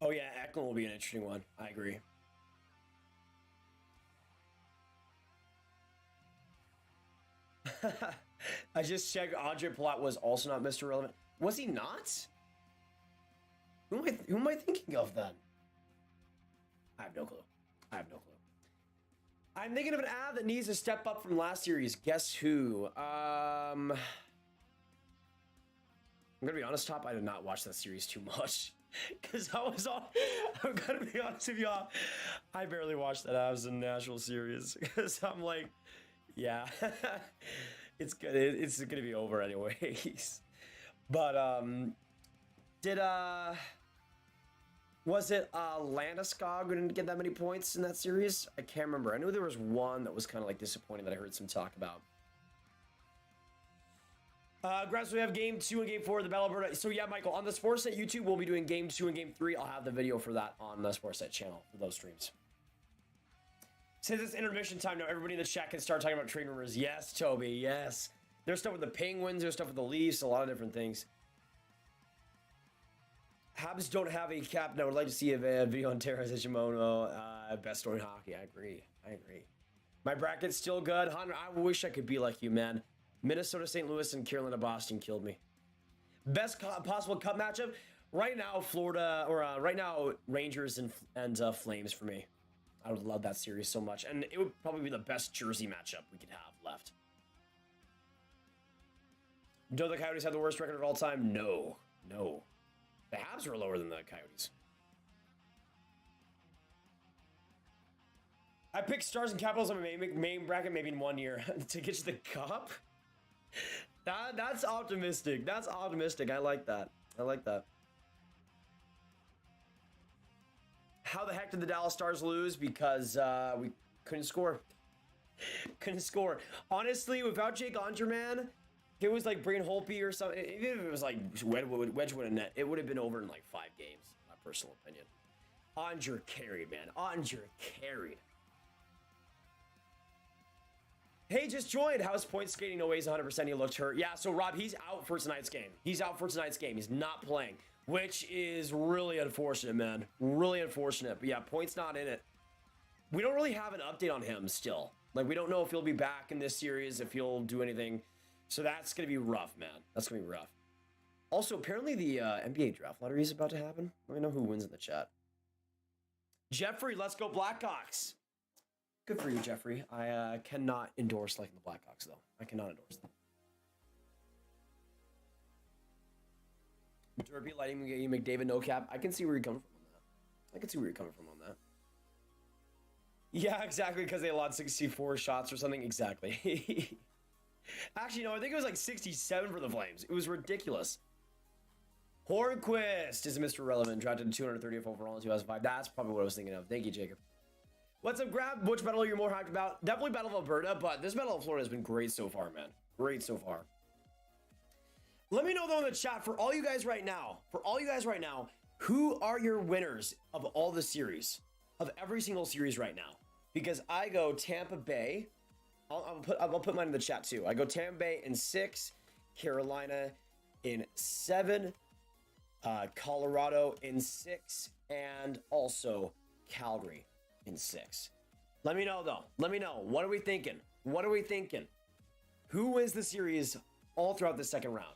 Oh yeah, Eklund will be an interesting one. I agree. I just checked. Andre Palat was also not Mr. Relevant. Was he not? Who am I thinking of then? I have no clue. I have no clue. I'm thinking of an ad that needs to step up from last series. Guess who? I'm gonna be honest, Top. I did not watch that series too much because I was on. I'm gonna be honest with y'all. I barely watched that Avs and Nashville series because I'm like, yeah, it's good. It's gonna be over anyways. But was it Landeskog who didn't get that many points in that series? I can't remember. I knew there was one that was kind of like disappointing that I heard some talk about. Grass, we have game 2 and game 4 of the Battle of Alberta. So yeah, Michael, on the Sportsnet YouTube, we'll be doing game 2 and game 3. I'll have the video for that on the Sportsnet channel for those streams. Since it's intermission time now, everybody in the chat can start talking about trade rumors. Yes, Toby, yes. There's stuff with the Penguins, there's stuff with the Leafs, a lot of different things. Habs don't have a captain. I would like to see a video on Terra Shimono. Best story in hockey. I agree. My bracket's still good. Hunter, I wish I could be like you, man. Minnesota, St. Louis, and Carolina, Boston killed me. Best possible cup matchup? Right now, Florida, or right now, Rangers and Flames for me. I would love that series so much. And it would probably be the best jersey matchup we could have left. Do the Coyotes have the worst record of all time? No. The Habs are lower than the Coyotes. I picked Stars and Capitals on my main bracket maybe in 1 year to get to the cup. That's optimistic. That's optimistic. I like that. How the heck did the Dallas Stars lose? Because we couldn't score. Honestly, without Jake Ongerman, it was like Brain Holtby or something. Even if it was like Wedgwood and net, it would have been over in like 5 games. My personal opinion. Onger carried, man. Onger carried. Hey, just joined. How's point skating? No way he's 100%. He looked hurt. Yeah, so Rob, he's out for tonight's game. He's not playing, which is really unfortunate, man. Really unfortunate. But yeah, point's not in it. We don't really have an update on him still. Like, we don't know if he'll be back in this series, if he'll do anything. So that's going to be rough, man. That's going to be rough. Also, apparently the NBA draft lottery is about to happen. Let me know who wins in the chat. Jeffrey, let's go Blackhawks. Good for you, Jeffrey. I cannot endorse liking the Blackhawks, though. I cannot endorse them. Derby lighting McDavid no cap. I can see where you're coming from on that. Yeah, exactly, because they allowed 64 shots or something. Exactly. Actually, no, I think it was like 67 for the Flames. It was ridiculous. Hornquist is Mr. Relevant, drafted 230th overall in 2005. That's probably what I was thinking of. Thank you, Jacob. What's up, Grab? Which battle you're more hyped about? Definitely Battle of Alberta, but this Battle of Florida has been great so far, man. Great so far. Let me know, though, in the chat, for all you guys right now, who are your winners of all the series? Of every single series right now? Because I go Tampa Bay. I'll put mine in the chat, too. I go Tampa Bay in 6, Carolina in 7, Colorado in 6, and also Calgary in 6. Let me know, though. Let me know. What are we thinking? Who wins the series all throughout the second round?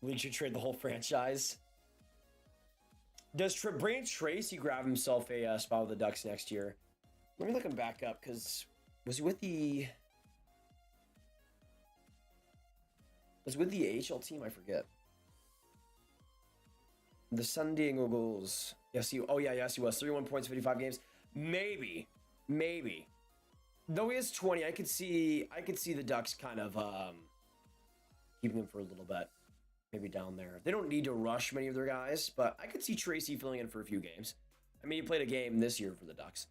League should trade the whole franchise. Does Brand Tracy grab himself a spot with the Ducks next year? Let me look him back up, because was he with the AHL team? I forget. The San Diego Gulls. Yes, he was. 31 points, 55 games. Maybe. Though he is 20, I could see the Ducks kind of keeping him for a little bit. Maybe down there. They don't need to rush many of their guys, but I could see Tracy filling in for a few games. I mean, he played a game this year for the Ducks.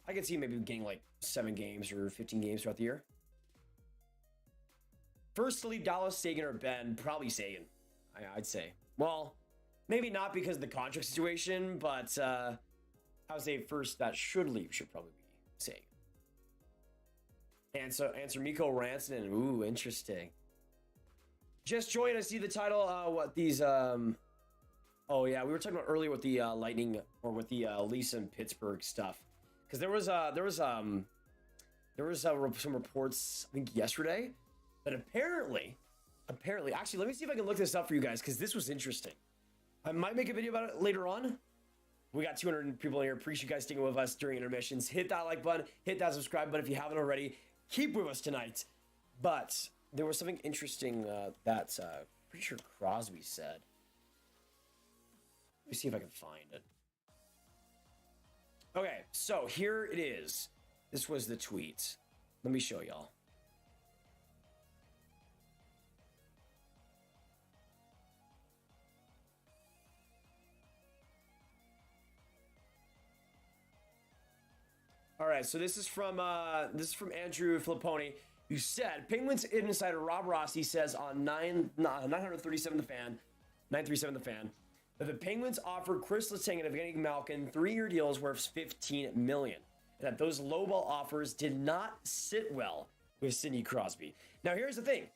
I could see maybe getting like 7 games or 15 games throughout the year. First to leave Dallas, Sagan, or Ben? Probably Sagan, I'd say. Well, maybe not because of the contract situation, but I would say first that should leave should probably be Sagan. And so answer Mikko Rantanen. Ooh, interesting. Just joined. I see the title. What these? Oh yeah, we were talking about earlier with the Lightning or with the Lisa and Pittsburgh stuff, because there was some reports I think yesterday that apparently, actually, let me see if I can look this up for you guys, because this was interesting. I might make a video about it later on. We got 200 people in here. Appreciate you guys sticking with us during intermissions. Hit that like button. Hit that subscribe button if you haven't already. Keep with us tonight. But there was something interesting that pretty sure Crosby said. Let me see if I can find it. Okay, so here it is. This was the tweet. Let me show y'all. All right, so this is from Andrew Flipponi, who said Penguins insider Rob Rossi says on 937 The Fan, 937 The Fan, that the Penguins offered Chris Letang and Evgeny Malkin 3-year deals worth $15 million, and that those lowball offers did not sit well with Sidney Crosby. Now, here's the thing.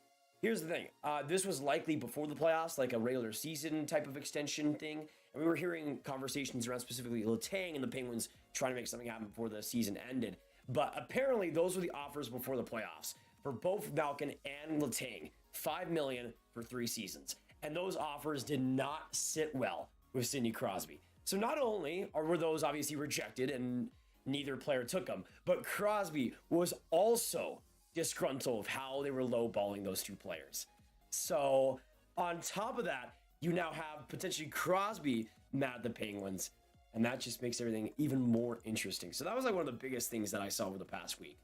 This was likely before the playoffs, like a regular season type of extension thing. And we were hearing conversations around specifically Letang and the Penguins trying to make something happen before the season ended. But apparently those were the offers before the playoffs for both Malkin and Letang. $5 million for 3 seasons. And those offers did not sit well with Sidney Crosby. So not only were those obviously rejected and neither player took them, but Crosby was also disgruntled of how they were lowballing those 2 players. So on top of that, you now have potentially Crosby mad at the Penguins, and that just makes everything even more interesting. So that was like one of the biggest things that I saw over the past week.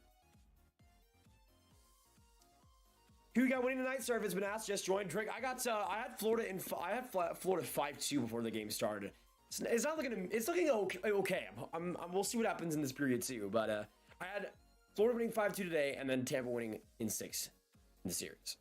Who you got winning tonight? Sorry if it's been asked. Just joined. Drake. I had Florida 5-2 before the game started. It's not looking. It's looking okay. We'll see what happens in this period too. But I had Florida winning 5-2 today, and then Tampa winning in 6 in the series.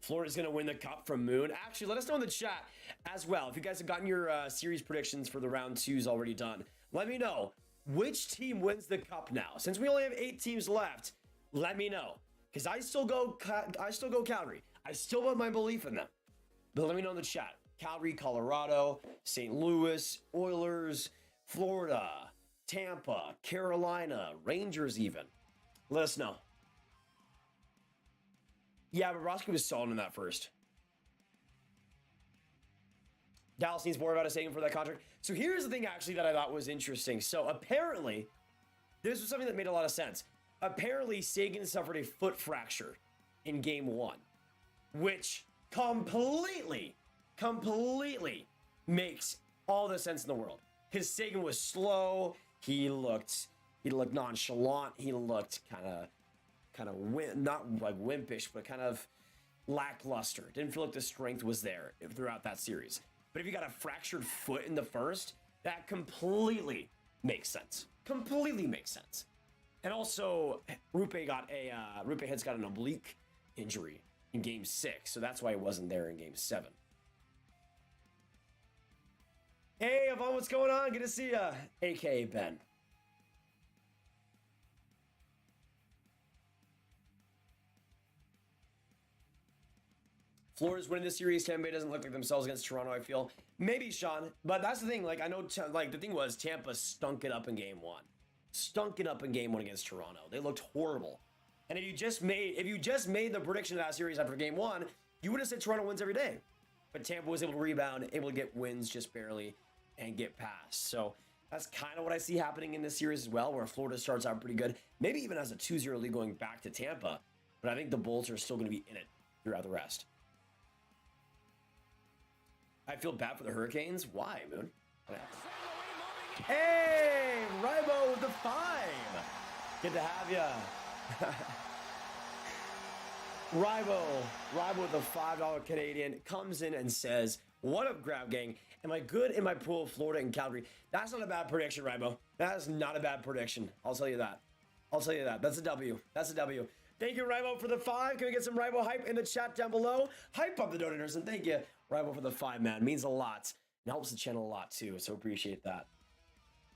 Florida's going to win the cup from Moon. Actually, let us know in the chat as well. If you guys have gotten your series predictions for the round 2s already done, let me know which team wins the cup now. Since we only have 8 teams left, let me know. Because I still go Calgary. I still have my belief in them. But let me know in the chat. Calgary, Colorado, St. Louis, Oilers, Florida, Tampa, Carolina, Rangers even. Let us know. Yeah, but Roski was solid in that first. Dallas needs more about a saving for that contract. So here's the thing actually that I thought was interesting. So apparently, this was something that made a lot of sense. Apparently, Sagan suffered a foot fracture in game 1, which completely makes all the sense in the world. Because Sagan was slow. He looked nonchalant. He looked kind of not like wimpish, but kind of lackluster. Didn't feel like the strength was there throughout that series. But if you got a fractured foot in the first, that completely makes sense. Completely makes sense. And also, Roopehead's got an oblique injury in game 6, so that's why he wasn't there in game 7. Hey, Yvonne, what's going on? Good to see ya. AKA Ben. Florida's winning the series. Tampa Bay doesn't look like themselves against Toronto, I feel. Maybe, Sean. But that's the thing. Like, I know, like, the thing was Tampa stunk it up in game one. Stunk it up in game one against Toronto. They looked horrible. And if you just made the prediction of that series after game one, you would have said Toronto wins every day. But Tampa was able to rebound, able to get wins just barely, and get past. So that's kind of what I see happening in this series as well, where Florida starts out pretty good. Maybe even has a 2-0 lead going back to Tampa. But I think the Bulls are still going to be in it throughout the rest. I feel bad for the Hurricanes. Why, Moon? Hey, Ribo with the 5. Good to have ya. Ribo with a $5 Canadian comes in and says, "What up, Grab Gang? Am I good in my pool of Florida and Calgary?" That's not a bad prediction, Ribo. That is not a bad prediction. I'll tell you that. That's a W. That's a W. Thank you, Ribo, for the 5. Can we get some Ribo hype in the chat down below? Hype up the donators, and thank you, Ribo, for the 5, man. It means a lot. It helps the channel a lot, too, so appreciate that.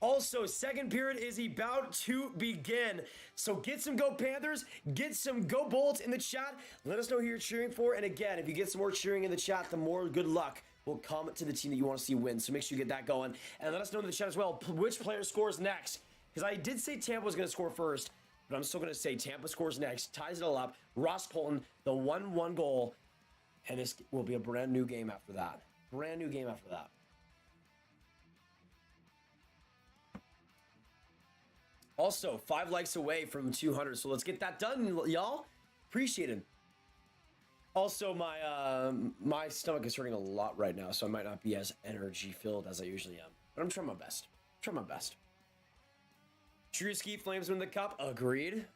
Also, second period is about to begin. So get some Go Panthers, get some Go Bolts in the chat. Let us know who you're cheering for. And again, if you get some more cheering in the chat, the more good luck will come to the team that you want to see win. So make sure you get that going. And let us know in the chat as well which player scores next. Because I did say Tampa was going to score first, but I'm still going to say Tampa scores next, ties it all up. Ross Colton, the 1-1 goal. And this will be a brand new game after that. Brand new game after that. Also, 5 likes away from 200, so let's get that done, y'all. Appreciate it. Also, my stomach is hurting a lot right now, so I might not be as energy-filled as I usually am. But I'm trying my best. Drewski Flames win the cup. Agreed.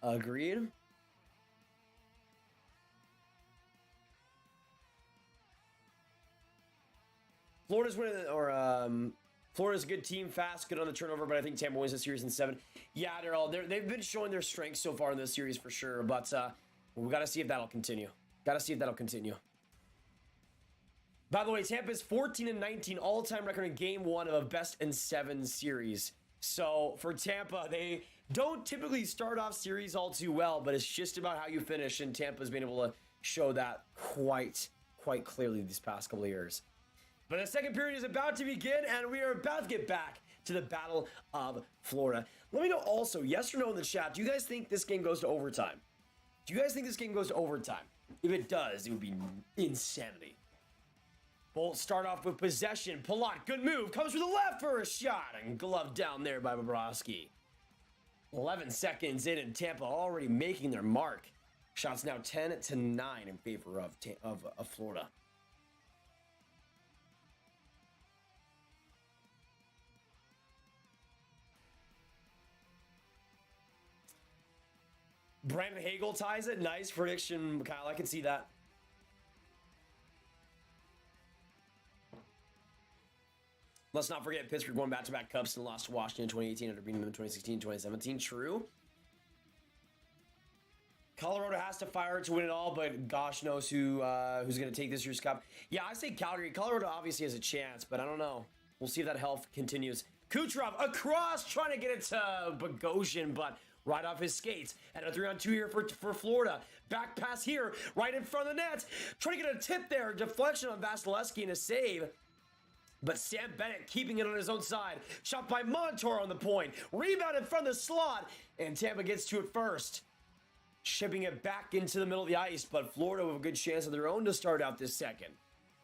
Florida's winning, or Florida's a good team, fast, good on the turnover, but I think Tampa wins the series in 7. Yeah, they've been showing their strength so far in this series for sure, but we got to see if that'll continue. By the way, Tampa's 14-19 all-time record in game 1 of a best-in-7 series. So for Tampa, they don't typically start off series all too well, but it's just about how you finish, and Tampa's been able to show that quite clearly these past couple of years. But the second period is about to begin, and we are about to get back to the Battle of Florida. Let me know also, yes or no in the chat, do you guys think this game goes to overtime? If it does, it would be insanity. Bolts start off with possession. Palat, good move, comes from the left for a shot, and glove down there by Bobrovsky. 11 seconds in, and Tampa already making their mark. Shots now 10-9 in favor of Florida. Brandon Hagel ties it. Nice prediction, Kyle. I can see that. Let's not forget Pittsburgh won back-to-back cups and lost to Washington in 2018 after beating them in 2016 and 2017. True. Colorado has to fire to win it all, but gosh knows who's going to take this year's cup. Yeah, I say Calgary. Colorado obviously has a chance, but I don't know. We'll see if that health continues. Kucherov across, trying to get it to Bogosian, but right off his skates. And a 3-on-2 here for Florida. Back pass here, right in front of the net. Trying to get a tip there. Deflection on Vasilevsky and a save. But Sam Bennett keeping it on his own side. Shot by Montour on the point. Rebound in front of the slot. And Tampa gets to it first. Shipping it back into the middle of the ice. But Florida with a good chance of their own to start out this second.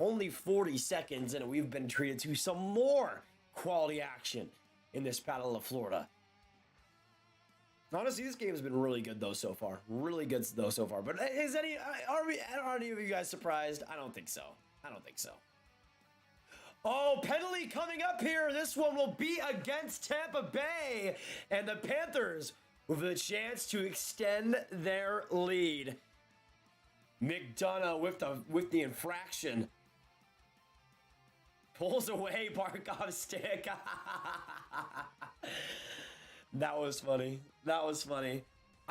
Only 40 seconds and we've been treated to some more quality action in this Battle of Florida. Honestly, this game has been really good though so far. But are any of you guys surprised? I don't think so. Oh, penalty coming up here. This one will be against Tampa Bay. And the Panthers with a chance to extend their lead. McDonough with the infraction. Pulls away Barkov's stick. That was funny. I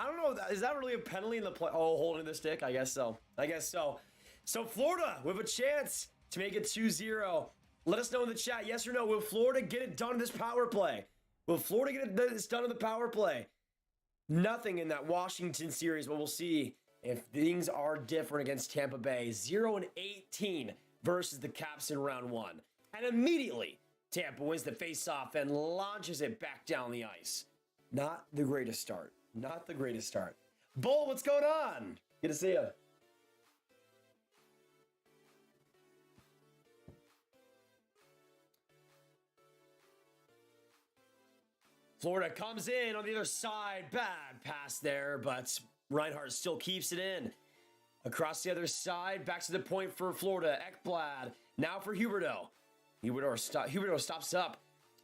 don't know. Is that really a penalty in the play? Oh, holding the stick? I guess so. So Florida with a chance to make it 2-0. Let us know in the chat, yes or no. Will Florida get it done in this power play? Nothing in that Washington series, but we'll see if things are different against Tampa Bay. 0-18 versus the Caps in round 1. And immediately, Tampa wins the faceoff and launches it back down the ice. Not the greatest start. Not the greatest start. Bull, what's going on? Good to see you. Florida comes in on the other side. Bad pass there, but Reinhart still keeps it in. Across the other side, back to the point for Florida. Ekblad, now for Huberdeau. Huberdeau stops up.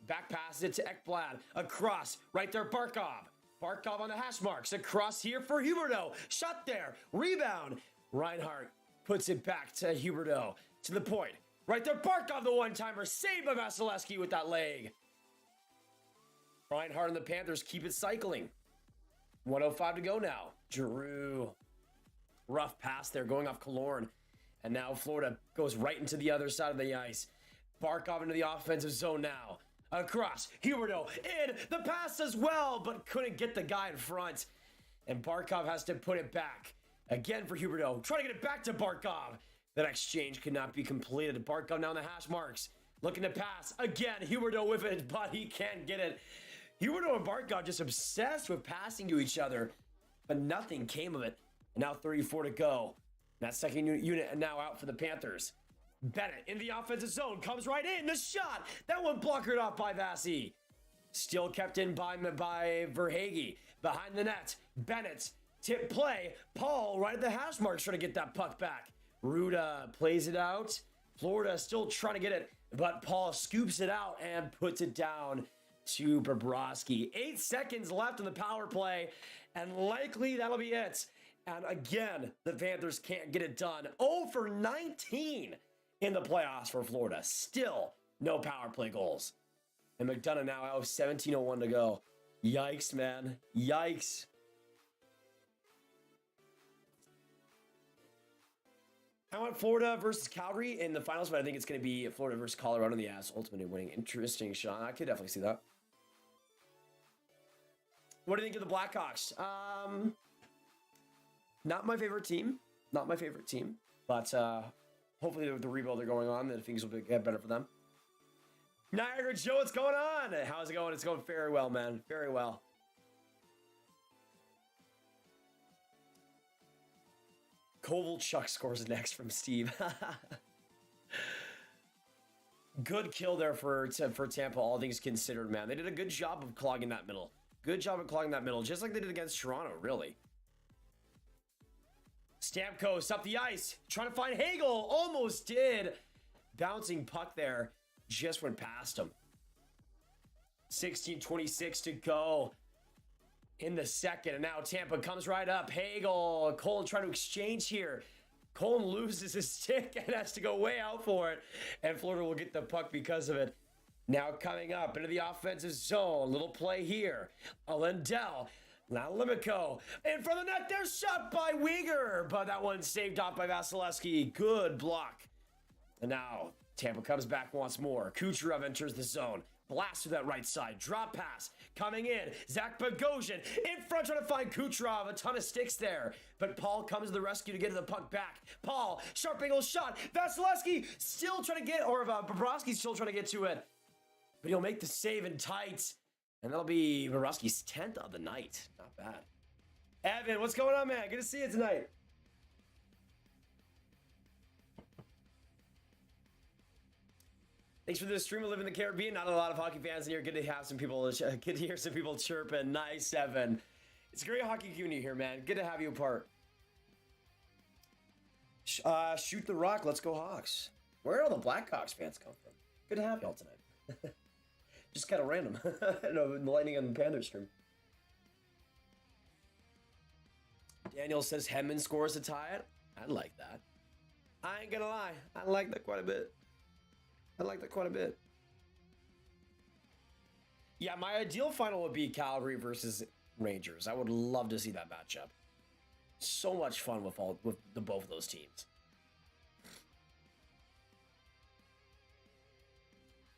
Back passes it to Ekblad. Across, right there, Barkov. Barkov on the hash marks. Across here for Huberdeau. Shot there. Rebound. Reinhart puts it back to Huberdeau. To the point. Right there, Barkov, the one-timer. Saved by Vasilevsky with that leg. Reinhart and the Panthers keep it cycling. 1:05 to go now. Giroux. Rough pass there going off Killorn. And now Florida goes right into the other side of the ice. Barkov into the offensive zone now. Across. Huberdeau in the pass as well, but couldn't get the guy in front. And Barkov has to put it back. Again for Huberdeau. Trying to get it back to Barkov. That exchange could not be completed. Barkov now on the hash marks. Looking to pass. Again, Huberdeau with it, but he can't get it. Huberdeau and Barkov just obsessed with passing to each other, but nothing came of it. And now 34 to go. That second unit now out for the Panthers. Bennett in the offensive zone, comes right in, the shot! That one blockered off by Vasi. Still kept in by Verhaeghe. Behind the net, Bennett, tip play, Paul right at the hash marks trying to get that puck back. Ruda plays it out. Florida still trying to get it, but Paul scoops it out and puts it down to Bobrovsky. 8 seconds left in the power play, and likely that'll be it. And again, the Panthers can't get it done. 0 for 19 in the playoffs for Florida. Still no power play goals. And McDonough now out of 17:01 to go. Yikes, man. Yikes. I want Florida versus Calgary in the finals, but I think it's going to be Florida versus Colorado in the ass, ultimately winning. Interesting shot. I could definitely see that. What do you think of the Blackhawks? Not my favorite team. Not my favorite team. But hopefully with the rebuild they're going on, that things will get better for them. Niagara Joe, what's going on? How's it going? It's going very well, man. Very well. Kovalchuk scores next from Steve. Good kill there for Tampa, all things considered, man. They did a good job of clogging that middle. Good job of clogging that middle, just like they did against Toronto, really. Stamkos up the ice, trying to find Hagel. Almost did. Bouncing puck there. Just went past him. 16:26 to go in the second. And now Tampa comes right up. Hagel, Cole trying to exchange here. Cole loses his stick and has to go way out for it. And Florida will get the puck because of it. Now coming up into the offensive zone. Little play here. Lindell. Now Limico. In front of the net. There's shot by Weegar. But that one saved off by Vasilevsky. Good block. And now Tampa comes back once more. Kucherov enters the zone. Blast to that right side. Drop pass. Coming in. Zach Bogosian in front trying to find Kucherov. A ton of sticks there. But Paul comes to the rescue to get the puck back. Paul. Sharp angle shot. Vasilevsky still trying to get, or Bobrovsky's still trying to get to it. But he'll make the save in tight. And that'll be Bobrovsky's 10th of the night. Not bad. Evan, what's going on, man? Good to see you tonight. Thanks for the stream of Live in the Caribbean. Not a lot of hockey fans in here. Good to have some people. Good to hear some people chirping. Nice, Evan. It's a great hockey community here, man. Good to have you a part. Shoot the rock. Let's go Hawks. Where are all the Blackhawks fans come from? Good to have y'all tonight. Just kind of random. No, the Lightning and the Panthers stream. Daniel says Hedman scores to tie it. I like that. I ain't gonna lie. I like that quite a bit. Yeah, my ideal final would be Calgary versus Rangers. I would love to see that matchup. So much fun with both of those teams.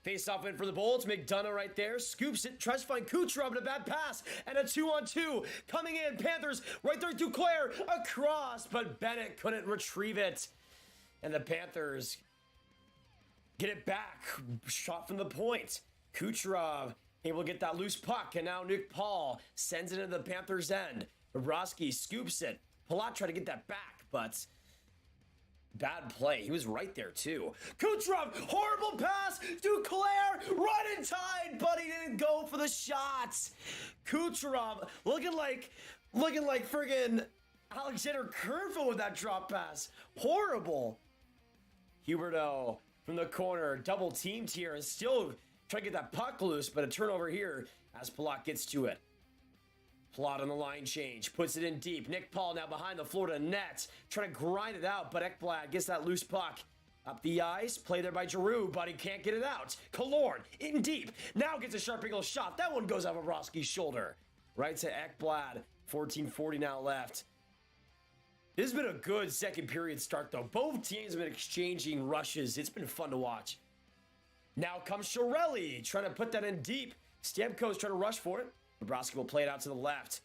Face off in for the Bolts. McDonough right there. Scoops it. Tries to find Kucherov, and a bad pass. And a 2-on-2. Coming in. Panthers right there. Duclair across. But Bennett couldn't retrieve it. And the Panthers get it back. Shot from the point. Kucherov able to get that loose puck. And now Nick Paul sends it into the Panthers' end. Bobrovsky scoops it. Palat tried to get that back, but bad play. He was right there, too. Kucherov, horrible pass. Duclair, right in time, but he didn't go for the shots. Kucherov looking like friggin' Alexander Kerfoot with that drop pass. Horrible. Huberdeau from the corner, double teamed here, and still trying to get that puck loose, but a turnover here as Palat gets to it. Palat on the line change, puts it in deep. Nick Paul now behind the Florida net, trying to grind it out, but Ekblad gets that loose puck. Up the ice, play there by Giroux, but he can't get it out. Killorn in deep, now gets a sharp angle shot. That one goes off of Bobrovsky's shoulder. Right to Ekblad, 14:40 now left. This has been a good second period start, though. Both teams have been exchanging rushes. It's been fun to watch. Now comes Chiarelli, trying to put that in deep. Stamkos trying to rush for it. Bobrovsky will play it out to the left.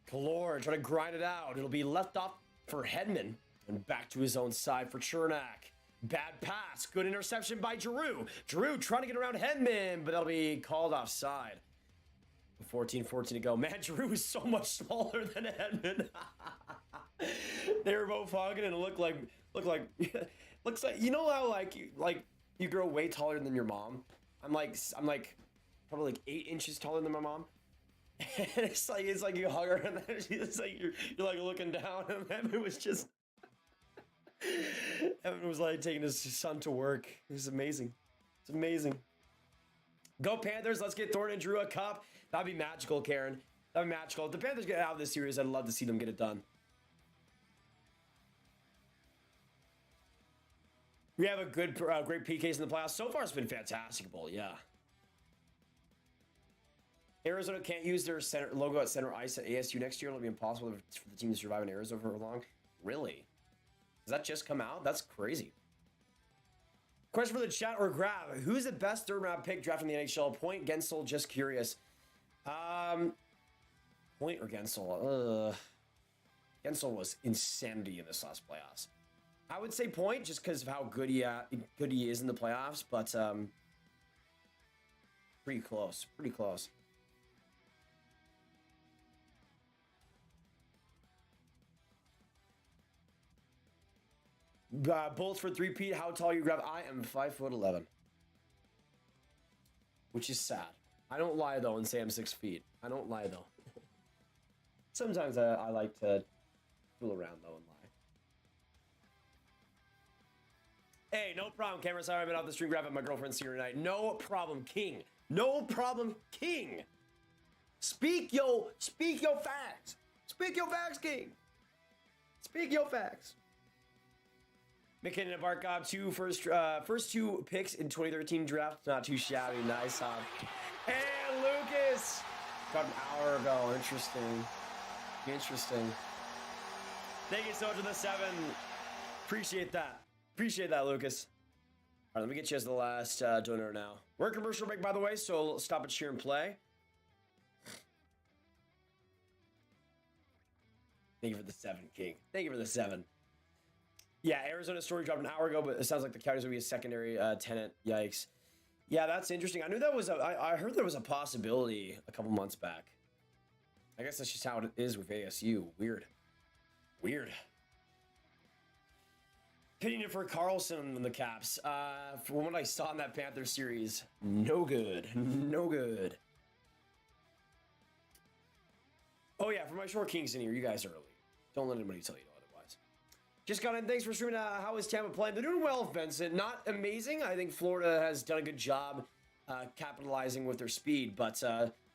Killorn trying to grind it out. It'll be left off for Hedman. And back to his own side for Chernak. Bad pass. Good interception by Giroux. Giroux trying to get around Hedman, but that'll be called offside. 14:14 to go. Man, Giroux is so much smaller than Hedman. They were both hogging and it looked like looks like, you know how like you grow way taller than your mom? I'm like probably like 8 inches taller than my mom. And it's like you hug her and then it's like you're like looking down, and Evan was just Evan was like taking his son to work. It was amazing. It's amazing. Go Panthers, let's get Thornton and Drew a cup. That'd be magical, Karen. That'd be magical. If the Panthers get out of this series, I'd love to see them get it done. We have a good, great PKs in the playoffs. So far, it's been fantastic, Bull. Yeah. Arizona can't use their center logo at center ice at ASU next year. It'll be impossible for the team to survive in Arizona for long. Really? Does that just come out? That's crazy. Question for the chat or grab. Who's the best third round pick drafted in the NHL? Point, Gensel, just curious. Point or Gensel? Gensel was insanity in this last playoffs. I would say Point just because of how good he is in the playoffs, but pretty close. Pretty close. Bullets for 3-peat. How tall you grab? I am 5'11", which is sad. I don't lie though and say I'm 6 feet. I don't lie though. Sometimes I like to fool around though and lie. Hey, no problem, Cameron. Sorry I've been off the stream grabbing my girlfriend's here tonight. No problem, King. No problem, King. Speak your facts. Speak your facts, King. Speak your facts. McKinnon and Barkov, first two picks in 2013 draft. Not too shabby. Nice, huh? And Lucas! Got an hour ago. Interesting. Interesting. Thank you so much for the 7. Appreciate that. Appreciate that, Lucas. All right, let me get you as the last donor now. We're a commercial break, by the way, so stop and cheer and play. Thank you for the 7, King. Thank you for the 7. Yeah, Arizona story dropped an hour ago, but it sounds like the Coyotes will be a secondary tenant. Yikes. Yeah, that's interesting. I knew that was I heard there was a possibility a couple months back. I guess that's just how it is with ASU. Weird. Weird. Pitting it for Carlson in the Caps. From what I saw in that Panthers series, no good. No good. Oh yeah, for my short Kings in here, you guys are early. Don't let anybody tell you otherwise. Just got in. Thanks for streaming. How is Tampa playing? They're doing well, Vincent. Not amazing. I think Florida has done a good job capitalizing with their speed, but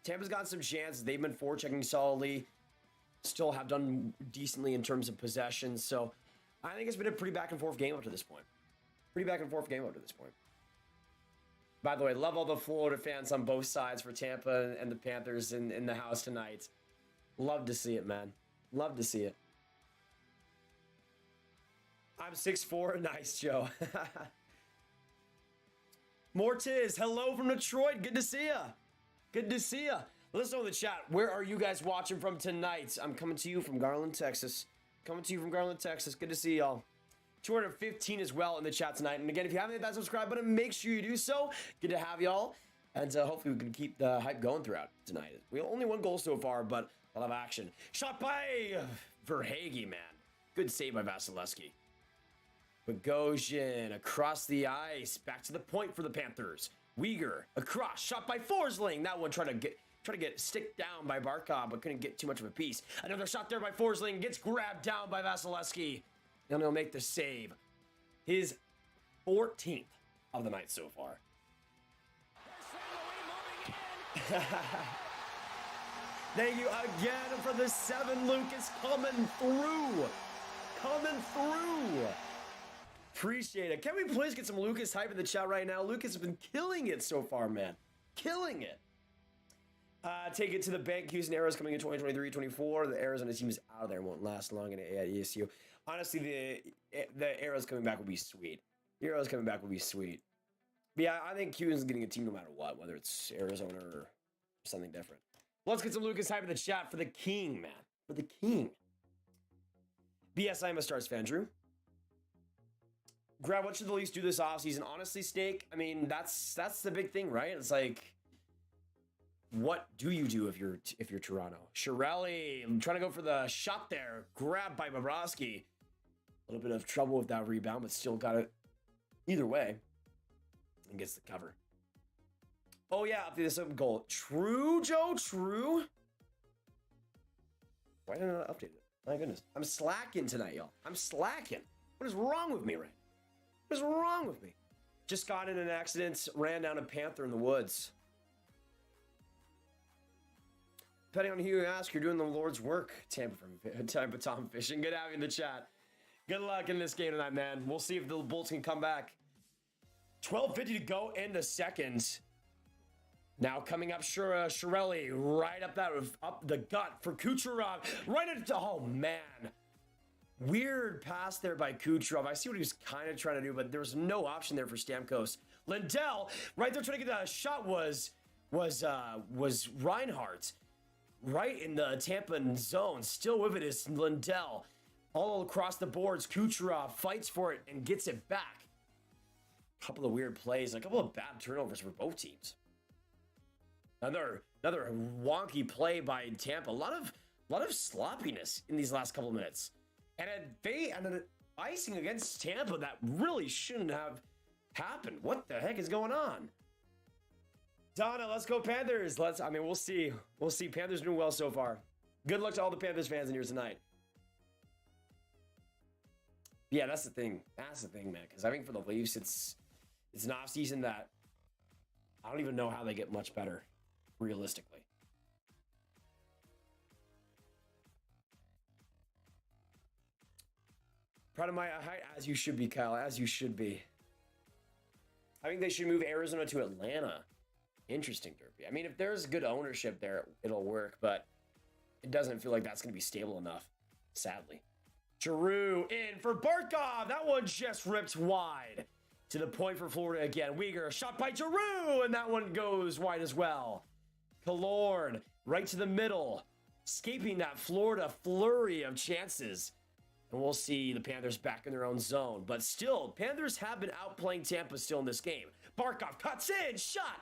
Tampa's got some chances. They've been forechecking solidly. Still have done decently in terms of possession. So I think it's been a pretty back and forth game up to this point. Pretty back and forth game up to this point. By the way, love all the Florida fans on both sides for Tampa and the Panthers in the house tonight. Love to see it, man. Love to see it. I'm 6'4". Nice, Joe. Mortiz, hello from Detroit. Good to see ya. Good to see ya. Let us know in the chat, where are you guys watching from tonight? I'm coming to you from Garland, Texas. Coming to you from Garland, Texas. Good to see y'all. 215 as well in the chat tonight. And again, if you haven't hit that subscribe button, make sure you do so. Good to have y'all. And hopefully we can keep the hype going throughout tonight. We only one goal so far, but a lot of action. Shot by Verhaeghe, man. Good save by Vasilevsky. Bogosian across the ice. Back to the point for the Panthers. Weegar across. Shot by Forsling. That one trying to get stick down by Barkov, but couldn't get too much of a piece. Another shot there by Forsling. Gets grabbed down by Vasilevsky. And he'll make the save. His 14th of the night so far. Thank you again for the 7, Lucas, coming through. Coming through. Appreciate it. Can we please get some Lucas hype in the chat right now? Lucas has been killing it so far, man. Killing it. Take it to the bank. Houston Arrows coming in 2023-24. The Arizona team is out of there. Won't last long at ESU. Honestly, the Arrows coming back will be sweet. The Arrows coming back will be sweet. But yeah, I think Houston's getting a team no matter what, whether it's Arizona or something different. Let's get some Lucas hype in the chat for the King, man. For the King. BS, I'm a Stars fan, Drew. Grab, what should the Leafs do this offseason? Honestly, Snake, I mean, that's the big thing, right? It's like, what do you do if you're Toronto? Chiarelli, I'm trying to go for the shot there. Grabbed by Bobrovsky. A little bit of trouble with that rebound, but still got it either way. And gets the cover. Oh yeah, up to this open goal. True, Joe, true. Why didn't I update it? My goodness. I'm slacking tonight, y'all. I'm slacking. What is wrong with me, right? What is wrong with me? Just got in an accident, ran down a panther in the woods. Depending on who you ask, you're doing the Lord's work. Tampa Tom Fishing. Good to have you in the chat. Good luck in this game tonight, man. We'll see if the Bolts can come back. 12:50 to go in the second. Now coming up, Chiarelli, right up the gut for Kucherov. Right into, oh man. Weird pass there by Kucherov. I see what he was kind of trying to do, but there was no option there for Stamkos. Lindell, right there trying to get that shot was Reinhardt. Right in the Tampa zone. Still with it is Lindell. All across the boards, Kucherov fights for it and gets it back. A couple of weird plays, a couple of bad turnovers for both teams. Another wonky play by Tampa. A lot of sloppiness in these last couple of minutes. And an icing against Tampa that really shouldn't have happened. What the heck is going on? Donna, let's go Panthers. We'll see. We'll see. Panthers doing well so far. Good luck to all the Panthers fans in here tonight. Yeah, that's the thing. That's the thing, man. Because I think for the Leafs, it's an offseason that I don't even know how they get much better, realistically. Proud of my height, as you should be, Kyle. As you should be. I think they should move Arizona to Atlanta. Interesting, Derby. I mean, if there's good ownership there, it'll work, but it doesn't feel like that's going to be stable enough, sadly. Giroux in for Barkov. That one just ripped wide. To the point for Florida again. Weegar, shot by Giroux, and that one goes wide as well. Killorn, right to the middle. Escaping that Florida flurry of chances. And we'll see the Panthers back in their own zone. But still, Panthers have been outplaying Tampa still in this game. Barkov cuts in, shot.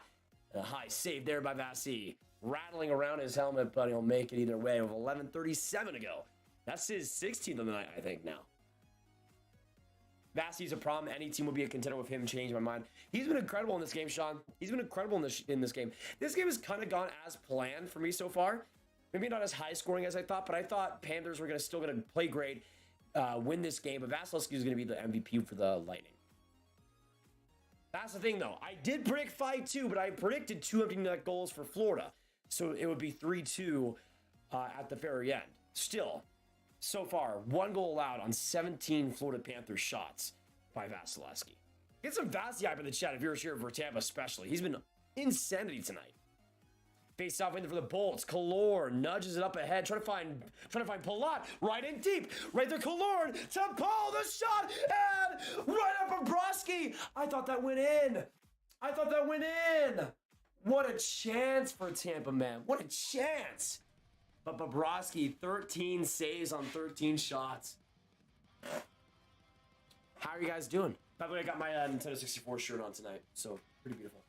A high save there by Vasi. Rattling around his helmet, but he'll make it either way with 11:37 to go. That's his 16th of the night, I think, now. Vasi's a problem. Any team will be a contender with him. Changed my mind. He's been incredible in this game, Sean. He's been incredible in this game. This game has kind of gone as planned for me so far. Maybe not as high scoring as I thought, but I thought Panthers were still going to play great, win this game. But Vasilevsky is going to be the MVP for the Lightning. That's the thing, though. I did predict 5-2, but I predicted 2 empty net goals for Florida. So it would be 3-2 at the very end. Still, so far, 1 goal allowed on 17 Florida Panthers shots by Vasilevsky. Get some Vasi hype in the chat if you're here for Tampa especially. He's been insanity tonight. Face off in for the Bolts. Killorn nudges it up ahead, trying to find Palat right in deep. Right there, Killorn to Paul, the shot, and right up Bobrovsky. I thought that went in. I thought that went in. What a chance for Tampa, man. What a chance. But Bobrovsky, 13 saves on 13 shots. How are you guys doing? By the way, I got my Nintendo 64 shirt on tonight, so pretty beautiful.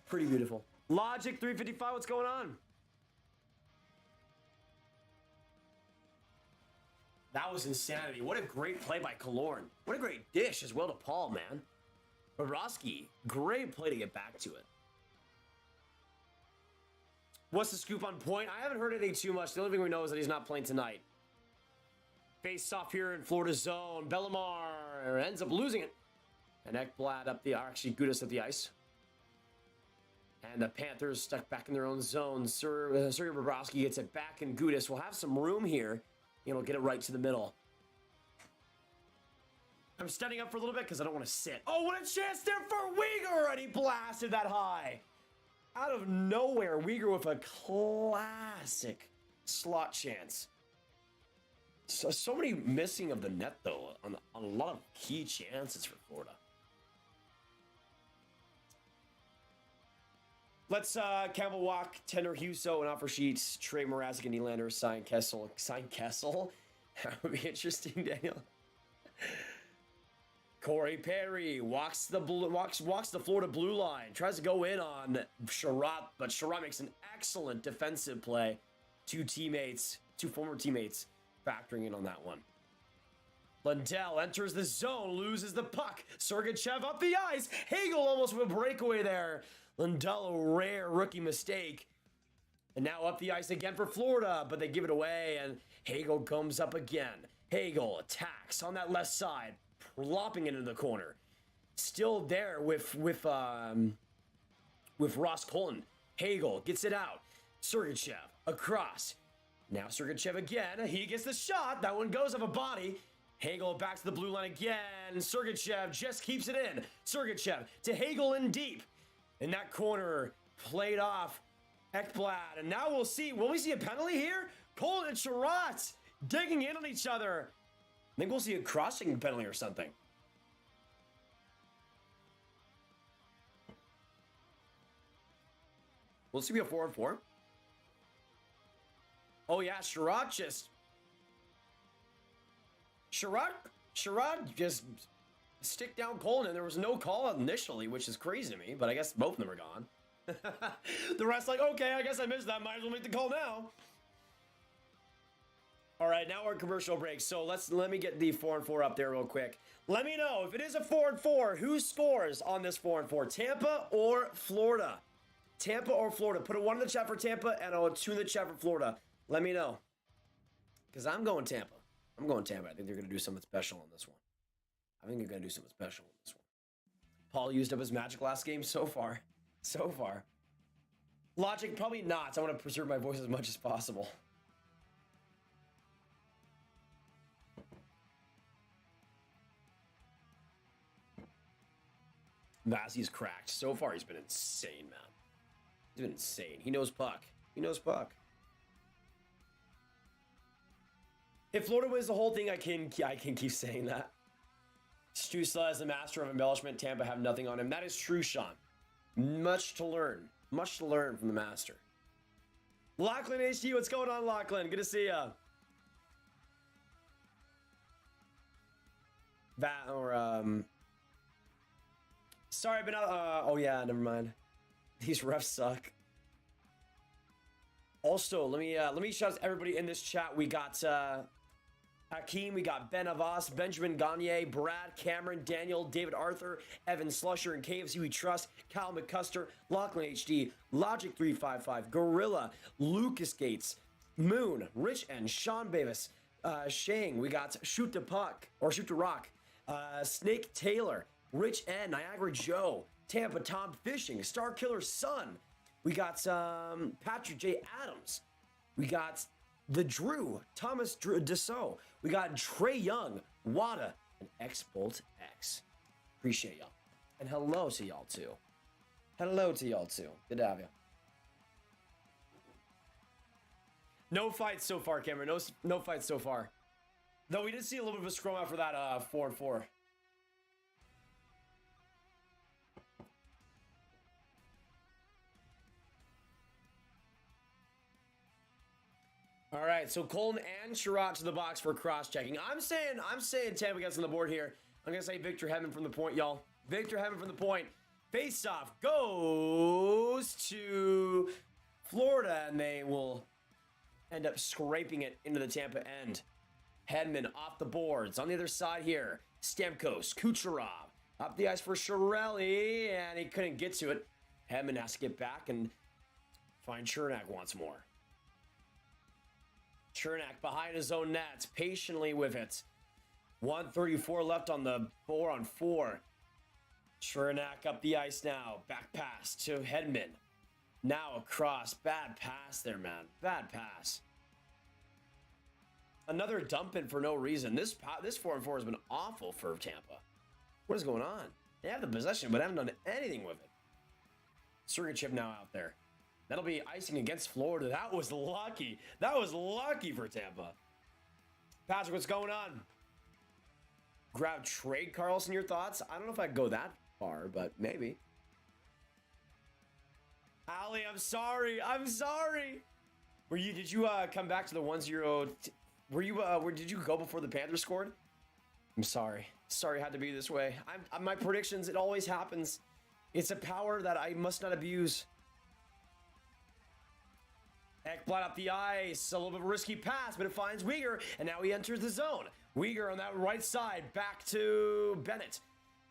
Pretty beautiful. Logic 355, what's going on? That was insanity. What a great play by Killorn. What a great dish as well to Paul, man. Bobrovsky, great play to get back to it. What's the scoop on Point? I haven't heard anything too much. The only thing we know is that he's not playing tonight. Face off here in Florida zone. Bellemare ends up losing it. And Ekblad up the, actually Gudas at the ice. And the Panthers stuck back in their own zone. Sergei Bobrovsky gets it back, and Gudas will have some room here. You know, get it right to the middle. I'm standing up for a little bit because I don't want to sit. Oh, what a chance there for Weegar! And he blasted that high. Out of nowhere, Weegar with a classic slot chance. So many missing of the net, though, on a lot of key chances for Florida. Let's Campbell walk, Tender Huso, and offer sheets, Trey Mrazek and Nylander, sign Kessel. Sign Kessel? That would be interesting, Daniel. Corey Perry walks the Florida blue line, tries to go in on Sherratt, but Sherratt makes an excellent defensive play. Two former teammates, factoring in on that one. Lundell enters the zone, loses the puck. Sergachev up the ice. Hagel almost with a breakaway there. Lundell, a rare rookie mistake. And now up the ice again for Florida, but they give it away, and Hagel comes up again. Hagel attacks on that left side, plopping it into the corner. Still there with Ross Colton. Hagel gets it out. Sergachev across. Now Sergachev again. He gets the shot. That one goes off a body. Hagel back to the blue line again. Sergachev just keeps it in. Sergachev to Hagel in deep. In that corner, played off Ekblad. And now we'll see. Will we see a penalty here? Colton and Sherratt digging in on each other. I think we'll see a crossing penalty or something. Will this be a 4-on-4? Oh yeah, Sherratt just stick down Colton, and there was no call initially, which is crazy to me, but I guess both of them are gone. The rest like, okay, I guess I missed that. Might as well make the call now. All right, now we're commercial break. So let me get the 4-on-4 up there real quick. Let me know if it is a 4-on-4, who scores on this 4-on-4, Tampa or Florida? Tampa or Florida? Put a 1 in the chat for Tampa and a 2 in the chat for Florida. Let me know, because I'm going Tampa. I think they're going to do something special on this one. Paul used up his magic last game so far. Logic, probably not. So I want to preserve my voice as much as possible. Vazzy's cracked. So far, he's been insane, man. He's been insane. He knows puck. If Florida wins the whole thing, I can keep saying that. Stützle is the master of embellishment. Tampa have nothing on him. That is true, Sean. Much to learn from the master. Lachlan HD, what's going on, Lachlan? Good to see ya. Sorry, but oh yeah, never mind. These refs suck. Also, let me shout out to everybody in this chat. We got Hakeem, we got Ben Avas, Benjamin Gagne, Brad, Cameron, Daniel, David Arthur, Evan Slusher, and KFC We Trust, Kyle McCuster, Lachlan HD, Logic 355, Gorilla, Lucas Gates, Moon, Rich and Sean Bavis, Shang, we got Shoot the Puck, or Shoot the Rock, Snake Taylor, Rich N, Niagara Joe, Tampa Tom Fishing, Star Killer's Son. We got Patrick J. Adams. We got The Drew, Thomas Dessau. We got Trey Young, Wada, and X-Bolt X. Appreciate y'all. And hello to y'all too. Good to have you. No fights so far, Cameron. No fights so far. Though we did see a little bit of a scrum out for that 4-4. All right, so Colton and Sherratt to the box for cross-checking. I'm saying Tampa gets on the board here. I'm gonna say Victor Hedman from the point, y'all. Victor Hedman from the point. Face-off goes to Florida, and they will end up scraping it into the Tampa end. Hedman off the boards. On the other side here, Stamkos, Kucherov. Up the ice for Chiarelli, and he couldn't get to it. Hedman has to get back and find Cernak once more. Cernak behind his own nets, patiently with it. 1:34 left on the 4-on-4. Cernak up the ice now. Back pass to Hedman. Now across. Bad pass there, man. Bad pass. Another dump in for no reason. This 4-on-4 has been awful for Tampa. What is going on? They have the possession, but haven't done anything with it. Sergachev now out there. That'll be icing against Florida. That was lucky. That was lucky for Tampa. Patrick, what's going on? Grab trade Carlson, your thoughts? I don't know if I'd go that far, but maybe. Ali, I'm sorry. I'm sorry. Did you come back to the 1-0? Did you go before the Panthers scored? I'm sorry. Sorry it had to be this way. My predictions, it always happens. It's a power that I must not abuse. Ekblad up the ice. A little bit of a risky pass, but it finds Weegar, and now he enters the zone. Weegar on that right side. Back to Bennett.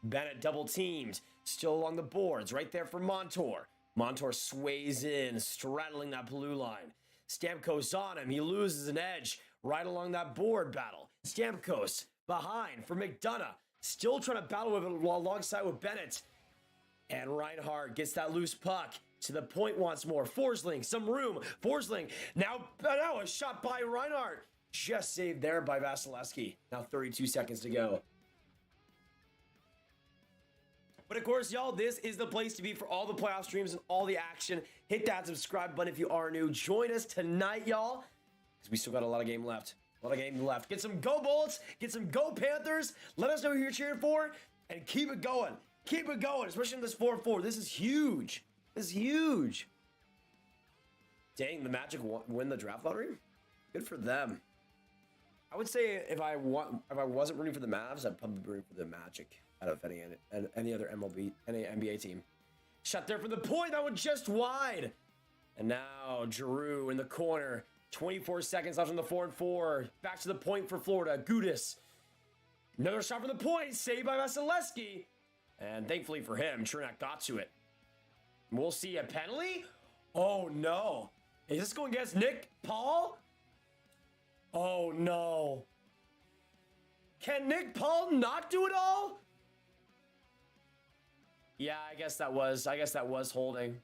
Bennett double teamed. Still along the boards. Right there for Montour. Montour sways in, straddling that blue line. Stamkos on him. He loses an edge right along that board battle. Stamkos behind for McDonough. Still trying to battle with it alongside with Bennett. And Reinhart gets that loose puck to the point once more. Forsling, some room. Forsling, now a shot by Reinhart. Just saved there by Vasilevsky. Now 32 seconds to go. But of course, y'all, this is the place to be for all the playoff streams and all the action. Hit that subscribe button if you are new. Join us tonight, y'all, because we still got a lot of game left. Get some go Bullets. Get some go Panthers. Let us know who you're cheering for, and keep it going. Keep it going, especially in this 4-4. This is huge. This is huge. Dang, the Magic win the draft lottery? Good for them. I would say if I wasn't rooting for the Mavs, I'd probably be rooting for the Magic out of any other any NBA team. Shot there from the point. That one just wide. And now Giroux in the corner. 24 seconds left on the 4-4. Back to the point for Florida. Gudis. Another shot from the point. Saved by Vasilevsky. And thankfully for him, Cernak got to it. We'll see a penalty. Oh no. Is this going against Nick Paul? Oh no. Can Nick Paul not do it all? Yeah, I guess that was holding.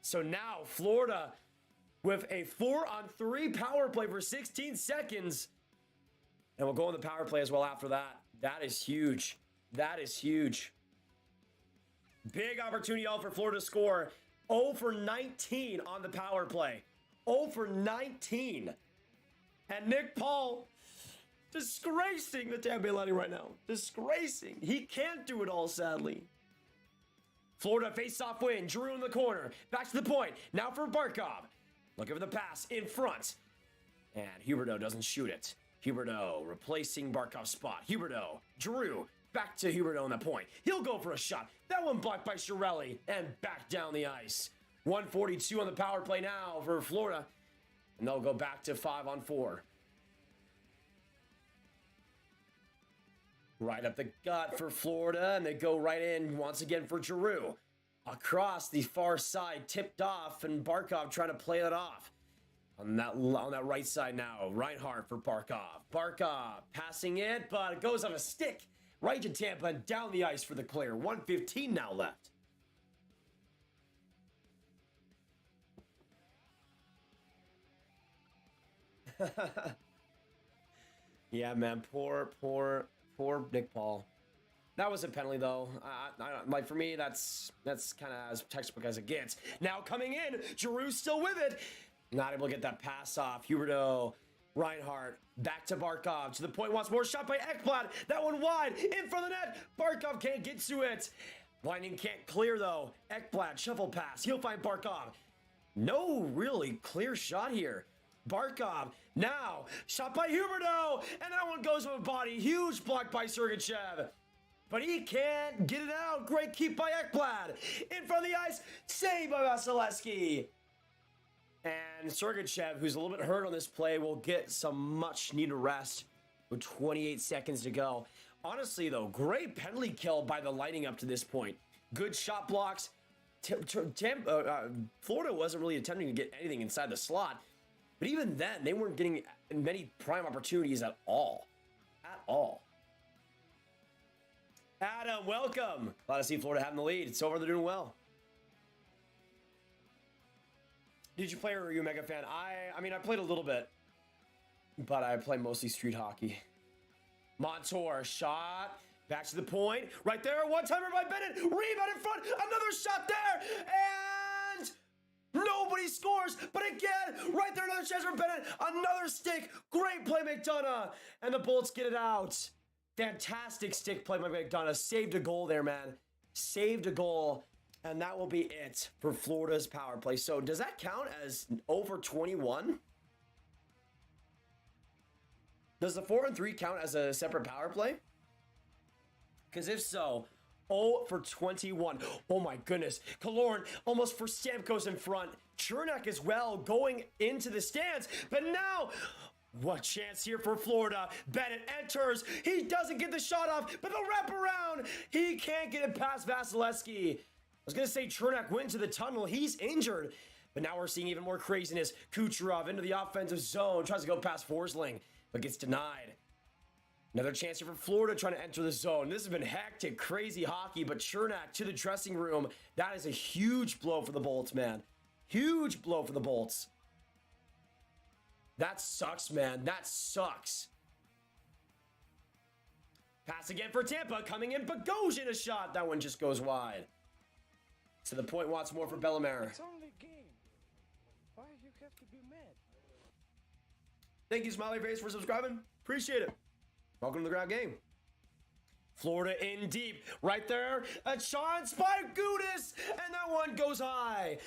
So now Florida with a 4-on-3 power play for 16 seconds. And we'll go on the power play as well after that. That is huge. That is huge. Big opportunity all for Florida to score. 0 for 19 on the power play. 0 for 19. And Nick Paul disgracing the Tampa Bay Lightning right now. Disgracing. He can't do it all, sadly. Florida face-off win. Giroux in the corner. Back to the point. Now for Barkov. Looking for the pass in front. And Huberdeau doesn't shoot it. Huberdeau replacing Barkov's spot. Huberdeau. Giroux. Back to Huberdeau on the point. He'll go for a shot. That one blocked by Chiarelli. And back down the ice. 1:42 on the power play now for Florida. And they'll go back to 5-on-4. Right up the gut for Florida. And they go right in once again for Giroux. Across the far side. Tipped off. And Barkov trying to play that off. On that right side now. Reinhart for Barkov. Barkov passing it. But it goes on a stick. Right to Tampa and down the ice for the clear. 1:15 now left. Yeah, man. Poor Nick Paul. That was a penalty, though. Like, for me, that's kind of as textbook as it gets. Now coming in, Giroux still with it. Not able to get that pass off. Huberdeau, Reinhart, back to Barkov. To the point once more. Shot by Ekblad. That one wide. In front of the net. Barkov can't get to it. Lightning can't clear, though. Ekblad, shuffle pass. He'll find Barkov. No really clear shot here. Barkov. Now, shot by Huberdeau. And that one goes with a body. Huge block by Sergachev. But he can't get it out. Great keep by Ekblad. In front of the ice. Save by Vasilevsky. And Sergachev, who's a little bit hurt on this play, will get some much needed rest with 28 seconds to go. Honestly, though, great penalty kill by the Lightning up to this point. Good shot blocks. Florida wasn't really attempting to get anything inside the slot. But even then, they weren't getting many prime opportunities at all. At all. Adam, welcome. Glad to see Florida having the lead. It's over. They're doing well. Did you play or were you a mega fan? I mean, I played a little bit. But I play mostly street hockey. Montour, shot. Back to the point. Right there. One-timer by Bennett. Rebound in front. Another shot there. And nobody scores. But again, right there, another chance for Bennett. Another stick. Great play, McDonough. And the Bolts get it out. Fantastic stick play by McDonough. Saved a goal there, man. Saved a goal. And that will be it for Florida's power play. So does that count as over 21? Does the 4-3 count as a separate power play? Because if so, 0 for 21. Oh my goodness. Killorn almost for Stamkos in front. Chernak as well going into the stands. But now, what chance here for Florida. Bennett enters. He doesn't get the shot off, but the wraparound. He can't get it past Vasilevsky. I was going to say Chernak went into the tunnel. He's injured. But now we're seeing even more craziness. Kucherov into the offensive zone. Tries to go past Forsling, but gets denied. Another chance here for Florida trying to enter the zone. This has been hectic, crazy hockey, but Chernak to the dressing room. That is a huge blow for the Bolts, man. Huge blow for the Bolts. That sucks, man. That sucks. Pass again for Tampa. Coming in, Bogosian a shot. That one just goes wide. To the point, wants more for Bellemare. It's only a game. Why you have to be mad? Thank you, Smiley Face, for subscribing. Appreciate it. Welcome to the Grab Game. Florida in deep. Right there. A chance by Gudis. And that one goes high.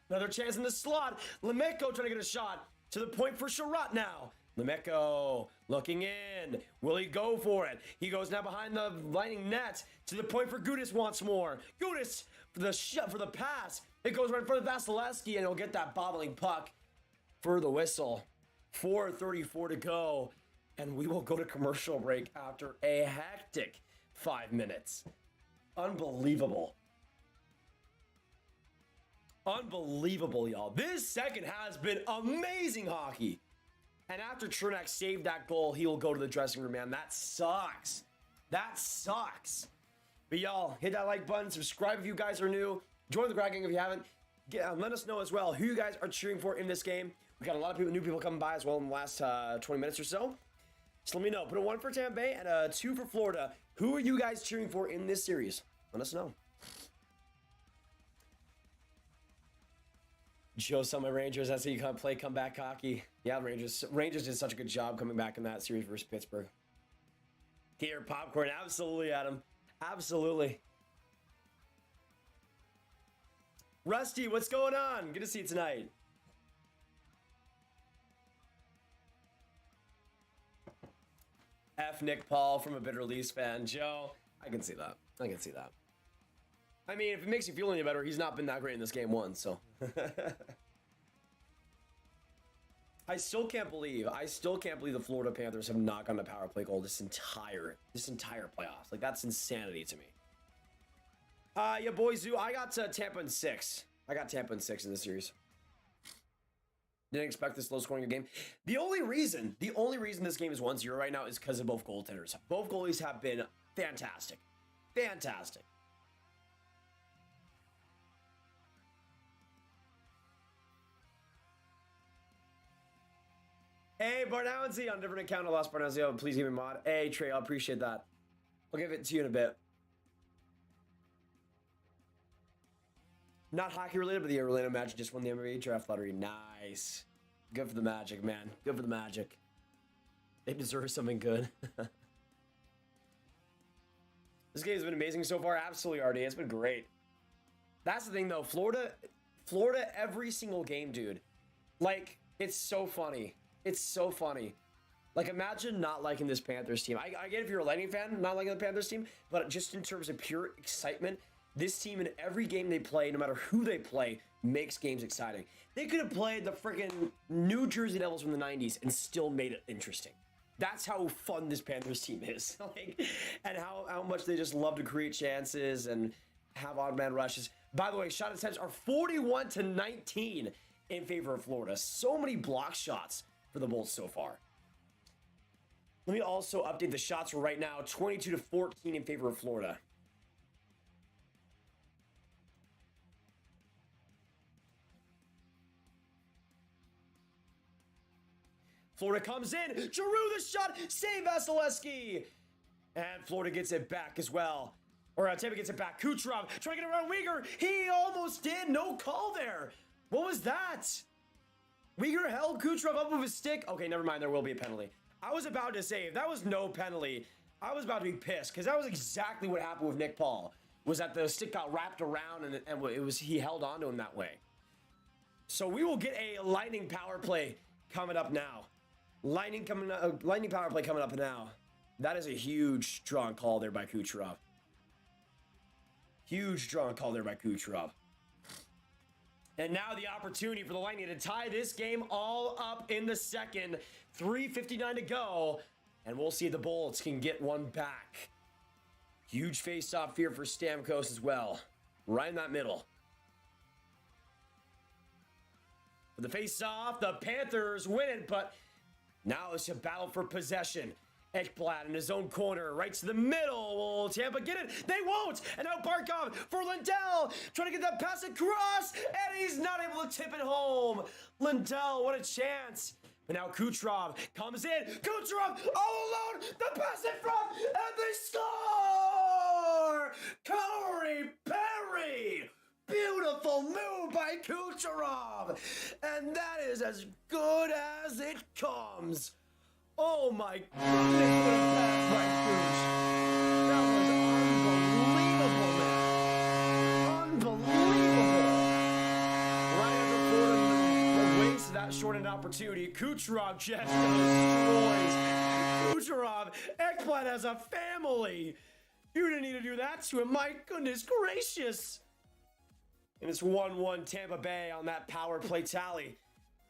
Another chance in the slot. Lemeko trying to get a shot. To the point for Sherratt now. Lemeko looking in. Will he go for it? He goes now behind the Lightning net. To the point for Gudis once more. Gudis for the shot, for the pass. It goes right in front of Vasilevsky, and he'll get that bobbling puck for the whistle. 4:34 to go. And we will go to commercial break after a hectic 5 minutes. Unbelievable. Unbelievable, y'all. This second has been amazing hockey. And after Chernak saved that goal, he will go to the dressing room, man. That sucks. That sucks. But y'all, hit that like button. Subscribe if you guys are new. Join the Grab Gang if you haven't. Let us know as well who you guys are cheering for in this game. We got a lot of people, new people coming by as well in the last 20 minutes or so. So let me know. Put a 1 for Tampa Bay and a 2 for Florida. Who are you guys cheering for in this series? Let us know. Joe Summit Rangers, that's how you play comeback hockey. Yeah, Rangers did such a good job coming back in that series versus Pittsburgh. Here, popcorn. Absolutely, Adam. Absolutely. Rusty, what's going on? Good to see you tonight. F. Nick Paul from a bitter Leafs fan. Joe, I can see that. I can see that. I mean, if it makes you feel any better, he's not been that great in this game one, so. I still can't believe the Florida Panthers have not gotten a power play goal this entire playoffs. Like, that's insanity to me. Yeah, boys, Zoo, I got Tampa in 6. I got Tampa in 6 in this series. Didn't expect this low scoring game. The only reason this game is 1-0 right now is because of both goaltenders. Both goalies have been fantastic. Fantastic. Hey, Barnowski on a different account. I lost Barnowski. Please give me a mod. Hey, Trey, I appreciate that. I'll give it to you in a bit. Not hockey related, but the Orlando Magic just won the NBA draft lottery. Nice. Good for the Magic, man. Good for the Magic. They deserve something good. This game's been amazing so far. Absolutely, RD. It's been great. That's the thing, though. Florida, every single game, dude. Like, It's so funny. It's so funny. Like, imagine not liking this Panthers team. I get if you're a Lightning fan, not liking the Panthers team, but just in terms of pure excitement, this team in every game they play, no matter who they play, makes games exciting. They could have played the freaking New Jersey Devils from the 90s and still made it interesting. That's how fun this Panthers team is. Like, and how much they just love to create chances and have odd man rushes. By the way, shot attempts are 41-19 in favor of Florida. So many block shots for the Bolts so far. Let me also update the shots right now. 22-14 in favor of Florida. Florida comes in. Giroux the shot. Save Vasilevsky. And Florida gets it back as well. Or Tampa gets it back. Kucherov trying to get around Uyghur. He almost did. No call there. What was that? Uyghur held Kucherov up with his stick. Okay, never mind. There will be a penalty. I was about to say, if that was no penalty, I was about to be pissed. Because that was exactly what happened with Nick Paul. Was that the stick got wrapped around and it was he held on to him that way. So we will get a Lightning power play coming up now. Lightning power play coming up now. That is a huge strong call there by Kucherov. Huge strong call there by Kucherov. And now the opportunity for the Lightning to tie this game all up in the second. 3:59 to go. And we'll see if the Bolts can get one back. Huge face-off here for Stamkos as well. Right in that middle. For the face-off, the Panthers win it, but now it's a battle for possession. Ekblad in his own corner, right to the middle. Will Tampa get it? They won't! And now Barkov for Lindell, trying to get that pass across, and he's not able to tip it home. Lindell, what a chance. But now Kucherov comes in. Kucherov all alone, the pass in front, and they score! Corey Perry! Beautiful move by Kucherov! And that is as good as it comes. Oh my goodness, what a pass by Kuch. That was unbelievable, man. Unbelievable. Right at the waste of that shortened opportunity, Kucherov just destroys. Kucherov, Ekblad has a family. You didn't need to do that to him, my goodness gracious. And it's 1-1 Tampa Bay on that power play tally.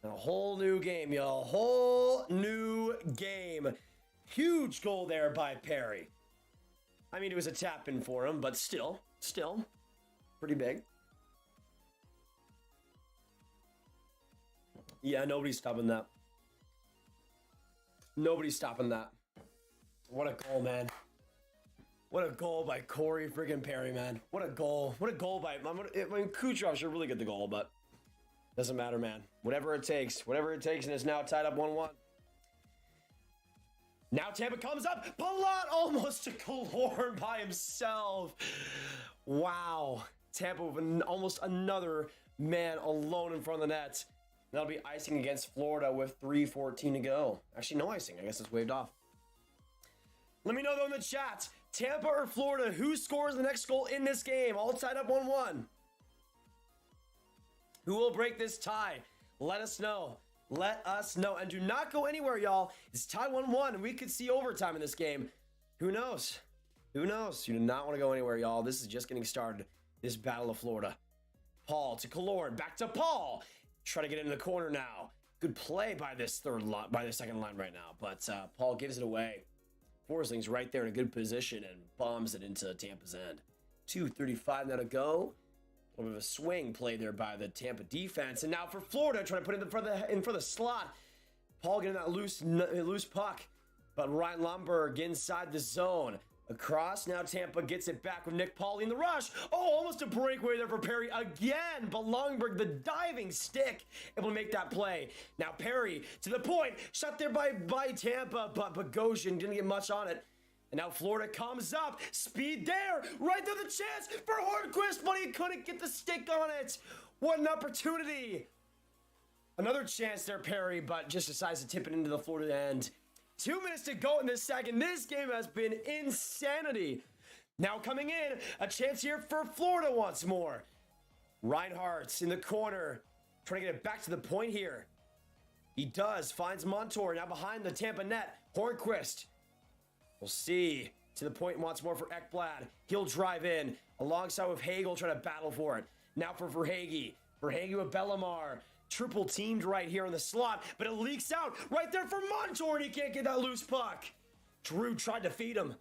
And a whole new game, y'all. Whole new game. Huge goal there by Perry. I mean, it was a tap-in for him, but still, pretty big. Yeah, nobody's stopping that. Nobody's stopping that. What a goal, man. What a goal by Corey friggin' Perry, man. What a goal. What a goal by... I mean, Kucherov should really get the goal, but... doesn't matter, man. Whatever it takes, and it's now tied up 1-1. Now Tampa comes up. Palat almost to Killorn by himself. Wow. Tampa with almost another man alone in front of the net. That'll be icing against Florida with 3:14 to go. Actually, no icing. I guess it's waved off. Let me know, though, in the chat. Tampa or Florida, who scores the next goal in this game? All tied up 1-1. Who will break this tie? Let us know. Let us know. And do not go anywhere, y'all. It's tied 1-1, and we could see overtime in this game. Who knows? Who knows? You do not want to go anywhere, y'all. This is just getting started. This Battle of Florida. Paul to Killorn. Back to Paul. Try to get into the corner now. Good play by this second line right now. But Paul gives it away. Forsling's right there in a good position and bombs it into Tampa's end. 2:35 now to go. A little bit of a swing play there by the Tampa defense. And now for Florida, trying to put it in front of the slot. Paul getting that loose puck. But Ryan Lomberg inside the zone. Across, now Tampa gets it back with Nick Pauley in the rush. Oh, almost a breakaway there for Perry again. But Lomberg, the diving stick, able to make that play. Now Perry to the point. Shot there by Tampa, but Bogosian didn't get much on it. And now Florida comes up. Speed there. Right there, the chance for Hornquist, but he couldn't get the stick on it. What an opportunity. Another chance there, Perry, but just decides to tip it into the Florida end. 2 minutes to go in this second. This game has been insanity. Now coming in, a chance here for Florida once more. Reinhardt's in the corner, trying to get it back to the point here. He does. Finds Montour. Now behind the Tampa net. Hornquist. We'll see. To the point once more for Ekblad. He'll drive in. Alongside with Hagel trying to battle for it. Now for Verhaeghe. Verhaeghe with Bellemare. Triple teamed right here in the slot. But it leaks out right there for Montour. And he can't get that loose puck. Drew tried to feed him.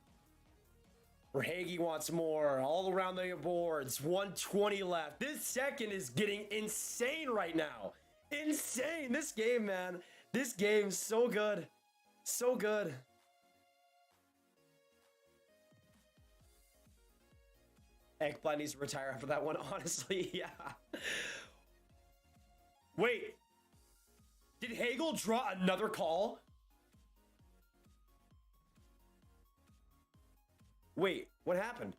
Verhaeghe wants more. All around the boards. 1:20 left. This second is getting insane right now. Insane. This game, man. This game's so good. So good. Ekblad needs to retire after that one, honestly. Yeah. Wait. Did Hagel draw another call? Wait, what happened?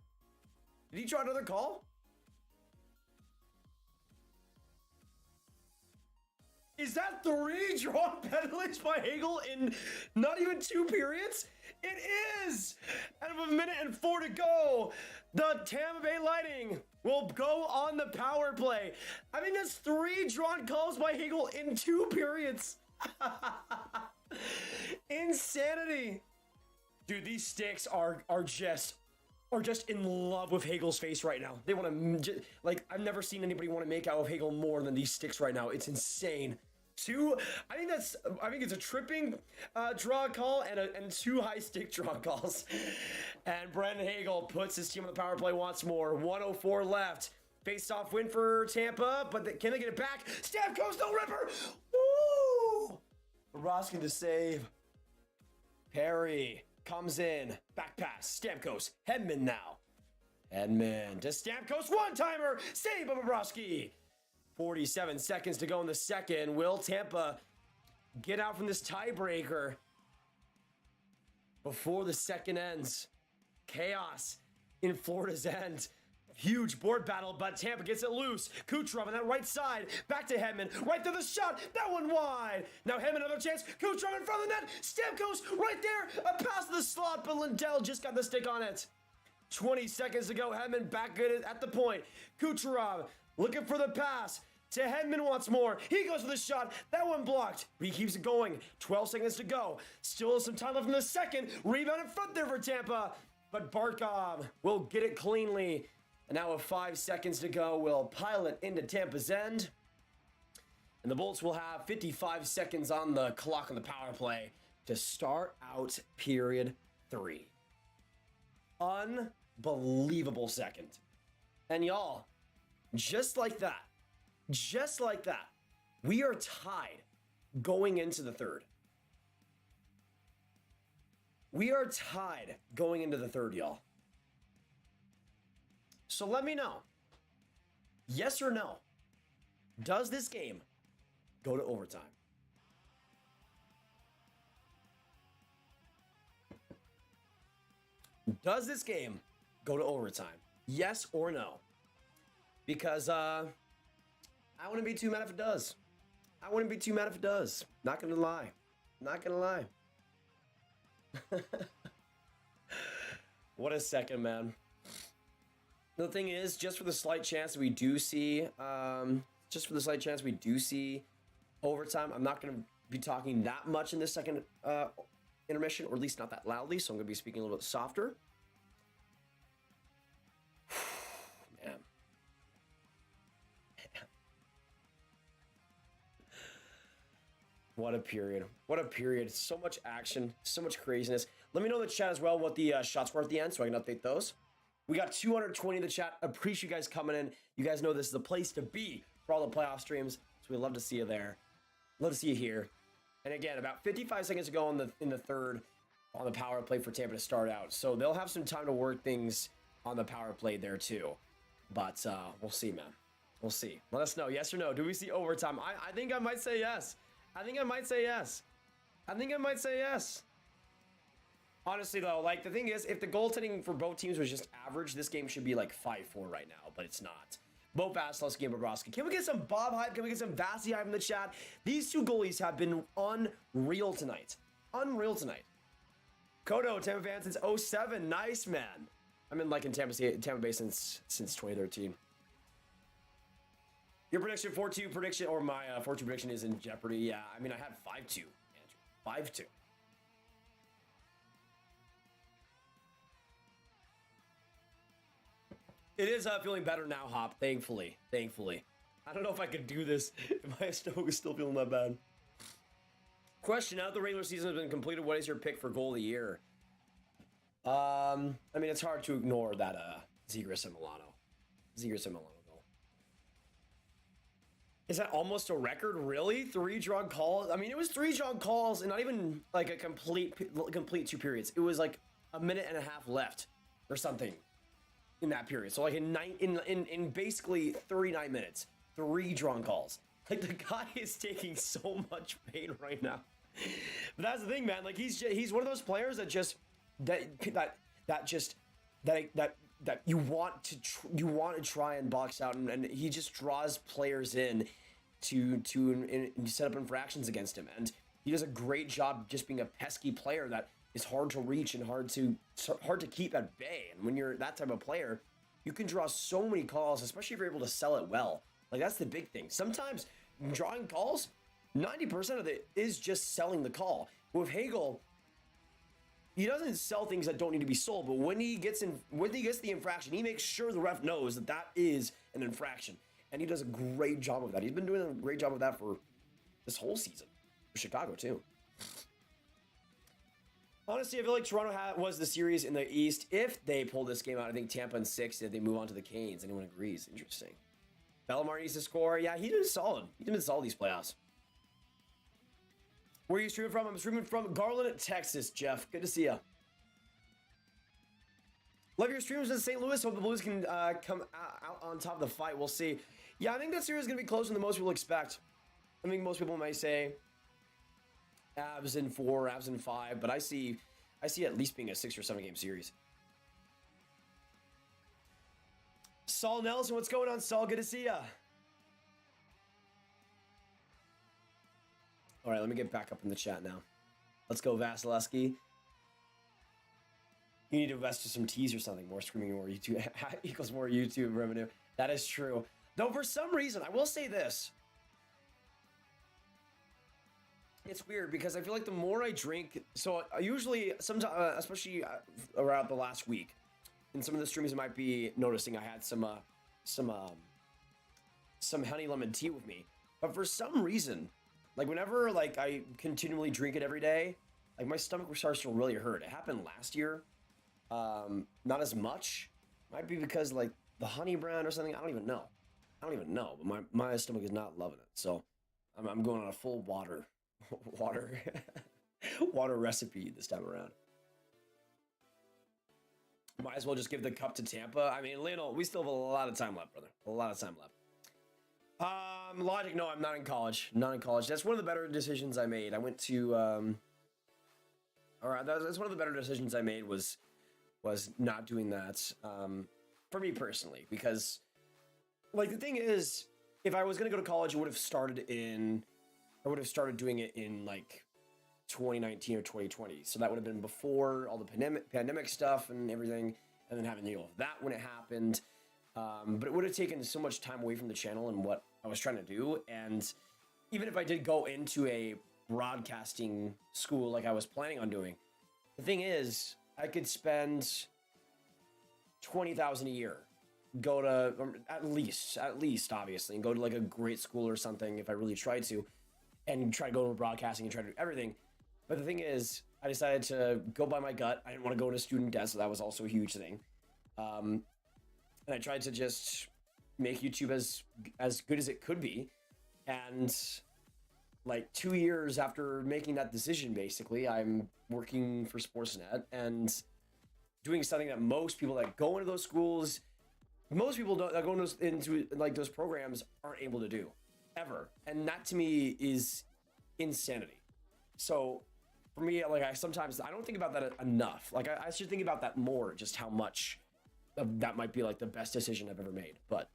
Did he draw another call? Is that 3 drawn penalties by Hagel in not even 2 periods? It is! Out of 1:04 to go, the Tampa Bay Lightning will go on the power play. I mean, that's 3 drawn calls by Hagel in 2 periods. Insanity. Dude, these sticks are just in love with Hagel's face right now. They want to, like, I've never seen anybody want to make out with Hagel more than these sticks right now. It's insane. I think it's a tripping draw call and 2 high stick draw calls. And Brendan Hagel puts his team on the power play once more. 1:04 left. Face-off win for Tampa, but can they get it back? Stamkos, no ripper! Woo! Bobrovsky to save. Perry comes in. Back pass. Stamkos. Hedman now. Hedman to Stamkos. One-timer. Save by Bobrovsky. 47 seconds to go in the second. Will Tampa get out from this tiebreaker before the second ends? Chaos in Florida's end. Huge board battle, but Tampa gets it loose. Kucherov on that right side. Back to Hedman. Right to the shot. That one wide. Now Hedman another chance. Kucherov in front of the net. Stamkos right there. A pass to the slot, but Lindell just got the stick on it. 20 seconds to go. Hedman back good at the point. Kucherov looking for the pass. To Hedman once more. He goes for the shot. That one blocked. But he keeps it going. 12 seconds to go. Still some time left in the second. Rebound in front there for Tampa. But Barkov will get it cleanly. And now with 5 seconds to go, we'll pilot into Tampa's end. And the Bolts will have 55 seconds on the clock on the power play to start out period 3. Unbelievable second. And y'all, just like that, we are tied going into the third. We are tied going into the third, y'all. So let me know, yes or no, does this game go to overtime? Does this game go to overtime? Yes or no? Because I wouldn't be too mad if it does. I wouldn't be too mad if it does. Not gonna lie. Not gonna lie. What a second, man. The thing is, just for the slight chance we do see overtime, I'm not going to be talking that much in this second intermission, or at least not that loudly, so I'm going to be speaking a little bit softer. Man. What a period. What a period. So much action, so much craziness. Let me know in the chat as well what the shots were at the end so I can update those. We got 220 in the chat. Appreciate you guys coming in. You guys know this is the place to be for all the playoff streams, so we'd love to see you there. Love to see you here. And again, about 55 seconds to go in the third on the power play for Tampa to start out. So they'll have some time to work things on the power play there too. But we'll see, man. We'll see. Let us know, yes or no. Do we see overtime? I think I might say yes. I think I might say yes. Honestly, though, like, the thing is, if the goaltending for both teams was just average, this game should be like 5-4 right now, but it's not. Bo Vasilevskiy and Bobrovsky. Can we get some Bob hype? Can we get some Vasi hype in the chat? These two goalies have been unreal tonight. Kodo, Tampa fan since 07. Nice, man. I'm in, like, in Tampa Bay since 2013. Your prediction 4-2 prediction, or my 4-2 prediction is in jeopardy. Yeah, I mean, I had 5-2, Andrew. 5-2. It is feeling better now, Hop. Thankfully. I don't know if I could do this if my stomach is still feeling that bad. Question: now that the regular season has been completed, what is your pick for goal of the year? I mean, it's hard to ignore that Zegras and Milano goal. Is that almost a record? Really? 3 drawn calls? I mean, it was 3 drawn calls and not even like a complete 2 periods. It was like a minute and a half left or something in that period. So like in basically 39 minutes, 3 drawn calls. Like, the guy is taking so much pain right now. But that's the thing, man. Like, he's one of those players that just that you want to try and box out, and he just draws players in to set up infractions against him, and he does a great job just being a pesky player that is hard to reach and hard to keep at bay. And when you're that type of player, you can draw so many calls, especially if you're able to sell it well. Like, that's the big thing. Sometimes drawing calls, 90% of it is just selling the call. With Hagel, he doesn't sell things that don't need to be sold, but when he gets the infraction, he makes sure the ref knows that that is an infraction, and he does a great job of that. He's been doing a great job of that for this whole season, for Chicago too. Honestly, I feel like Toronto was the series in the East. If they pull this game out, I think Tampa in 6, if they move on to the Canes. Anyone agrees? Interesting. Bellemare needs to score. Yeah, he did solid. He did solid these playoffs. Where are you streaming from? I'm streaming from Garland, Texas, Jeff. Good to see you. Love your streams in St. Louis. Hope the Blues can come out on top of the fight. We'll see. Yeah, I think that series is going to be closer than most people expect. I think most people might say Avs in 4, Avs in 5, but I see at least being a 6 or 7 game series. Saul Nelson, what's going on, Saul? Good to see ya. All right, let me get back up in the chat now. Let's go, Vasilevsky. You need to invest in some teas or something. More streaming, more YouTube equals more YouTube revenue. That is true. Though for some reason, I will say this. It's weird because I feel like the more I drink, so I usually, sometimes, especially around the last week, in some of the streams, I might be noticing I had some honey lemon tea with me. But for some reason, like whenever like I continually drink it every day, like my stomach starts to really hurt. It happened last year, not as much. Might be because like the honey brand or something. I don't even know. But my stomach is not loving it. So I'm going on a full water recipe this time around. Might as well just give the cup to Tampa. I mean, Lionel, we still have a lot of time left, brother. A lot of time left. Logic, no, I'm not in college. That's one of the better decisions I made. I went to, all right, that's one of the better decisions I made was not doing that, for me personally, because, like, the thing is, if I was going to go to college, I would have started doing it in, like, 2019 or 2020. So that would have been before all the pandemic stuff and everything, and then having to deal with that when it happened. But it would have taken so much time away from the channel and what I was trying to do. And even if I did go into a broadcasting school like I was planning on doing, the thing is, I could spend $20,000 a year, go to at least obviously, and go to like a great school or something if I really tried to, and try to go into broadcasting and try to do everything. But the thing is, I decided to go by my gut. I didn't want to go into student debt, so that was also a huge thing. And I tried to just make YouTube as good as it could be. And like 2 years after making that decision, basically, I'm working for Sportsnet and doing something that most people that go into those schools, most people that go into like those programs aren't able to do ever. And that to me is insanity. So for me, like I don't think about that enough. Like I should think about that more, just how much that might be like the best decision I've ever made. But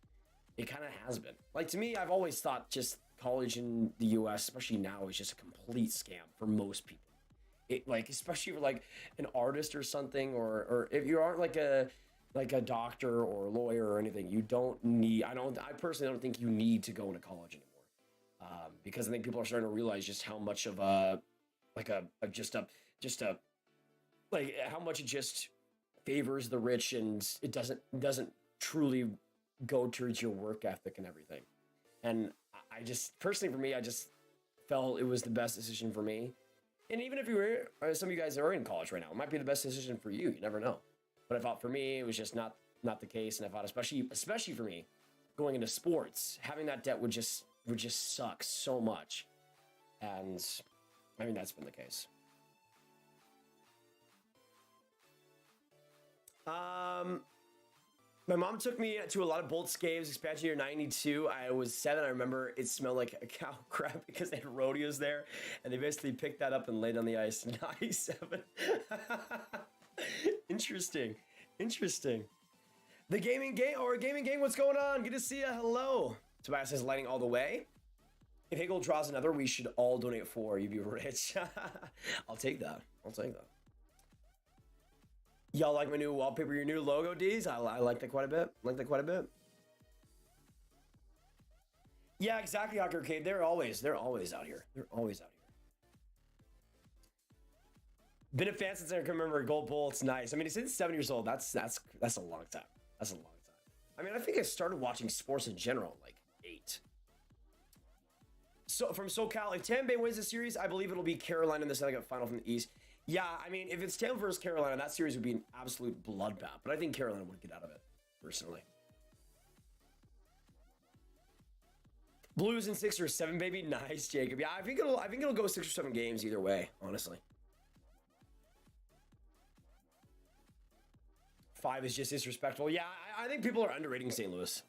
it kind of has been. Like to me, I've always thought just college in the US, especially now, is just a complete scam for most people. It like, especially for like an artist or something, or if you aren't like a like a doctor or a lawyer or anything. You don't need. I personally don't think you need to go into college anymore, because I think people are starting to realize just how much of a like how much it just favors the rich, and it doesn't truly go towards your work ethic and everything. And I just personally, for me, I just felt it was the best decision for me. And even if you were, some of you guys are in college right now, it might be the best decision for you. You never know. But I thought for me, it was just not the case. And I thought, especially for me, going into sports, having that debt would just suck so much. And I mean, that's been the case. My mom took me to a lot of Bolts games, expansion year 92. I was 7. I remember it smelled like a cow crap because they had rodeos there, and they basically picked that up and laid on the ice. 97. Interesting. The gaming game, what's going on? Good to see you. Hello. Tobias says lighting all the way. If Hegel draws another, we should all donate 4. You'd be rich. I'll take that. Y'all like my new wallpaper, your new logo, D's? I like that quite a bit. Yeah, exactly, Hockey Arcade. They're always out here. Been a fan since I can remember. Gold Bull, it's nice. I mean, since 7 years old, that's a long time. I mean, I think I started watching sports in general like 8. So from SoCal, if Tampa Bay wins the series, I believe it'll be Carolina in the second final from the East. Yeah, I mean, if it's Tampa versus Carolina, that series would be an absolute bloodbath. But I think Carolina would get out of it, personally. Blues in 6 or 7, baby. Nice, Jacob. Yeah, I think it'll go 6 or 7 games either way, honestly. 5 is just disrespectful. Yeah, I think people are underrating St. Louis.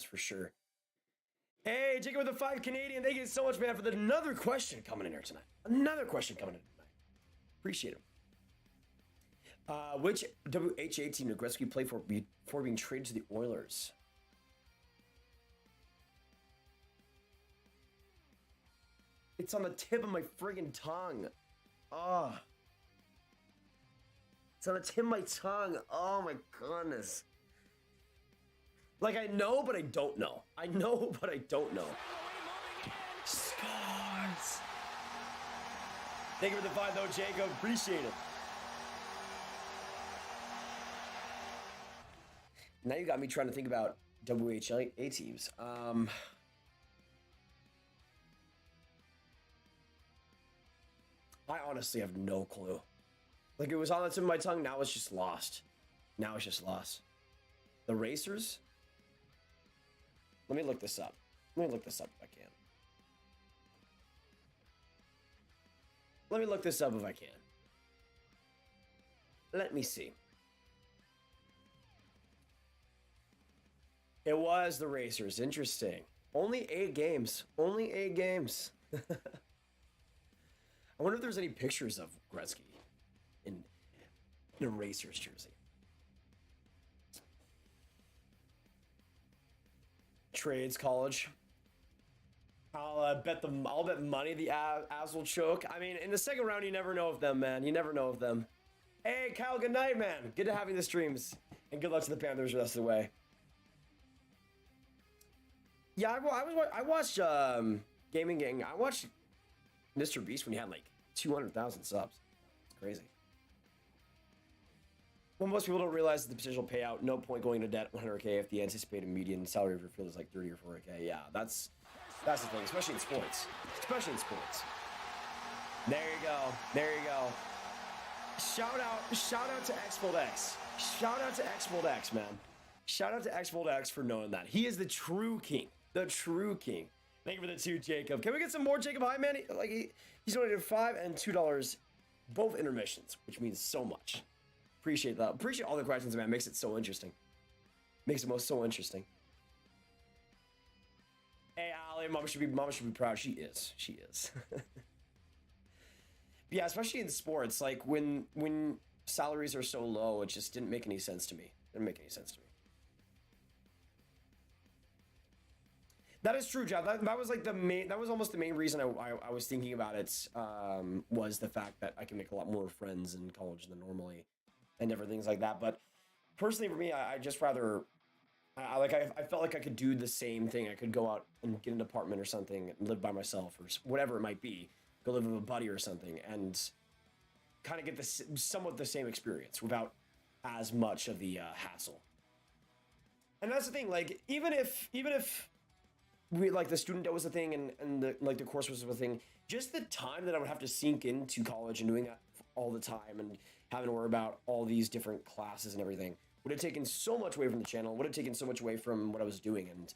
For sure. Hey, Jacob with the 5 Canadian. Thank you so much, man, for another question coming in here tonight. Appreciate it. Which WHA team did Gretzky play for before being traded to the Oilers? It's on the tip of my friggin' tongue. Oh. It's on the tip of my tongue. Oh my goodness. Like, I know, but I don't know. Scars. Thank you for the 5, though, Jacob. Appreciate it. Now you got me trying to think about WHA teams. I honestly have no clue. Like, it was on the tip of my tongue. Now it's just lost. The Racers? Let me look this up. If I can. Let me see. It was the Racers. Interesting. Only 8 games. I wonder if there's any pictures of Gretzky in a Racers jersey. Trades, college. I'll bet money the Avs will choke. I mean, in the second round, you never know of them, man. Hey, Kyle, good night, man. Good to have you in the streams. And good luck to the Panthers the rest of the way. Yeah, I watched Gaming Gang. I watched Mr. Beast when he had like 200,000 subs. It's crazy. Well, most people don't realize the potential payout. No point going into debt 100K if the anticipated median salary of your field is like 30 or 40K. Yeah, that's the thing, especially in sports. There you go. Shout out to Xbold X. Man. Shout out to Xbold X for knowing that. He is the true king. Thank you for the 2, Jacob. Can we get some more, Jacob? Hi, man. He's donated $5 and $2, both intermissions, which means so much. Appreciate that. Appreciate all the questions, man. Makes it so interesting. So interesting. Hey, Ali, Mama should be proud. She is. Yeah, especially in sports, like when salaries are so low, it just didn't make any sense to me. That is true, Jeff. That was like that was almost the main reason I was thinking about it, was the fact that I can make a lot more friends in college than normally and different things like that. But personally for me, I just rather, I felt like I could do the same thing. I could go out and get an apartment or something and live by myself or whatever it might be. Go live with a buddy or something and kind of get this somewhat the same experience without as much of the hassle. And that's the thing, like, even if we, like, the student debt was a thing and the, like, the course was a thing, just the time that I would have to sink into college and doing that all the time and having to worry about all these different classes and everything would have taken so much away from the channel, would have taken so much away from what I was doing. And,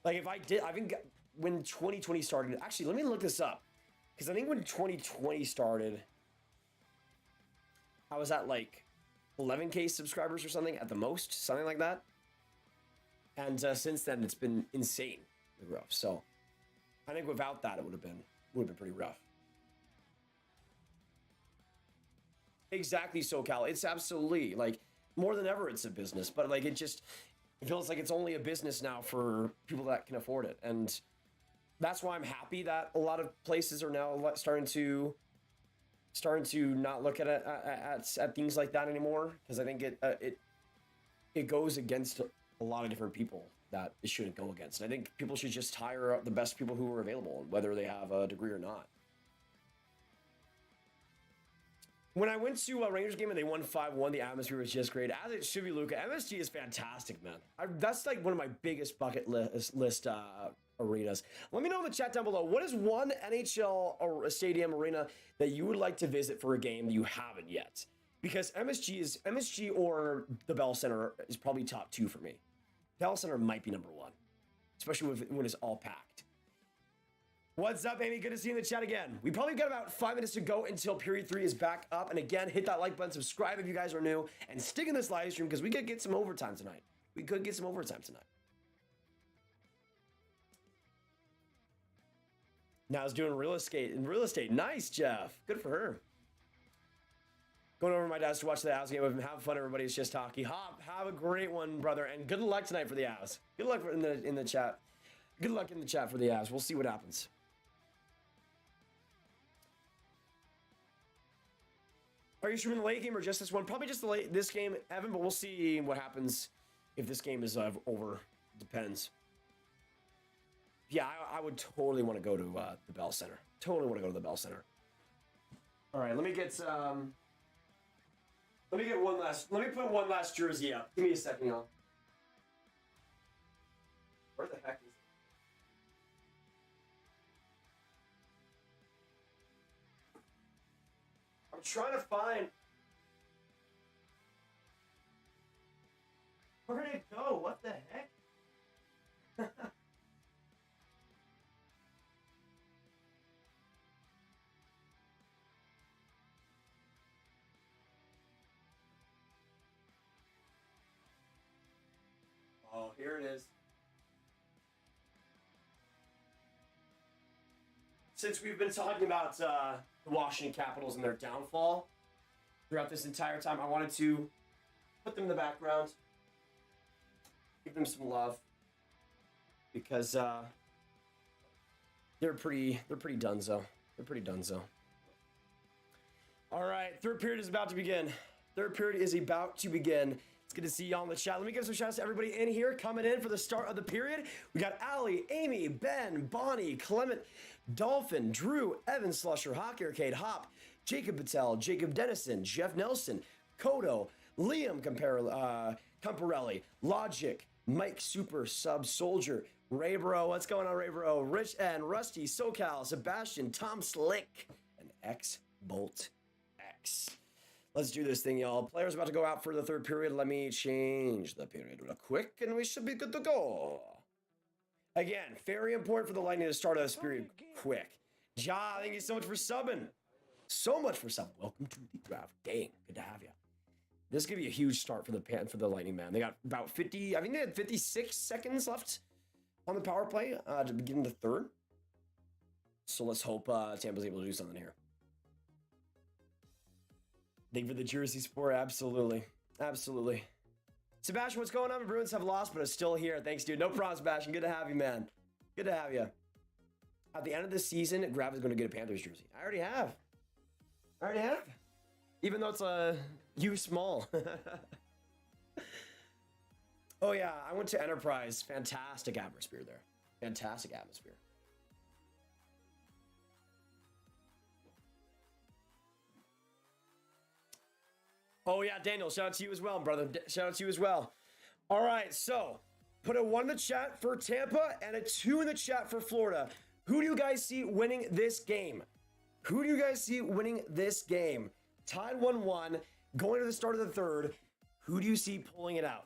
like, if I think when 2020 started, actually, let me look this up, because I think when 2020 started, I was at, like, 11K subscribers or something at the most, something like that. And since then, it's been insanely rough. So I think without that, it would have been pretty rough. Exactly, SoCal. It's absolutely, like, more than ever, it's a business. But, like, it feels like it's only a business now for people that can afford it. And that's why I'm happy that a lot of places are now starting to not look at things like that anymore, because I think it goes against a lot of different people that it shouldn't go against. And I think people should just hire the best people who are available, whether they have a degree or not. When I went to a Rangers game and they won 5-1, the atmosphere was just great, as it should be, Luca. MSG is fantastic, man. That's like one of my biggest bucket list arenas. Let me know in the chat down below, what is one NHL stadium arena that you would like to visit for a game that you haven't yet? Because MSG or the Bell Center is probably top 2 for me. Bell Center might be number 1, especially when it's all packed. What's up, Amy? Good to see you in the chat again. We probably got about 5 minutes to go until period 3 is back up. And again, hit that like button, subscribe if you guys are new, and stick in this live stream because we could get some overtime tonight. Now is doing real estate. Nice, Jeff. Good for her. Going over to my dad's to watch the Avs game with him. Have fun, everybody. It's just hockey. Have a great one, brother, and good luck tonight for the Avs. Good luck in the chat. Good luck in the chat for the Avs. We'll see what happens. Are you streaming the late game or just this one? Probably just this game, Evan, but we'll see what happens if this game is over. Depends. Yeah, I would totally want to go to the Bell Center. Totally want to go to the Bell Center. All right, let me get one last. Let me put one last jersey up. Give me a second, y'all. Where the heck is it? I'm trying to find. Where did it go? What the heck? Oh, here it is. Since we've been talking about the Washington Capitals and their downfall throughout this entire time, I wanted to put them in the background, give them some love, because they're pretty donezo. They're pretty donezo. All right, third period is about to begin. It's good to see y'all in the chat. Let me give some shout outs to everybody in here coming in for the start of the period. We got Ali, Amy, Ben, Bonnie, Clement, Dolphin, Drew, Evan Slusher, Hockey Arcade, Hop, Jacob Patel, Jacob Dennison, Jeff Nelson, Kodo, Liam Camparelli, Logic, Mike Super, Sub Soldier, Ray Bro, what's going on, Ray Bro? Rich and Rusty, SoCal, Sebastian, Tom Slick, and X Bolt X. Let's do this thing, y'all. Players about to go out for the third period. Let me change the period real quick, and we should be good to go. Again, very important for the Lightning to start this period quick. Ja, thank you so much for subbing. Welcome to the draft. Dang, good to have you. This is going to be a huge start for the Lightning, man. They got about 50, I think they had 56 seconds left on the power play to begin the third. So let's hope Tampa's able to do something here. Thank you for the jersey sport. Absolutely. Sebastian, what's going on? The Bruins have lost, but are still here. Thanks, dude. No problem, Sebastian. Good to have you, man. Good to have you. At the end of the season, Graviteh is going to get a Panthers jersey. I already have. Even though it's a U small. Oh, yeah, I went to Enterprise. Fantastic atmosphere there. Fantastic atmosphere. Oh, yeah, Daniel, shout out to you as well, brother. Shout out to you as well. All right, so put a 1 in the chat for Tampa and a 2 in the chat for Florida. Who do you guys see winning this game? Who do you guys see winning this game? Tied 1-1, going to the start of the third. Who do you see pulling it out?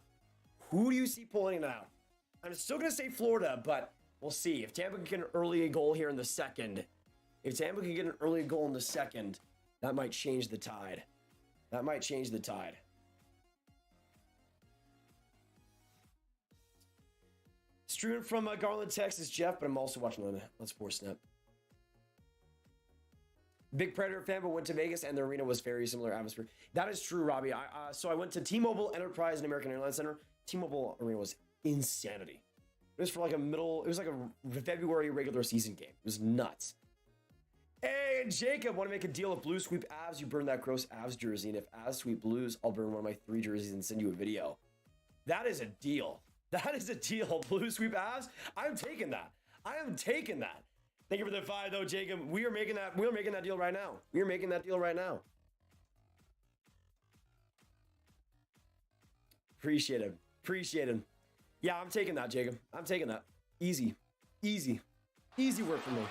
Who do you see pulling it out? I'm still going to say Florida, but we'll see. If Tampa can get an early goal here in the second, that might change the tide. That might change the tide. Streaming from Garland, Texas, Jeff, but I'm also watching on Sportsnet. Big Predator fan, but went to Vegas and the arena was very similar atmosphere. That is true, Robbie. So I went to T-Mobile, Enterprise, and American Airlines Center. T-Mobile arena was insanity. It was for like it was like a February regular season game. It was nuts. Hey, and Jacob, want to make a deal? If Blues sweep Avs, you burn that gross Avs jersey. And if Avs sweep Blues, I'll burn one of my 3 jerseys and send you a video. That is a deal. That is a deal. Blues sweep Avs. I'm taking that. I am taking that. Thank you for the 5, though, Jacob. We are making that deal right now. We are making that deal right now. Appreciate it. Appreciate it. Yeah, I'm taking that, Jacob. I'm taking that. Easy. Easy. Easy work for me.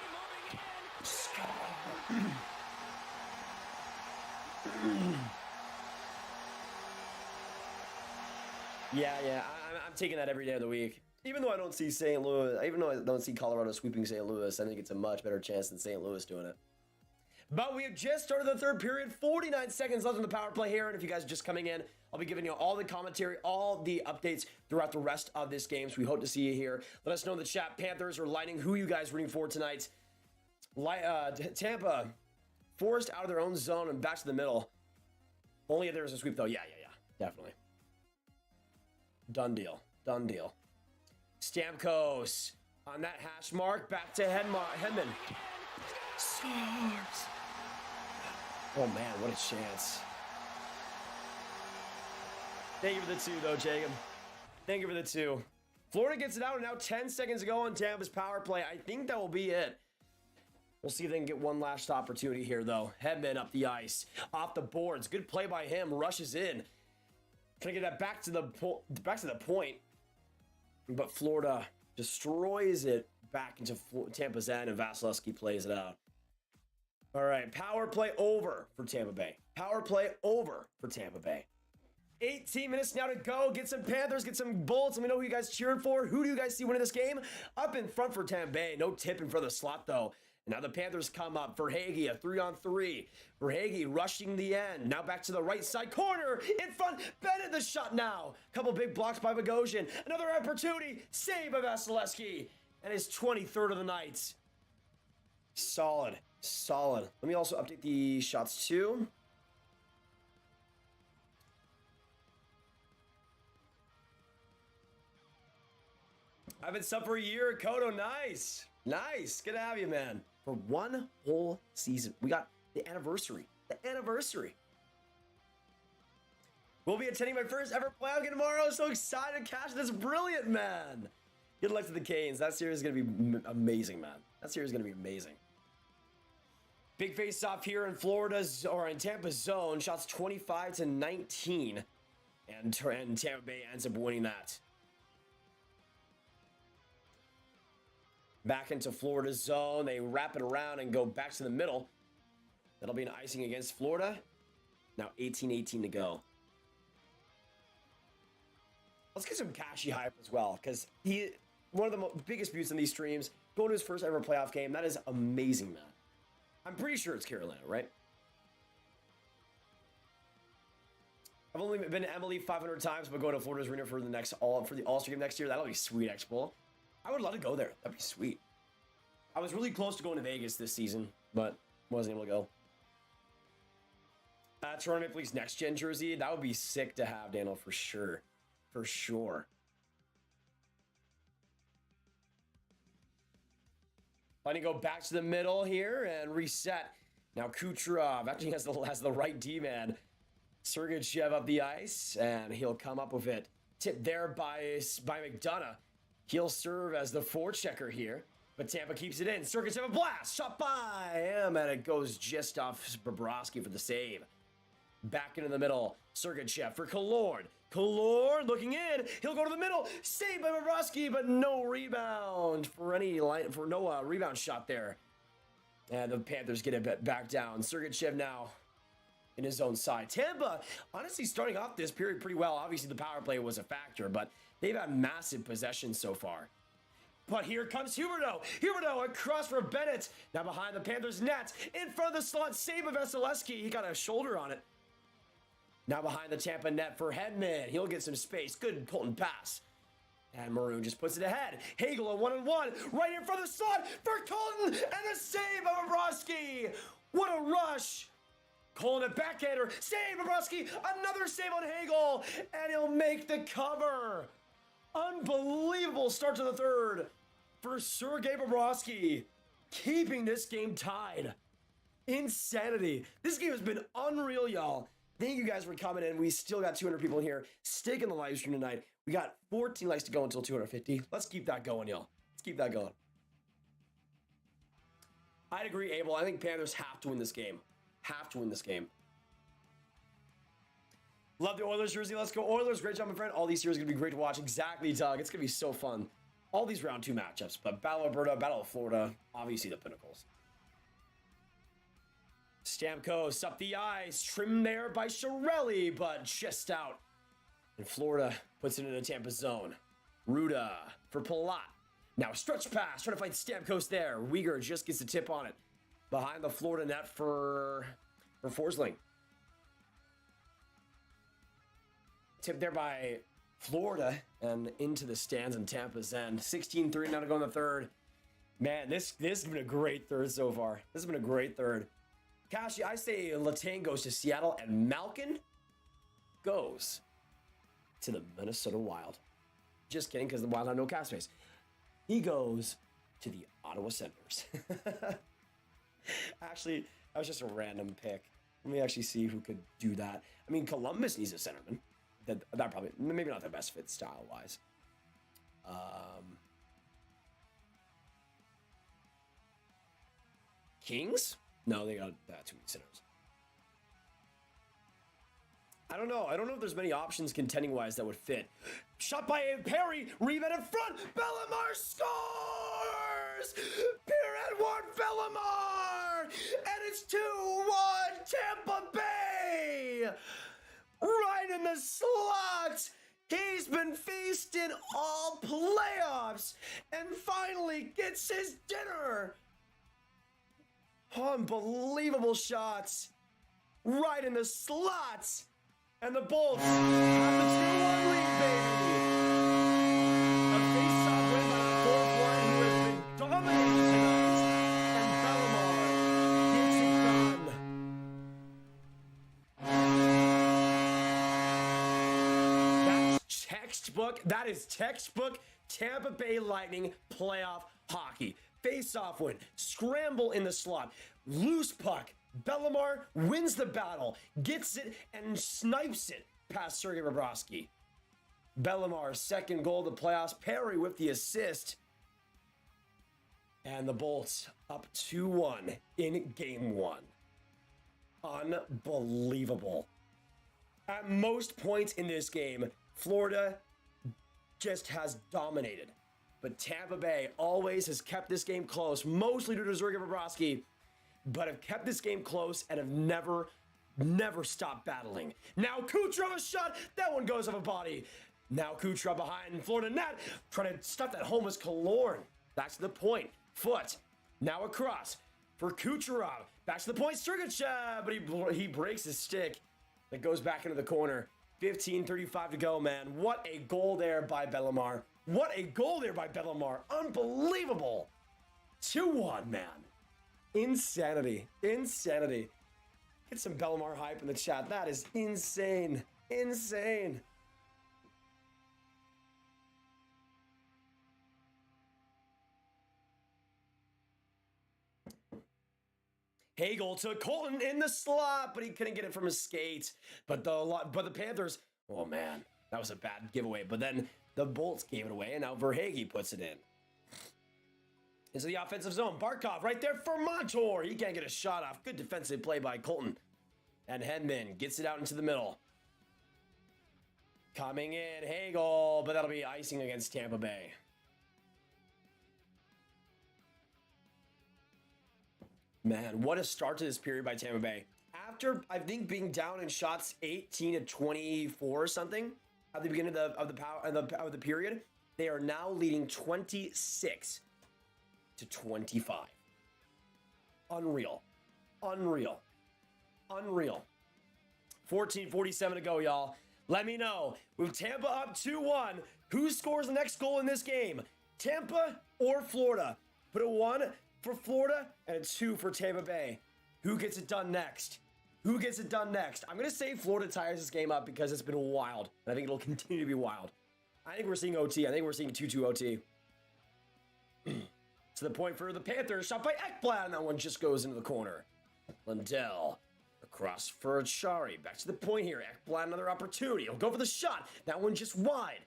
Yeah. I'm taking that every day of the week. Even though I don't see St. Louis, even though I don't see Colorado sweeping St. Louis, I think it's a much better chance than St. Louis doing it. But we have just started the third period. 49 seconds left in the power play here. And if you guys are just coming in, I'll be giving you all the commentary, all the updates throughout the rest of this game. So we hope to see you here. Let us know in the chat, Panthers or Lightning, who you guys rooting for tonight. Tampa forced out of their own zone and back to the middle. Only if there's a sweep, though. Yeah. Definitely. Done deal. Stamkos on that hash mark. Back to Hedman. Scores. Oh, man, what a chance. Thank you for the 2, though, Jacob. Thank you for the 2. Florida gets it out, and now 10 seconds to go on Tampa's power play. I think that will be it. We'll see if they can get one last opportunity here, though. Hedman up the ice. Off the boards. Good play by him. Rushes in. Can I get that back to the point? But Florida destroys it back into Tampa's end, and Vasilevsky plays it out. All right, power play over for Tampa Bay. Power play over for Tampa Bay. 18 minutes now to go. Get some Panthers, get some Bullets. Let me know who you guys cheering for. Who do you guys see winning this game? Up in front for Tampa Bay. No tip in front of the slot, though. Now the Panthers come up. Verhaeghe, a 3-on-3. Verhaeghe rushing the end. Now back to the right side corner. In front. Bennett the shot now. Couple big blocks by Bogosian. Another opportunity. Save by Vasilevsky. And his 23rd of the night. Solid. Let me also update the shots too. I've been sub for a year. Kodo, nice. Good to have you, man. For one whole season. We got the anniversary. We'll be attending my first ever playoff game tomorrow. So excited, Cash. That's brilliant, man. Good luck to the Canes. That series is going to be amazing, man. Big face-off here in Florida's, or in Tampa's zone. Shots 25-19. And Tampa Bay ends up winning that. Back into Florida's zone. They wrap it around and go back to the middle. That'll be an icing against Florida. Now 18-18 to go. Let's get some Cashy hype as well, because one of the biggest views in these streams, going to his first ever playoff game. That is amazing, man. I'm pretty sure it's Carolina, right? I've only been to Emily 500 times, but going to Florida's arena for the All-Star game next year, that'll be sweet, X-Bull. I would love to go there. That'd be sweet. I was really close to going to Vegas this season, but wasn't able to go. Toronto Maple Leafs next gen jersey. That would be sick to have, Daniel, for sure. Letting go back to the middle here and reset. Now Kucherov, after he has the right D-man. Sergachev up the ice, and he'll come up with it. Tipped there by McDonough. He'll serve as the forechecker here, but Tampa keeps it in. Sergachev a blast, shot by him, and it goes just off Bobrovsky for the save. Back into the middle, Sergachev for Killorn. Killorn looking in, he'll go to the middle, saved by Bobrovsky, but no rebound no rebound shot there. And the Panthers get it back down. Sergachev now in his own side. Tampa, honestly, starting off this period pretty well. Obviously, the power play was a factor, but they've had massive possession so far. But here comes Huberdeau. Huberdeau across for Bennett. Now behind the Panthers net. In front of the slot, save of Vasilevsky. He got a shoulder on it. Now behind the Tampa net for Hedman. He'll get some space. Good Colton pass. And Maroon just puts it ahead. Hagel a one-on-one. Right in front of the slot for Colton. And a save of Bobrovsky. What a rush. Colton a backhander. Save Bobrovsky. Another save on Hagel. And he'll make the cover. Unbelievable start to the third for Sergei Bobrovsky. Keeping this game tied. Insanity. This game has been unreal, y'all. Thank you guys for coming in. We still got 200 people in here. Stick in the live stream tonight. We got 14 likes to go until 250. Let's keep that going, y'all. Let's keep that going. I'd agree, Abel. I think Panthers have to win this game. Have to win this game. Love the Oilers jersey. Let's go Oilers. Great job, my friend. All these series are going to be great to watch. Exactly, Doug. It's going to be so fun. All these round 2 matchups. But Battle of Alberta, Battle of Florida, obviously the pinnacles. Stamkos up the ice. Trimmed there by Chiarelli, but just out. And Florida puts it in the Tampa zone. Ruda for Palat. Now stretch pass. Trying to fight Stamkos there. Uyghur just gets the tip on it. Behind the Florida net for Forsling. Tip there by Florida and into the stands in Tampa's end. 16-3 now to go in the third. Man, this has been a great third so far. This has been a great third. Kashi, I say Letang goes to Seattle and Malkin goes to the Minnesota Wild. Just kidding, because the Wild have no cap space. He goes to the Ottawa Senators. Actually, that was just a random pick. Let me actually see who could do that. I mean, Columbus needs a centerman. That probably, maybe not the best fit style-wise. Kings? No, they got too many centers. I don't know. I don't know if there's many options contending-wise that would fit. Shot by Perry. Rebound in front. Bellemare scores! Pierre-Edouard Bellemare! And it's 2-1 Tampa Bay! Right in the slot! He's been feasting all playoffs and finally gets his dinner! Unbelievable shots. Right in the slots. And the Bolts have the 2-1 lead, baby. A face-off win by the fourth line who has been dominating tonight. And Bellemare gets it done. That's textbook. That is textbook Tampa Bay Lightning playoff hockey. Face-off win, scramble in the slot, loose puck. Bellemare wins the battle, gets it, and snipes it past Sergei Bobrovsky. Bellemare's second goal of the playoffs. Perry with the assist. And the Bolts up 2-1 in Game 1. Unbelievable. At most points in this game, Florida just has dominated. But Tampa Bay always has kept this game close, mostly due to Sergei Bobrovsky, but have kept this game close and have never stopped battling. Now Kucherov a shot, that one goes off a body. Now Kucherov behind Florida net, trying to stuff that home as Killorn. Back to the point, foot. Now across for Kucherov. Back to the point, Sergachev, but he breaks his stick. That goes back into the corner. 15:35 to go, man. What a goal there by Bellemare. What a goal there by Bellemare. Unbelievable. 2-1, man. Insanity. Insanity. Get some Bellemare hype in the chat. That is insane. Insane. Hagel to Colton in the slot, but he couldn't get it from his skates. But the Panthers, oh man, That was a bad giveaway, but then the Bolts gave it away, and now Verhaeghe puts it in. Into the offensive zone. Barkov right there for Montour. He can't get a shot off. Good defensive play by Colton. And Hedman gets it out into the middle. Coming in, Hagel, but that'll be icing against Tampa Bay. Man, what a start to this period by Tampa Bay. After, I think, being down in shots 18-24 or something at the beginning of the period, they are now leading 26-25. Unreal. 14:47 to go, y'all. Let me know. With Tampa up 2-1, who scores the next goal in this game? Tampa or Florida? Put a 1 for Florida and a 2 for Tampa Bay. Who gets it done next? I'm going to say Florida ties this game up because it's been wild. And I think it'll continue to be wild. I think we're seeing OT. I think we're seeing 2-2 OT. To the point for the Panthers. Shot by Ekblad. And that one just goes into the corner. Lundell. Across for Achari. Back to the point here. Ekblad, another opportunity. He'll go for the shot. That one just wide.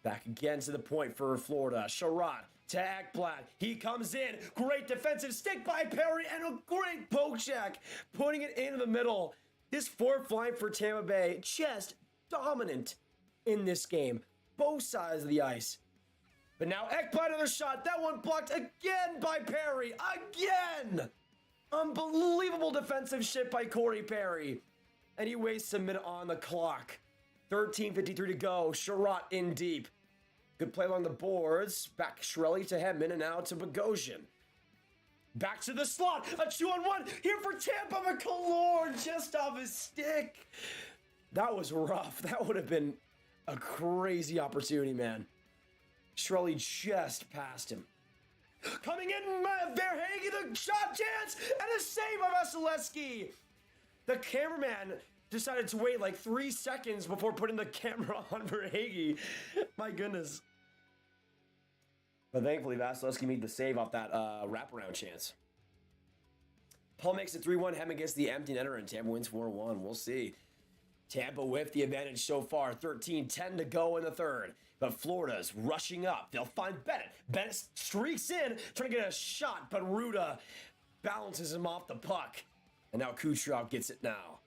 Back again to the point for Florida. Sherrod to Ekblad. He comes in. Great defensive stick by Perry and a great poke check. Putting it into the middle. This fourth line for Tampa Bay just dominant in this game. Both sides of the ice. But now Ekblad, another shot. That one blocked again by Perry. Again! Unbelievable defensive shit by Corey Perry. And he wastes a minute on the clock. 13:53 to go. Sherrod in deep. Good play along the boards. Back Shirelli to Hedman and now to Bogosian. Back to the slot. A 2-on-1 here for Tampa. McClure just off his stick. That was rough. That would have been a crazy opportunity, man. Shirelli just passed him. Coming in, Verhaeghe, the shot chance, and a save by Vasilevsky. The cameraman decided to wait like 3 seconds before putting the camera on Verhaeghe. My goodness. But thankfully, Vasilevsky made the save off that wraparound chance. Paul makes it 3-1. Hedman gets the empty netter, and Tampa wins 4-1. We'll see. Tampa with the advantage so far. 13:10 to go in the third. But Florida's rushing up. They'll find Bennett. Bennett streaks in, trying to get a shot, but Ruda balances him off the puck. And now Kucherov gets it now.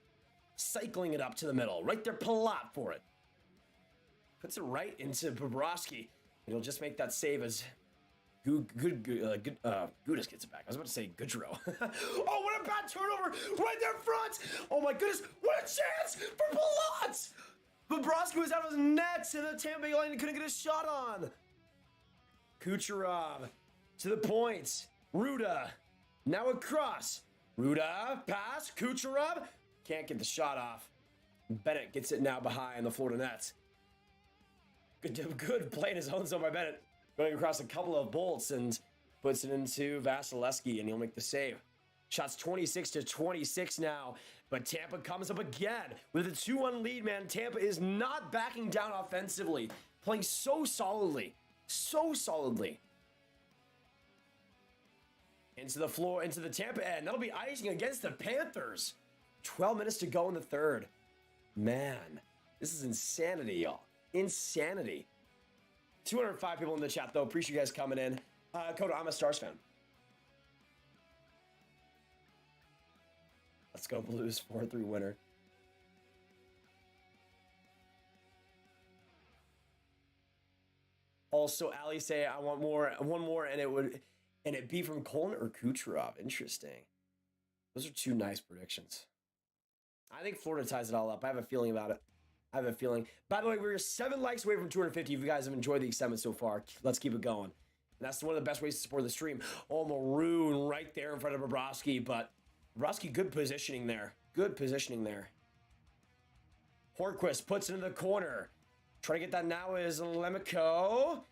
Cycling it up to the middle. Right there, Palat for it. Puts it right into Bobrovsky. He'll just make that save as Gudas gets it back. I was about to say Goodrow. Oh, what a bad turnover right there front. Oh my goodness, what a chance for Palat. Bobrovsky was out of his net and the Tampa Bay line couldn't get a shot on. Kucherov to the point. Ruda now across. Ruda pass. Kucherov can't get the shot off. Bennett gets it now behind the Florida Nets. Good play in his own zone by Bennett. Going across a couple of bolts and puts it into Vasilevsky and he'll make the save. Shots 26-26 now. But Tampa comes up again with a 2-1 lead, man. Tampa is not backing down offensively. Playing so solidly. Into the floor, into the Tampa end. That'll be icing against the Panthers. 12 minutes to go in the third. Man, this is insanity, y'all. Insanity. 205 people in the chat, though. Appreciate you guys coming in. Coda, I'm a Stars fan. Let's go Blues, 4-3 winner. Also, Ali say I want one more, and it be from Colin or Kucherov. Interesting. Those are two nice predictions. I think Florida ties it all up. I have a feeling about it. By the way, we're 7 likes away from 250. If you guys have enjoyed the excitement so far, let's keep it going. And that's one of the best ways to support the stream. Oh, Maroon right there in front of Bobrovsky, but Bobrovsky, good positioning there. Hornquist puts it in the corner. Trying to get that now is Lemico.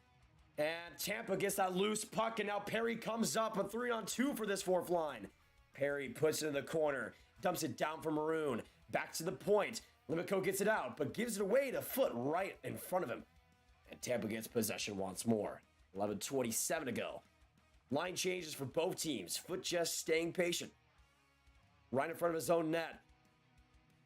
And Tampa gets that loose puck, and now Perry comes up. A 3-on-2 for this fourth line. Perry puts it in the corner. Dumps it down for Maroon. Back to the point. Lemico gets it out, but gives it away to Foot right in front of him. And Tampa gets possession once more. 11:27 to go. Line changes for both teams. Foot just staying patient. Right in front of his own net.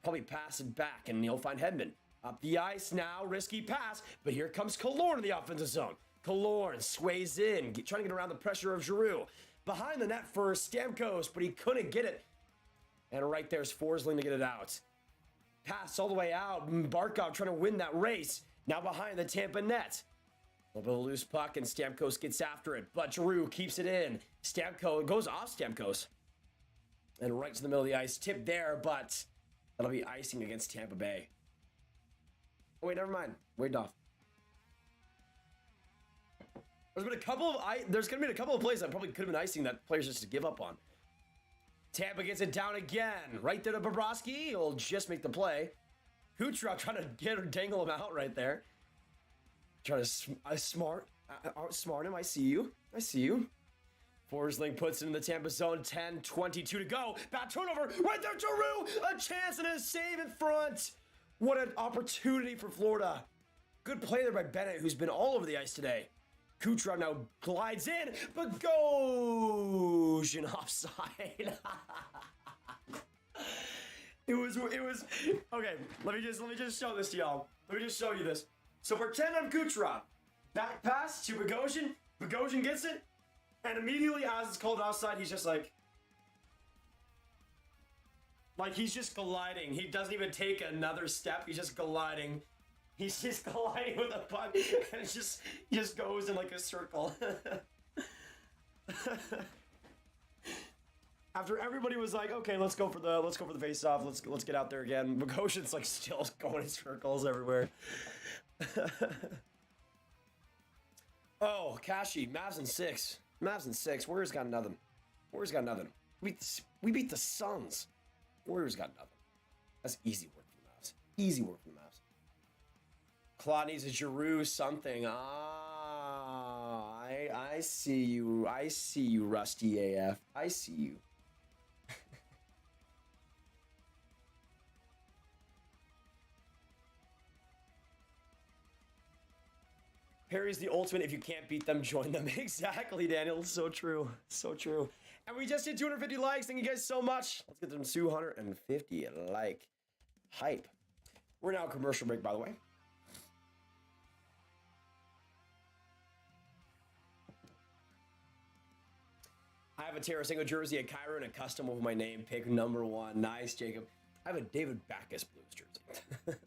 Probably pass it back, and he'll find Hedman. Up the ice now, risky pass, but here comes Killorn in the offensive zone. Killorn sways in, trying to get around the pressure of Giroux. Behind the net for Stamkos, but he couldn't get it. And right there's Forsling to get it out. Pass all the way out. Barkov trying to win that race. Now behind the Tampa net. A little bit of a loose puck, and Stamkos gets after it, but Giroux keeps it in. Stamkos goes off Stamkos. And right to the middle of the ice. Tip there, but that'll be icing against Tampa Bay. Oh, wait, never mind. Wait off. There's going to be a couple of plays that probably could have been icing that players just give up on. Tampa gets it down again. Right there to Bobrovsky. He'll just make the play. Kucherov trying to dangle him out right there. Trying to smart him. I see you. I see you. Forsling puts it in the Tampa zone. 10-22 to go. Bad turnover. Right there, Giroux. A chance and a save in front. What an opportunity for Florida. Good play there by Bennett, who's been all over the ice today. Kucherov now glides in, but goes in offside. It was okay. Let me just show this to y'all. Let me just show you this. So pretend I'm Kucherov. Back pass to Bogosian. Bogosian gets it, and immediately as it's called offside, he's just like he's just gliding. He doesn't even take another step. He's just gliding. He's just gliding with a puck, and it just goes in like a circle. After everybody was like, okay, let's go for the face off. Let's get out there again. Bogosian's like still going in circles everywhere. Oh, Kashi, Mavs in 6. Mavs in 6. Warriors got nothing. Warriors got nothing. We beat the Suns. Warriors got nothing. That's easy work for the Mavs. Easy work for the Mavs. Claude needs a Giroux something. I see you. I see you, Rusty AF. I see you. Perry's the ultimate. If you can't beat them, join them. Exactly, Daniel. So true. So true. And we just did 250 likes. Thank you guys so much. Let's get them 250 like hype. We're now a commercial break, by the way. I have a Tarasenko jersey, a Cairo, and a custom with my name. Pick number 1. Nice, Jacob. I have a David Backes Blues jersey.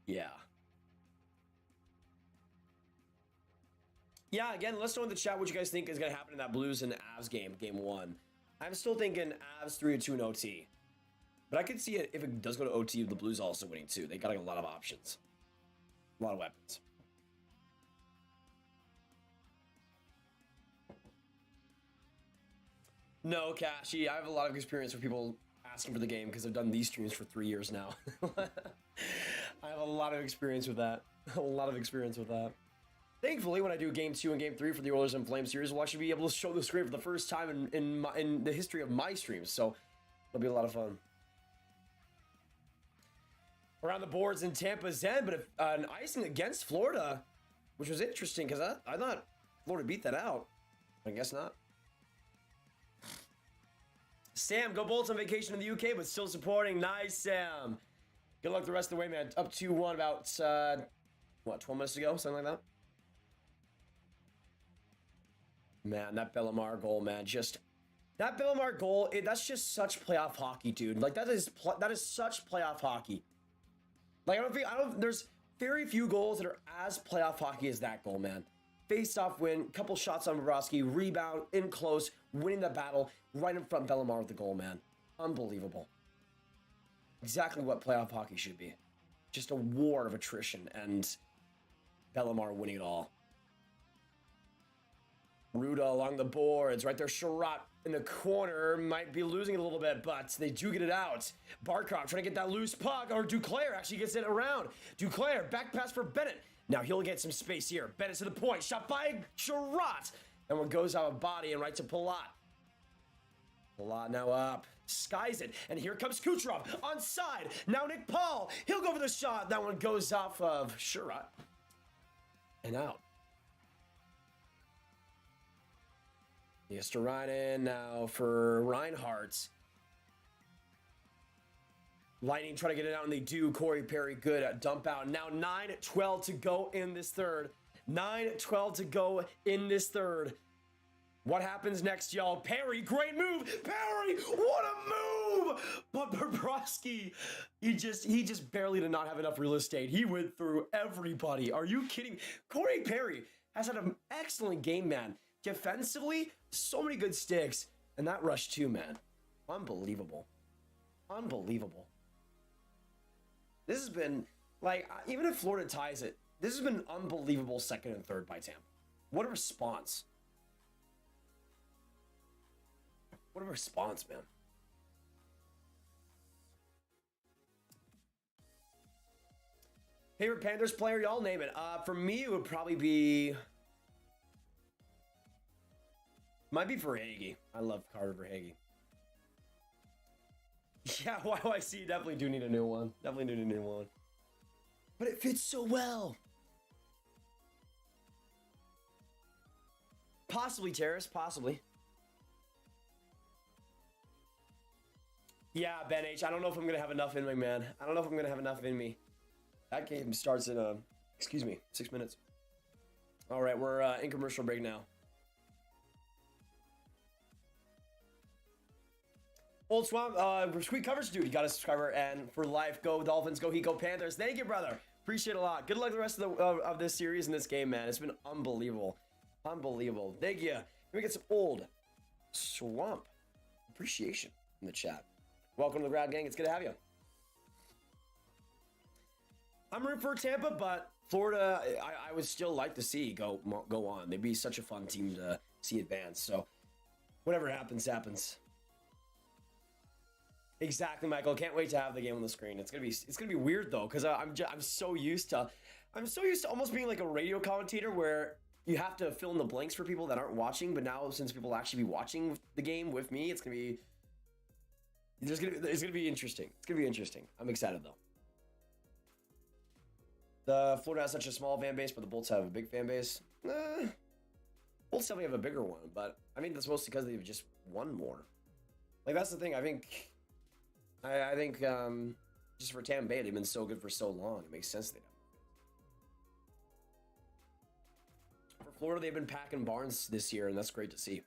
Yeah. Yeah, again, let's know in the chat what you guys think is going to happen in that Blues and Avs game, game 1. I'm still thinking Avs 3-2 in OT. But I could see it if it does go to OT, the Blues also winning too. They got a lot of options. A lot of weapons. No, Kashi, I have a lot of experience with people asking for the game because I've done these streams for 3 years now. I have a lot of experience with that. A lot of experience with that. Thankfully, when I do Game 2 and Game 3 for the Oilers and Flames series, we'll actually be able to show the screen for the first time in the history of my streams, so it'll be a lot of fun. Around the boards in Tampa's end, but an icing against Florida, which was interesting because I thought Florida beat that out. I guess not. Sam, go Bolts on vacation in the UK, but still supporting. Nice, Sam. Good luck the rest of the way, man. Up 2-1 about, 12 minutes ago? Something like that? Man, that Bellemare goal, man. That Bellemare goal, that's just such playoff hockey, dude. Like, that is such playoff hockey. Like, there's very few goals that are as playoff hockey as that goal, man. Face-off win, couple shots on Bobrovsky, rebound, in close, winning the battle, right in front of Bellemare with the goal, man. Unbelievable. Exactly what playoff hockey should be. Just a war of attrition, and Bellemare winning it all. Ruda along the boards, right there, Sherratt in the corner, might be losing it a little bit, but they do get it out. Barkov trying to get that loose puck, or Duclair actually gets it around. Duclair, back pass for Bennett. Now he'll get some space here. Bennett to the point, shot by Sherratt. And one goes out of body and right to Palat. Palat now up, skies it, and here comes Kucherov on side. Now Nick Paul, he'll go for the shot. That one goes off of Sherratt and out. Yes, to Ryan in now for Reinhardt. Lightning try to get it out, and they do. Corey Perry, good at dump out. Now 9:12 to go in this third. 9:12 to go in this third. What happens next, y'all? Perry, great move. Perry, what a move! But Bobrovsky, he just barely did not have enough real estate. He went through everybody. Are you kidding? Corey Perry has had an excellent game, man. Defensively, so many good sticks. And that rush too, man. Unbelievable. Unbelievable. This has been, like, even if Florida ties it, this has been unbelievable second and third by Tampa. What a response. What a response, man. Favorite Panthers player, y'all name it. For me, it would probably be... Might be Verhaeghe. I love Carter Verhaeghe. Yeah, YYC definitely do need a new one. Definitely do need a new one. But it fits so well. Possibly, Terrace. Possibly. Yeah, Ben H. I don't know if I'm going to have enough in me, man. I don't know if I'm going to have enough in me. That game starts in, 6 minutes. All right, we're in commercial break now. Old Swamp, sweet coverage, dude. You got a subscriber, and for life, go Dolphins, go Heat, go Panthers. Thank you, brother. Appreciate it a lot. Good luck the rest of this series and this game, man. It's been unbelievable. Unbelievable. Thank you. Let me get some Old Swamp appreciation in the chat. Welcome to the Grab Gang. It's good to have you. I'm rooting for Tampa, but Florida, I would still like to see go on. They'd be such a fun team to see advance. So whatever happens, happens. Exactly, Michael. Can't wait to have the game on the screen. It's gonna be weird though, because I'm so used to almost being like a radio commentator where you have to fill in the blanks for people that aren't watching. But now, since people will actually be watching the game with me, it's gonna be interesting. It's gonna be interesting. I'm excited though. The Florida has such a small fan base, but the Bolts have a big fan base. Bolts definitely have a bigger one, but I mean that's mostly because they've just won more. Like that's the thing. I think just for Tampa Bay, they've been so good for so long. It makes sense they don't. For Florida, they've been packing barns this year, and that's great to see.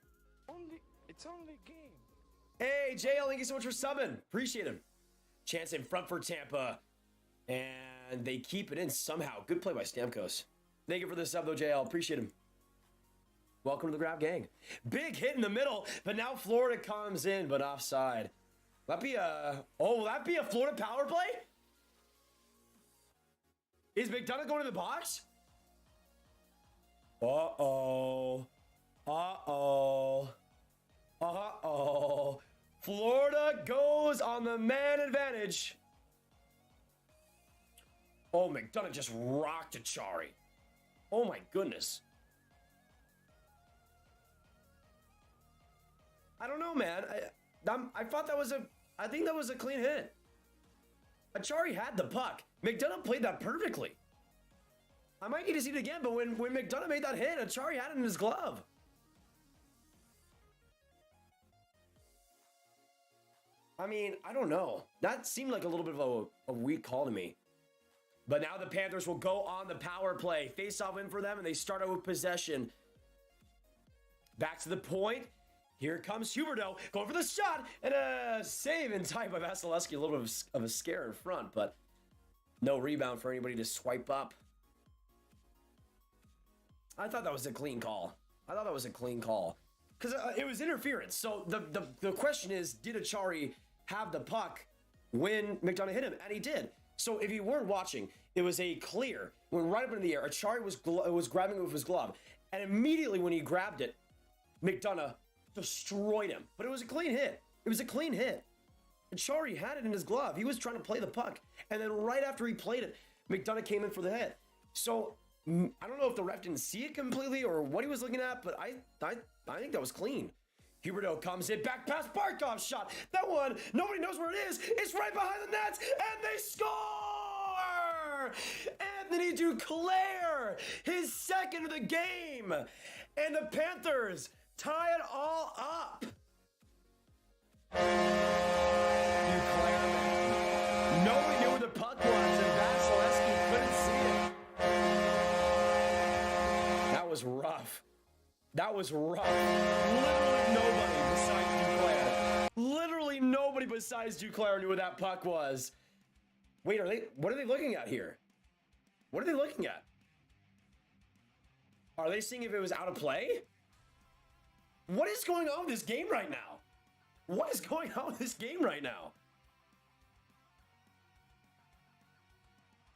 It's only a game. Hey, JL, thank you so much for subbing. Appreciate him. Chance in front for Tampa, and they keep it in somehow. Good play by Stamkos. Thank you for the sub, though, JL. Appreciate him. Welcome to the Grab Gang. Big hit in the middle, but now Florida comes in, but offside. Will that be a Florida power play? Is McDonough going to the box? Uh-oh. Florida goes on the man advantage. Oh, McDonough just rocked Achari. Oh my goodness. I don't know, man. I thought I think that was a clean hit. Achari had the puck. McDonough played that perfectly. I might need to see it again, but when McDonough made that hit, Achari had it in his glove. I mean, I don't know. That seemed like a little bit of a weak call to me. But now the Panthers will go on the power play. Face-off win for them, and they start out with possession. Back to the point. Here comes Huberdeau, going for the shot, and a save in time by Vasilevsky. A little bit of a scare in front, but no rebound for anybody to swipe up. I thought that was a clean call. Because it was interference. So the question is, did Achari have the puck when McDonough hit him? And he did. So if you weren't watching, it was a clear. Went right up into the air. Achari was grabbing it with his glove. And immediately when he grabbed it, McDonough destroyed him. But it was a clean hit. Achari had it in his glove. He was trying to play the puck. And then right after he played it, McDonough came in for the hit. So I don't know if the ref didn't see it completely or what he was looking at, but I think that was clean. Huberdeau comes in, back past Barkov's shot. That one, nobody knows where it is. It's right behind the nets, and they score! Anthony Duclair, his second of the game. And the Panthers tie it all up. Duclair, man. That was rough. Literally nobody besides Duclair. Literally nobody besides Duclair knew what that puck was. Wait, what are they looking at here? What are they looking at? Are they seeing if it was out of play? What is going on with this game right now? What is going on with this game right now?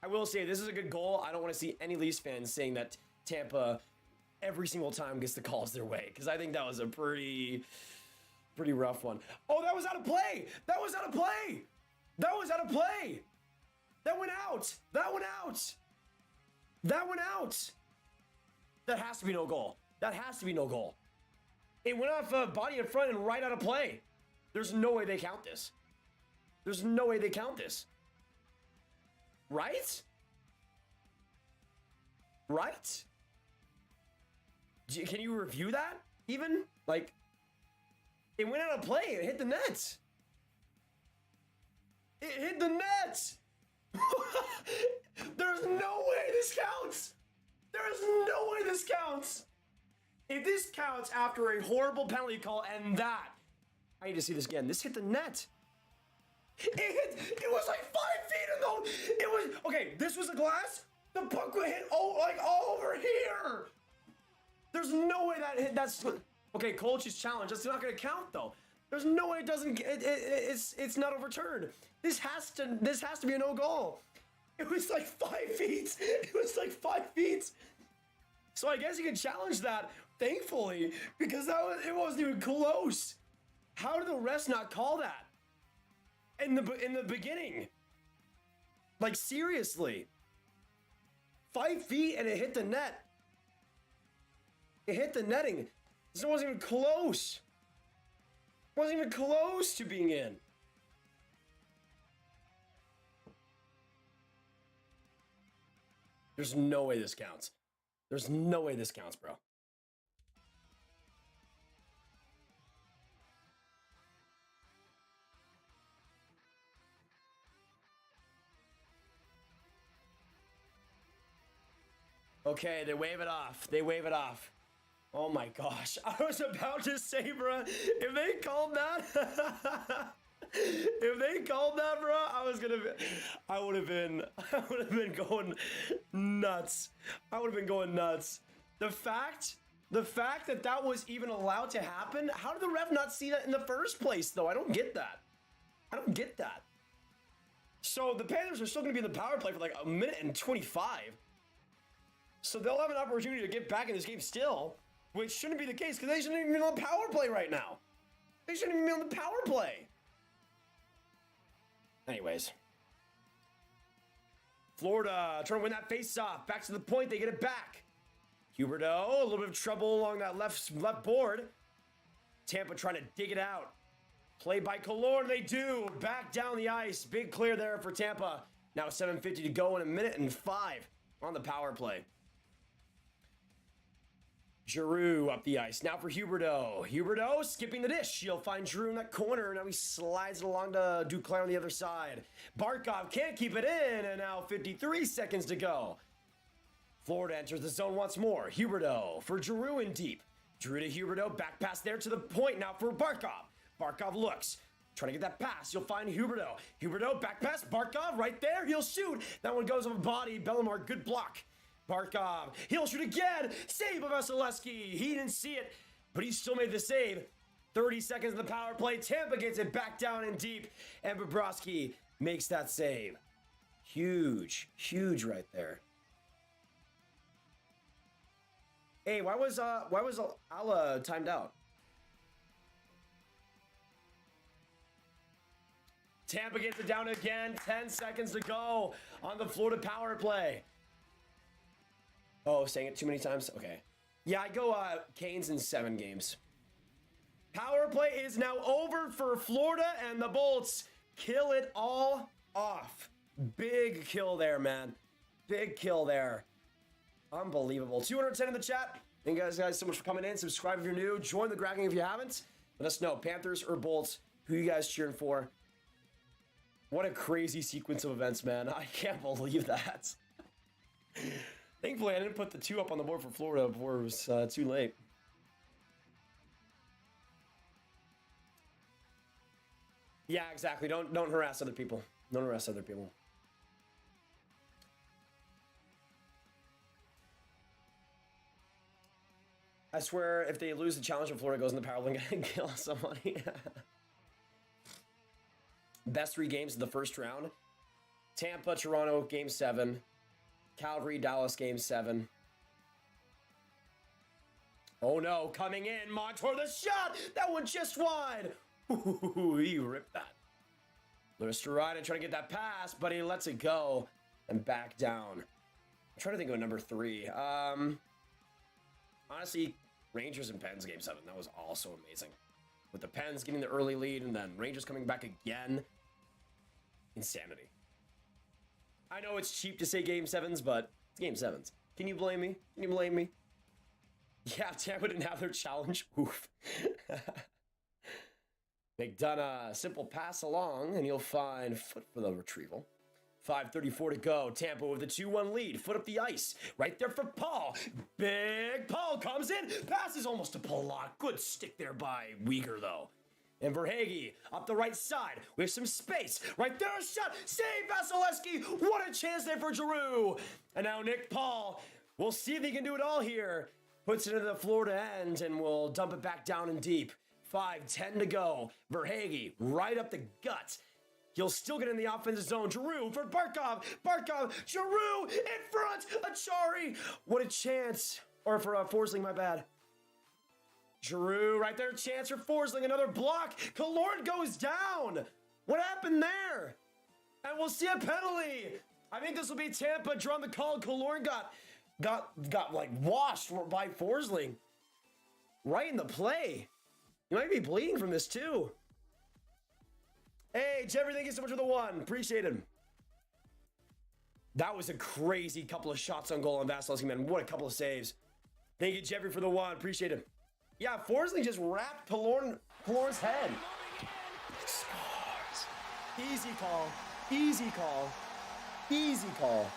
I will say this is a good goal. I don't want to see any Leafs fans saying that Tampa every single time gets the calls their way, because I think that was a pretty rough one. Oh, that was out of play. That was out of play. That was out of play. That went out. That went out. That went out. That has to be no goal. That has to be no goal. It went off body in front and right out of play. There's no way they count this. There's no way they count this. Right? Right? Can you review that even? Like, it went out of play. It hit the net. It hit the net. There's no way this counts. There's no way this counts. If this counts after a horrible penalty call and that, I need to see this again. This hit the net. It was like 5 feet in the, it was, okay, this was the glass. The puck would hit all over here. There's no way that hit, that's, okay, Kolch's challenge, that's not gonna count though. There's no way it doesn't, it's not overturned. This has to be a no goal. It was like 5 feet. It was like 5 feet. So I guess you can challenge that, thankfully, because it wasn't even close. How did the refs not call that in the beginning? Like, seriously. 5 feet and it hit the net. It hit the netting. This wasn't even close. It wasn't even close to being in. There's no way this counts. There's no way this counts, bro. Okay, they wave it off. They wave it off. Oh my gosh. I was about to say, bro, if they called that, if they called that, bro, I would have been going nuts. I would have been going nuts. The fact that was even allowed to happen, how did the ref not see that in the first place, though? I don't get that. I don't get that. So the Panthers are still going to be in the power play for like a minute and 25. So they'll have an opportunity to get back in this game still, which shouldn't be the case because they shouldn't even be on the power play right now. They shouldn't even be on the power play. Anyways. Florida trying to win that face-off. Back to the point. They get it back. Huberdeau, a little bit of trouble along that left board. Tampa trying to dig it out. Play by Killorn. They do. Back down the ice. Big clear there for Tampa. Now 7:50 to go in a minute and 5 on the power play. Giroux up the ice. Now for Huberdeau. Huberdeau skipping the dish. He'll find Giroux in that corner. Now he slides it along to Duclair on the other side. Barkov can't keep it in. And now 53 seconds to go. Florida enters the zone once more. Huberdeau for Giroux in deep. Giroux to Huberdeau. Back pass there to the point now for Barkov. Barkov looks. Trying to get that pass. You'll find Huberdeau. Huberdeau back pass. Barkov right there. He'll shoot. That one goes off a body. Bellemare, good block. Barkov, he'll shoot again. Save of Vasilevsky. He didn't see it, but he still made the save. 30 seconds in the power play. Tampa gets it back down in deep, and Bobrovsky makes that save. Huge, huge right there. Hey, why was Alla timed out? Tampa gets it down again. 10 seconds to go on the Florida power play. Oh, saying it too many times? Okay. Yeah, I go Canes in 7 games. Power play is now over for Florida, and the Bolts kill it all off. Big kill there, man. Big kill there. Unbelievable. 210 in the chat. Thank you guys so much for coming in. Subscribe if you're new. Join the Gragging if you haven't. Let us know, Panthers or Bolts, who you guys cheering for. What a crazy sequence of events, man. I can't believe that. Thankfully, I didn't put the 2 up on the board for Florida before it was too late. Yeah, exactly. Don't harass other people. Don't harass other people. I swear, if they lose the challenge and Florida goes in the power play and kill somebody. Best 3 games of the first round. Tampa, Toronto, Game 7. Calgary, Dallas, Game 7. Oh no, coming in. Montour, the shot! That one just wide! Ooh, he ripped that. Lewis Stride trying to get that pass, but he lets it go and back down. I'm trying to think of number 3. Honestly, Rangers and Pens Game 7. That was also amazing. With the Pens getting the early lead and then Rangers coming back again. Insanity. I know it's cheap to say Game 7s, but it's Game 7s. Can you blame me? Can you blame me? Yeah, Tampa didn't have their challenge. Oof. McDonough, a simple pass along, and he'll find foot for the retrieval. 5:34 to go. Tampa with a 2-1 lead. Foot up the ice. Right there for Paul. Big Paul comes in. Passes almost to Pollock. Good stick there by Weegar, though. And Verhaeghe up the right side with some space. Right there, a shot. Save Vasilevsky. What a chance there for Giroux. And now Nick Paul. We'll see if he can do it all here. Puts it into the Florida end and will dump it back down and deep. 5:10 to go. Verhaeghe right up the gut. He'll still get in the offensive zone. Giroux for Barkov. Barkov. Giroux in front. Achari. What a chance. Or for Forsling, my bad. Giroux right there. Chance for Forsling. Another block. Killorn goes down. What happened there? And we'll see a penalty. I think this will be Tampa drawing the call. Killorn got like washed by Forsling. Right in the play. You might be bleeding from this too. Hey, Jeffrey, thank you so much for the 1. Appreciate him. That was a crazy couple of shots on goal on Vasilevsky, man. What a couple of saves. Thank you, Jeffrey, for the 1. Appreciate him. Yeah, Forsling just wrapped Killorn's head. Scores. Easy call. Easy call. Easy call.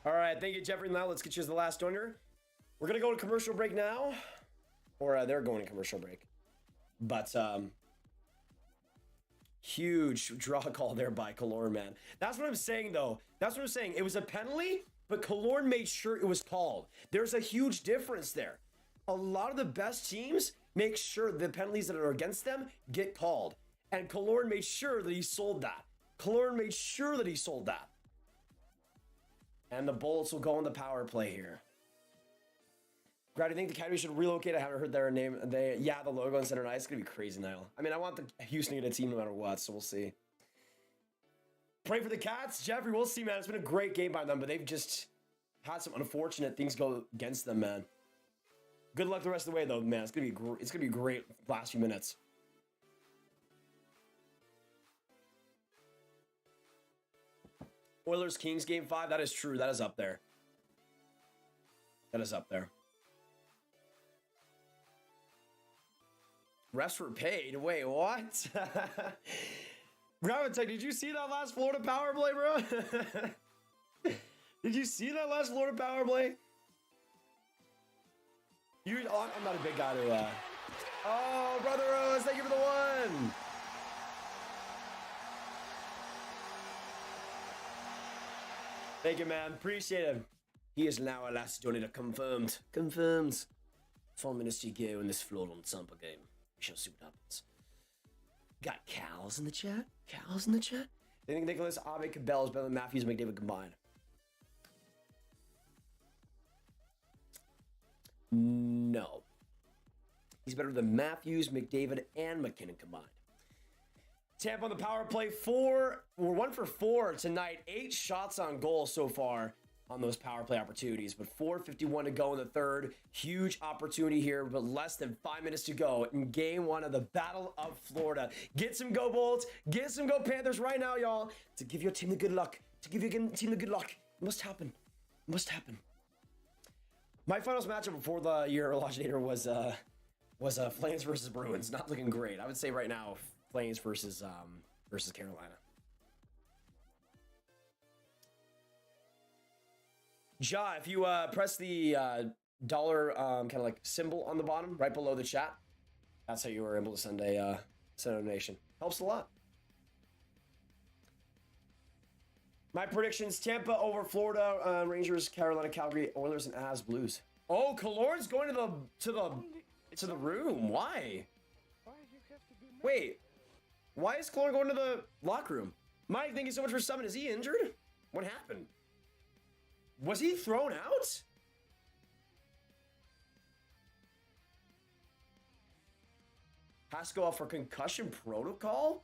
All right, thank you, Jeffrey. Now let's get you to the last one here. We're going to go to commercial break now. Or they're going to commercial break. But, huge draw call there by Killorn, man. That's what I'm saying, though. That's what I'm saying. It was a penalty, but Killorn made sure it was called. There's a huge difference there. A lot of the best teams make sure the penalties that are against them get called. And Killorn made sure that he sold that. Killorn made sure that he sold that. And the Bullets will go on the power play here. Brad, I think the Coyotes should relocate. I haven't heard their name. The logo on center ice. It's going to be crazy, Niall. I mean, I want the Houston to get a team no matter what, so we'll see. Pray for the Cats. Jeffrey, we'll see, man. It's been a great game by them, but they've just had some unfortunate things go against them, man. Good luck the rest of the way, though, man. It's going to be great last few minutes. Oilers-Kings game 5. That is true. That is up there. That is up there. Refs were paid. Wait, what? Graviteh, did you see that last Florida power play, bro? Did you see that last Florida power play? I'm not a big guy to... Oh, Brother Rose, thank you for the 1. Thank you, man. Appreciate it. He is now a last donor confirmed. Confirmed. 4 minutes to go in this Florida and Tampa game. We shall see what happens. Got cows in the chat? Cows in the chat? They think Nicholas Ave Cabell is better than Matthews and McDavid combined. No. He's better than Matthews, McDavid, and McKinnon combined. Tampa on the power play. We're 1 for 4 tonight. 8 shots on goal so far on those power play opportunities, but 4:51 to go in the third. Huge opportunity here, but less than 5 minutes to go in game 1 of the Battle of Florida. Get some go Bolts, get some go Panthers right now, y'all, to give your team the good luck. To give your team the good luck. It must happen. It must happen. My finals matchup before the year originator was Flames versus Bruins. Not looking great. I would say right now, Flames versus Carolina. Ja, if you press the dollar kind of like symbol on the bottom, right below the chat, That's how you were able to send a donation. Helps a lot. My predictions: Tampa over Florida, Rangers, Carolina, Calgary, Oilers, and Avs, Blues. Oh, Killorn's going to the room. Why? Why you have to be mad? Wait, why is Killorn going to the locker room? Mike, thank you so much for subbing. Is he injured? What happened? Was he thrown out? Has to go out for concussion protocol?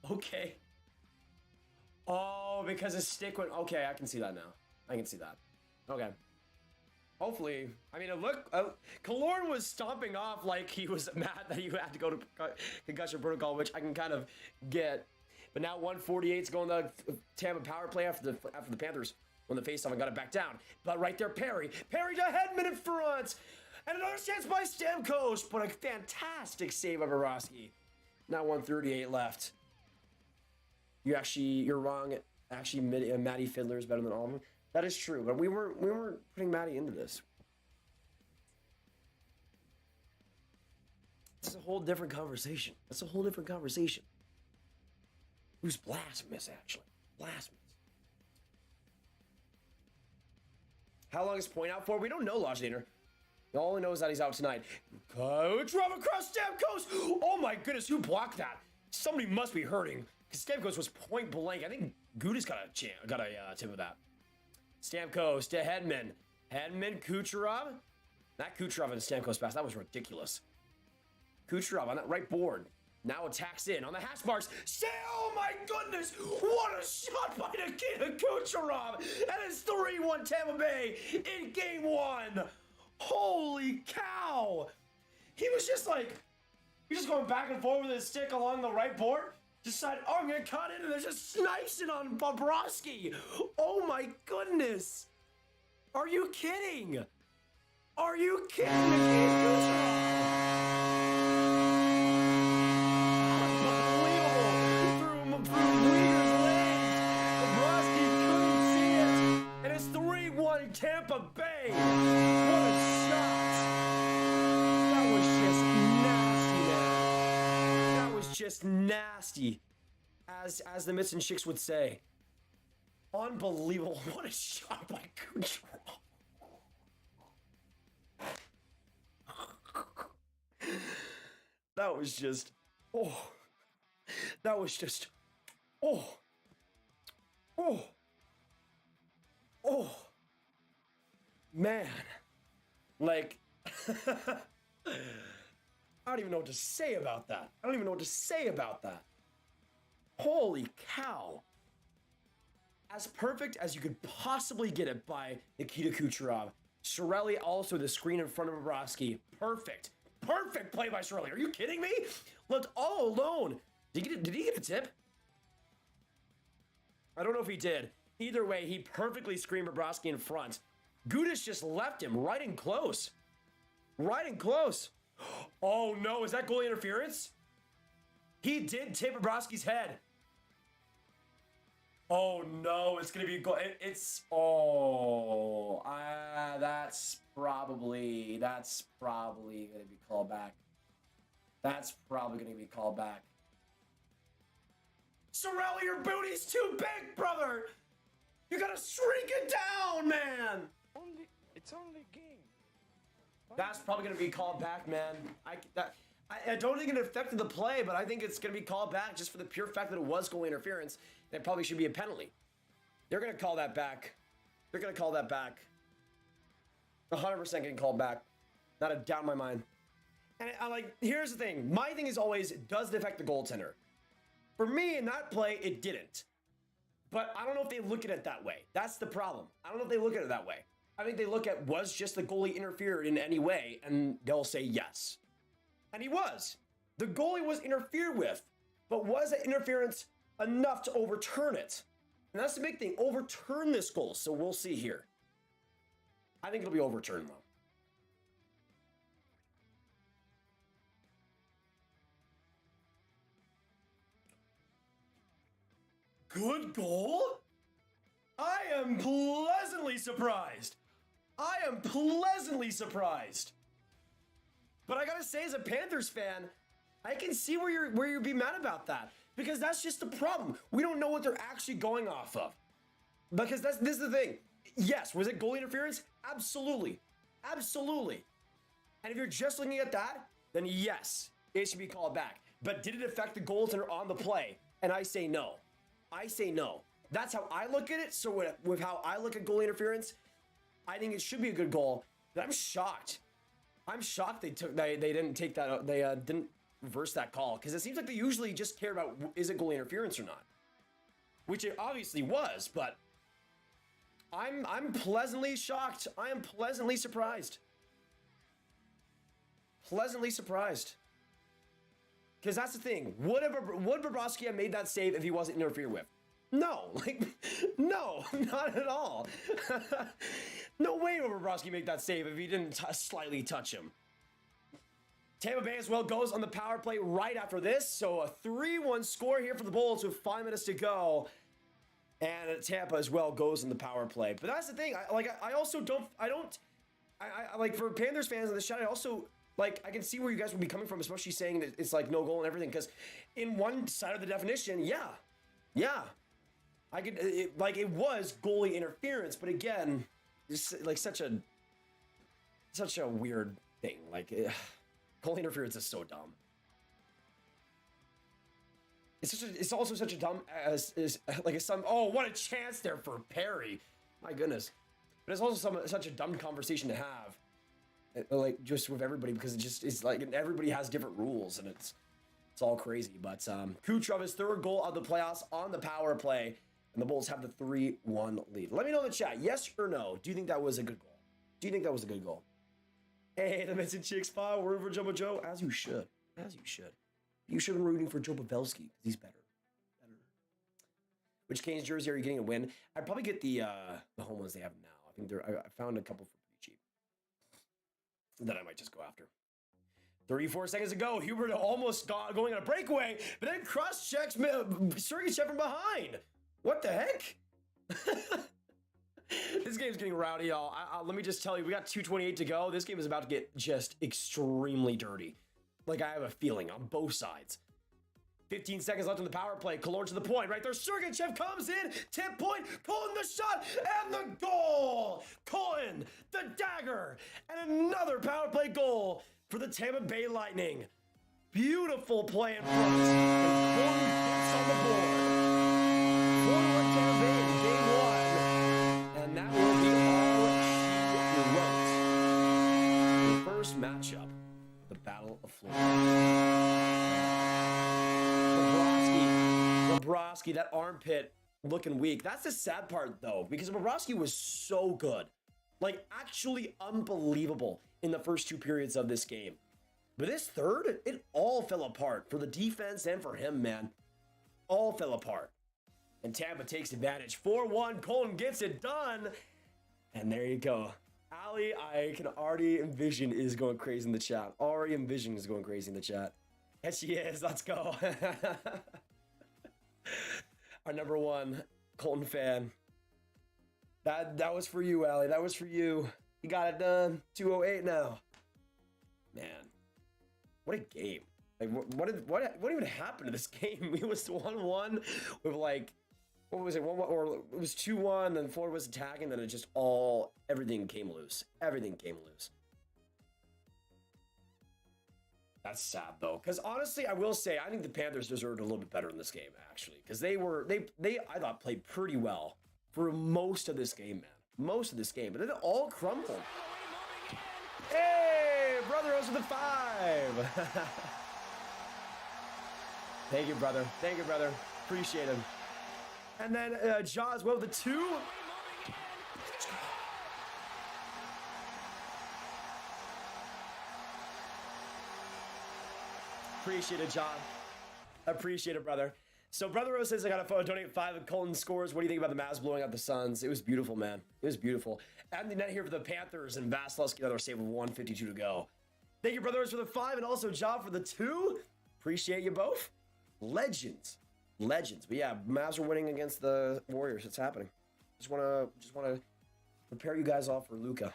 Okay. Oh, because his stick went... Okay, I can see that now. I can see that. Okay. Hopefully... I mean, it looked... Killorn was stomping off like he was mad that he had to go to concussion protocol, which I can kind of get. But now 148's going to Tampa power play after the Panthers when the faceoff and got it back down. But right there, Perry. Perry to Hedman in front. And another chance by Stamkos. But a fantastic save by Bobrovsky. Now 138 left. You're wrong. Actually, Matty Fiddler is better than all of them. That is true, but we weren't putting Matty into this. It's a whole different conversation. That's a whole different conversation. It was blasphemous, actually. Blasphemous. How long is Point out for? We don't know, Lodgenator. All we know is that he's out tonight. Drove across Stamkos! Oh my goodness, who blocked that? Somebody must be hurting. Because Stamkos was point blank. I think Gudas got a tip of that. Stamkos to Hedman. Hedman, Kucherov. Not Kucherov and Stamkos pass. That was ridiculous. Kucherov on that right board. Now attacks in on the hash marks. Oh my goodness! What a shot by Nikita Kucherov! And it's 3-1 Tampa Bay in game one. Holy cow! He was just going back and forth with his stick along the right board. Decided, oh, I'm gonna cut it, and there's just snipes it on Bobrovsky. Oh my goodness! Are you kidding? Are you kidding? Unbelievable! Through Weir's legs, Bobrovsky couldn't see it, and it's 3-1 Tampa Bay. What a shot! That was just nasty, man. That was just nasty, as the Mitts and Chicks would say. Unbelievable. What a shot by Kucherov. That was just, that was just, man. Like, I don't even know what to say about that. Holy cow. As perfect as you could possibly get it by Nikita Kucherov. Cirelli also the screen in front of Bobrovsky. Perfect play by Cirelli. Are you kidding me? Left all alone. Did he get a tip? I don't know if he did. Either way, he perfectly screened Bobrovsky in front. Gudas just left him right in close. Oh no, is that goalie interference? He did tip Bobrovsky's head. Oh no, it's gonna be that's probably gonna be called back. Cirelli, your booty's too big, brother. You gotta shrink it down, man. It's only game. That's probably gonna be called back, man. I don't think it affected the play, but I think it's gonna be called back just for the pure fact that it was goalie interference. That probably should be a penalty. They're gonna call that back. 100% getting called back. Not a doubt in my mind. And here's the thing. My thing is always, does it affect the goaltender? For me, in that play, it didn't. But I don't know if they look at it that way. That's the problem. I don't know if they look at it that way. I think they look at, was just the goalie interfered in any way? And they'll say yes. And he was. The goalie was interfered with. But was that interference enough to overturn it? And that's the big thing. Overturn this goal. So we'll see here. I think it'll be overturned, though. Good goal? I am pleasantly surprised. I am pleasantly surprised. But I gotta say, as a Panthers fan, I can see where you'd be mad about that. Because that's just the problem. We don't know what they're actually going off of. Because this is the thing. Yes, was it goalie interference? Absolutely. Absolutely. And if you're just looking at that, then yes, it should be called back. But did it affect the goaltender on the play? And I say no. I say no. That's how I look at it. So with how I look at goalie interference, I think it should be a good goal. But I'm shocked. I'm shocked they didn't take that. They didn't reverse that call, because it seems like they usually just care about is it goalie interference or not, which it obviously was. But I'm pleasantly shocked. I am pleasantly surprised. Pleasantly surprised. Because that's the thing. Would Bobrovsky have made that save if he wasn't interfered with? No. No, not at all. No way would Bobrovsky make that save if he didn't slightly touch him. Tampa Bay as well goes on the power play right after this. So a 3-1 score here for the Bulls with 5 minutes to go. And Tampa as well goes in the power play. But that's the thing. I also don't like, for Panthers fans in the chat, I also, like, I can see where you guys would be coming from, especially saying that it's like no goal and everything. Because in one side of the definition, yeah. I could, it was goalie interference. But again, it's like such a weird thing. Like, goalie interference is so dumb. It's also such a dumb oh, what a chance there for Perry. My goodness. But it's also such a dumb conversation to have. Like, just with everybody, because it's like everybody has different rules, and it's all crazy. But Kucherov, his third goal of the playoffs on the power play, and the Bulls have the 3-1 lead. Let me know in the chat, yes or no. Do you think that was a good goal? Do you think that was a good goal? Hey, the Missing Chicks file. We're rooting for Jumbo Joe, as you should. As you should. You should have been rooting for Joe Pavelski, because he's better. Which Canes jersey are you getting a win? I'd probably get the home ones they have now. I think I found a couple for pretty cheap that I might just go after. 34 seconds to go. Hubert almost going on a breakaway, but then cross-checks Sergachev from behind. What the heck? This game's getting rowdy, y'all. Let me just tell you, we got 2:28 to go. This game is about to get just extremely dirty. Like, I have a feeling on both sides. 15 seconds left in the power play. Killorn to the point. Right there. Sergachev comes in. Tip point. Cullen the shot. And the goal. Cullen, the dagger. And another power play goal for the Tampa Bay Lightning. Beautiful play in front. And Cullen gets on the board. 4-1 Tampa Bay in game 1. And that will be all she wrote. The first matchup. The Battle of Florida. Bobrovsky, that armpit looking weak. That's the sad part, though, because Bobrovsky was so good. Like, actually unbelievable in the first 2 periods of this game. But this third, it all fell apart for the defense and for him, man. All fell apart. And Tampa takes advantage. 4-1, Colton gets it done. And there you go. Ali, I can already envision is going crazy in the chat. Already envision is going crazy in the chat. Yes, she is. Let's go. Our number 1 Colton fan. That was for you, Ali. That was for you. You got it done. 2:08 now. Man, what a game! Like, what even happened to this game? It was 1-1 with, like, what was it? 1-1, or it was 2-1. Then Florida was attacking. Then it just everything came loose. Everything came loose. That's sad, though, because honestly, I will say I think the Panthers deserved a little bit better in this game, actually, because they I thought played pretty well for most of this game, man. Most of this game, but then it all crumbled. Hey, brother, Rose with the 5. Thank you, brother. Thank you, brother. Appreciate it. And then Jaw as well with the 2. Appreciate it, John. Appreciate it, brother. So, Brother Rose says, I got to donate 5 and Colton scores. What do you think about the Mavs blowing out the Suns? It was beautiful, man. It was beautiful. And the net here for the Panthers, and Vasilevsky, another save of 1:52 to go. Thank you, Brother Rose, for the 5, and also John for the 2. Appreciate you both. Legends. Legends. But yeah, Mavs are winning against the Warriors. It's happening. Just wanna Prepare you guys all for Luka.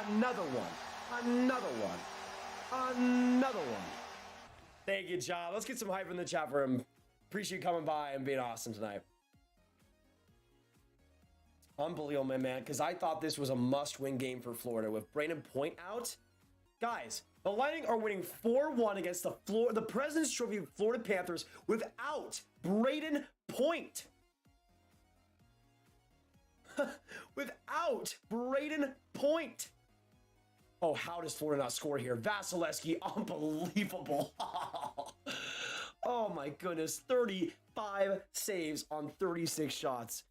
Another one. Another one. Another one. Thank you, John. Let's get some hype in the chat for him. Appreciate you coming by and being awesome tonight. Unbelievable, man, because I thought this was a must-win game for Florida with Brayden Point out. Guys, the Lightning are winning 4-1 against the President's Trophy Florida Panthers without Brayden Point. Without Brayden Point. Oh, how does Florida not score here? Vasilevsky, unbelievable. Oh my goodness, 35 saves on 36 shots.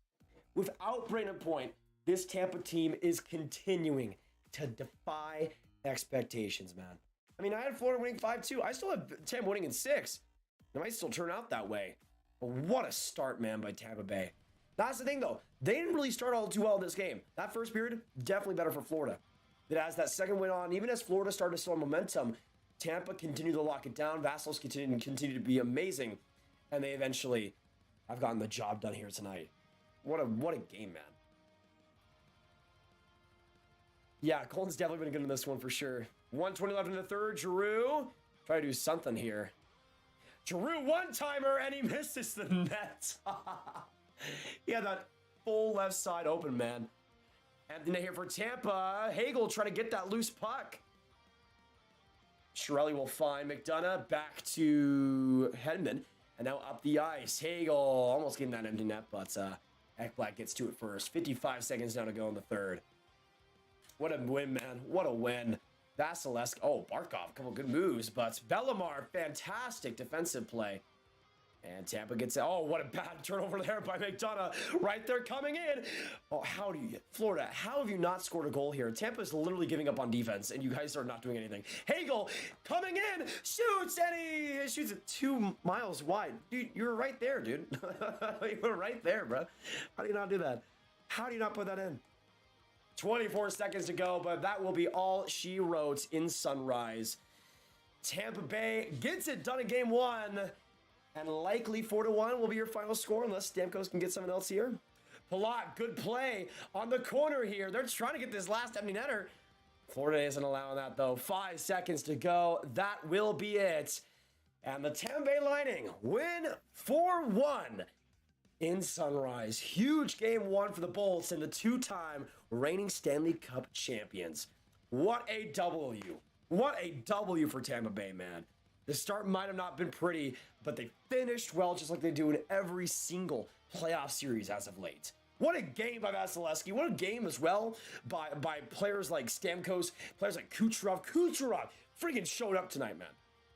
Without Brayden Point, this Tampa team is continuing to defy expectations, man. I mean, I had Florida winning 5-2. I still have Tampa winning in 6. It might still turn out that way. But what a start, man, by Tampa Bay. That's the thing, though. They didn't really start all too well in this game. That first period, definitely better for Florida. But as that second went on, even as Florida started to show momentum, Tampa continued to lock it down. Vassals continued to be amazing. And they eventually have gotten the job done here tonight. What a game, man. Yeah, Colton's definitely been good in this one for sure. 1:20 left in the third. Giroux, try to do something here. Giroux one-timer, and he misses the net. He had that full left side open, man. Anthony here for Tampa. Hagel trying to get that loose puck. Chiarelli will find McDonough, back to Hedman, and now up the ice. Hagel almost getting that empty net, but Ekblad gets to it first. 55 seconds now to go in the third. What a win, man. What a win. Vasilevsky. Oh, Barkov. A couple good moves, but Bellemare, fantastic defensive play. And Tampa gets it. Oh, what a bad turnover there by McDonough. Right there coming in. Oh, Florida, how have you not scored a goal here? Tampa's literally giving up on defense, and you guys are not doing anything. Hagel coming in, shoots, and he shoots it 2 miles wide. Dude, you were right there, dude. You were right there, bro. How do you not do that? How do you not put that in? 24 seconds to go, but that will be all she wrote in Sunrise. Tampa Bay gets it done in game 1. And likely 4-1 will be your final score unless Stamkos can get someone else here. Palat, good play on the corner here. They're trying to get this last empty netter. Florida isn't allowing that, though. 5 seconds to go. That will be it. And the Tampa Bay Lightning win 4-1 in Sunrise. Huge game 1 for the Bolts and the 2-time reigning Stanley Cup champions. What a W. What a W for Tampa Bay, man. The start might have not been pretty, but they finished well, just like they do in every single playoff series as of late. What a game by Vasilevsky. What a game as well by players like Stamkos, players like Kucherov. Kucherov freaking showed up tonight, man.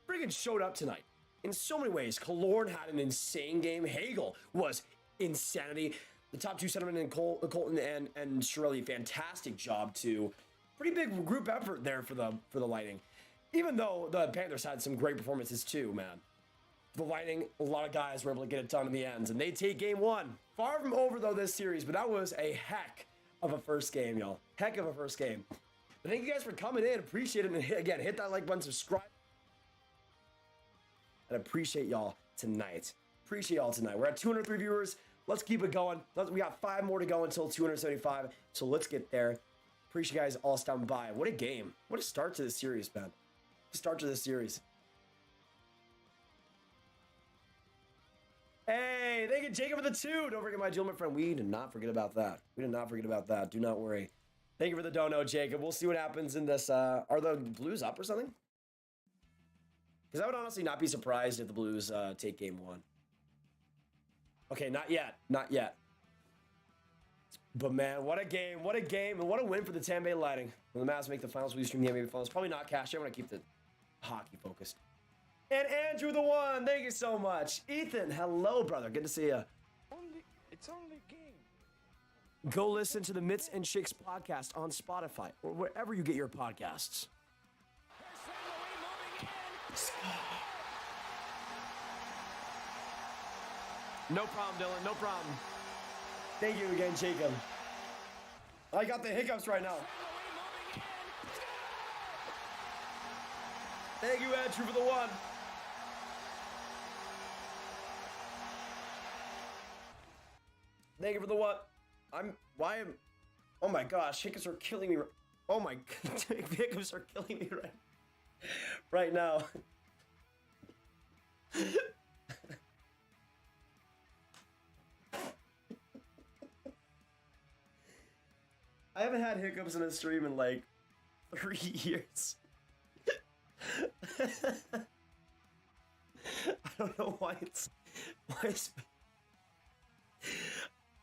Freaking showed up tonight. In so many ways, Killorn had an insane game. Hagel was insanity. The top 2 centermen in Colton and Chiarelli, fantastic job too. Pretty big group effort there for the Lightning. Even though the Panthers had some great performances too, man. The Lightning, a lot of guys were able to get it done in the ends, and they take game 1. Far from over, though, this series, but that was a heck of a first game, y'all. Heck of a first game. But thank you guys for coming in. Appreciate it. And hit that like button, subscribe. And appreciate y'all tonight. Appreciate y'all tonight. We're at 203 viewers. Let's keep it going. We got 5 more to go until 275, so let's get there. Appreciate you guys all stopping by. What a game. What a start to this series, man. Start to this series. Hey, thank you, Jacob, for the 2. Don't forget my deal, my friend. We did not forget about that. We did not forget about that. Do not worry. Thank you for the dono, Jacob. We'll see what happens in this. Are the Blues up or something? Because I would honestly not be surprised if the Blues take game 1. Okay, not yet. Not yet. But man, what a game, and what a win for the Tampa Bay Lightning. When the Mavs make the finals, we stream the NBA finals. Probably not cash. I want to keep the hockey focused. And Andrew the 1, thank you so much. Ethan, hello, brother. Good to see you. It's only a game. Go listen to the Mitts and Shakes podcast on Spotify or wherever you get your podcasts. No problem, Dylan. No problem. Thank you again, Jacob. I got the hiccups right now. Thank you, Andrew, for the 1. Thank you for the what? Oh my gosh, hiccups are killing me. Oh my god, hiccups are killing me right now. I haven't had hiccups in a stream in like 3 years. I don't know why it's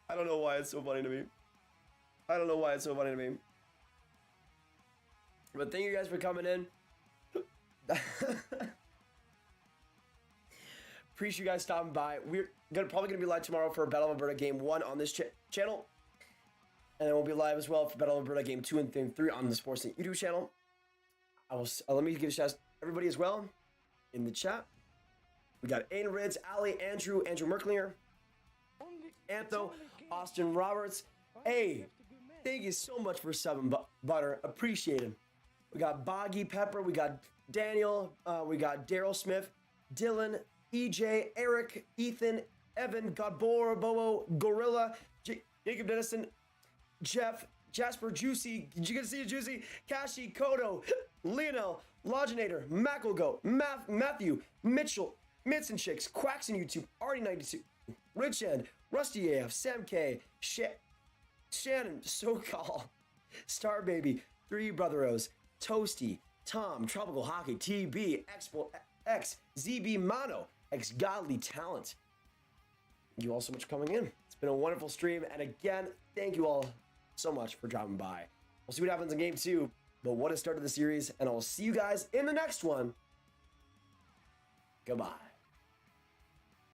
I don't know why it's so funny to me. I don't know why it's so funny to me. But thank you guys for coming in. Appreciate you guys stopping by. We're probably gonna be live tomorrow for Battle of Alberta Game 1 on this channel. And then we'll be live as well for Battle of Alberta Game 2 and 3 on the Sportsnet YouTube channel. Let me give a shout out to everybody as well in the chat. We got Aiden Rids, Ali, Andrew Merklinger, Antho, Austin Roberts. Hey, thank you so much for subbing, Butter. Appreciate him. We got Boggy Pepper. We got Daniel. We got Daryl Smith, Dylan, EJ, Eric, Ethan, Evan, Godbor, Bobo, Gorilla, Jacob Dennison, Jeff, Jasper, Juicy. Did you get to see it, Juicy? Kashi, Kodo, Lionel, Loginator, Mackelgo, Matthew, Mitchell, Mitson Chicks, Quacks in YouTube, Artie92, Rich End, Rusty AF, Sam K, Shannon, SoCal, Star Baby, Three Brotheros, Toasty, Tom, Tropical Hockey, TB, X, ZB Mono, X Godly Talent. Thank you all so much for coming in. It's been a wonderful stream, and again, thank you all so much for dropping by. We'll see what happens in Game 2, but what has started the series, and I'll see you guys in the next one. Goodbye.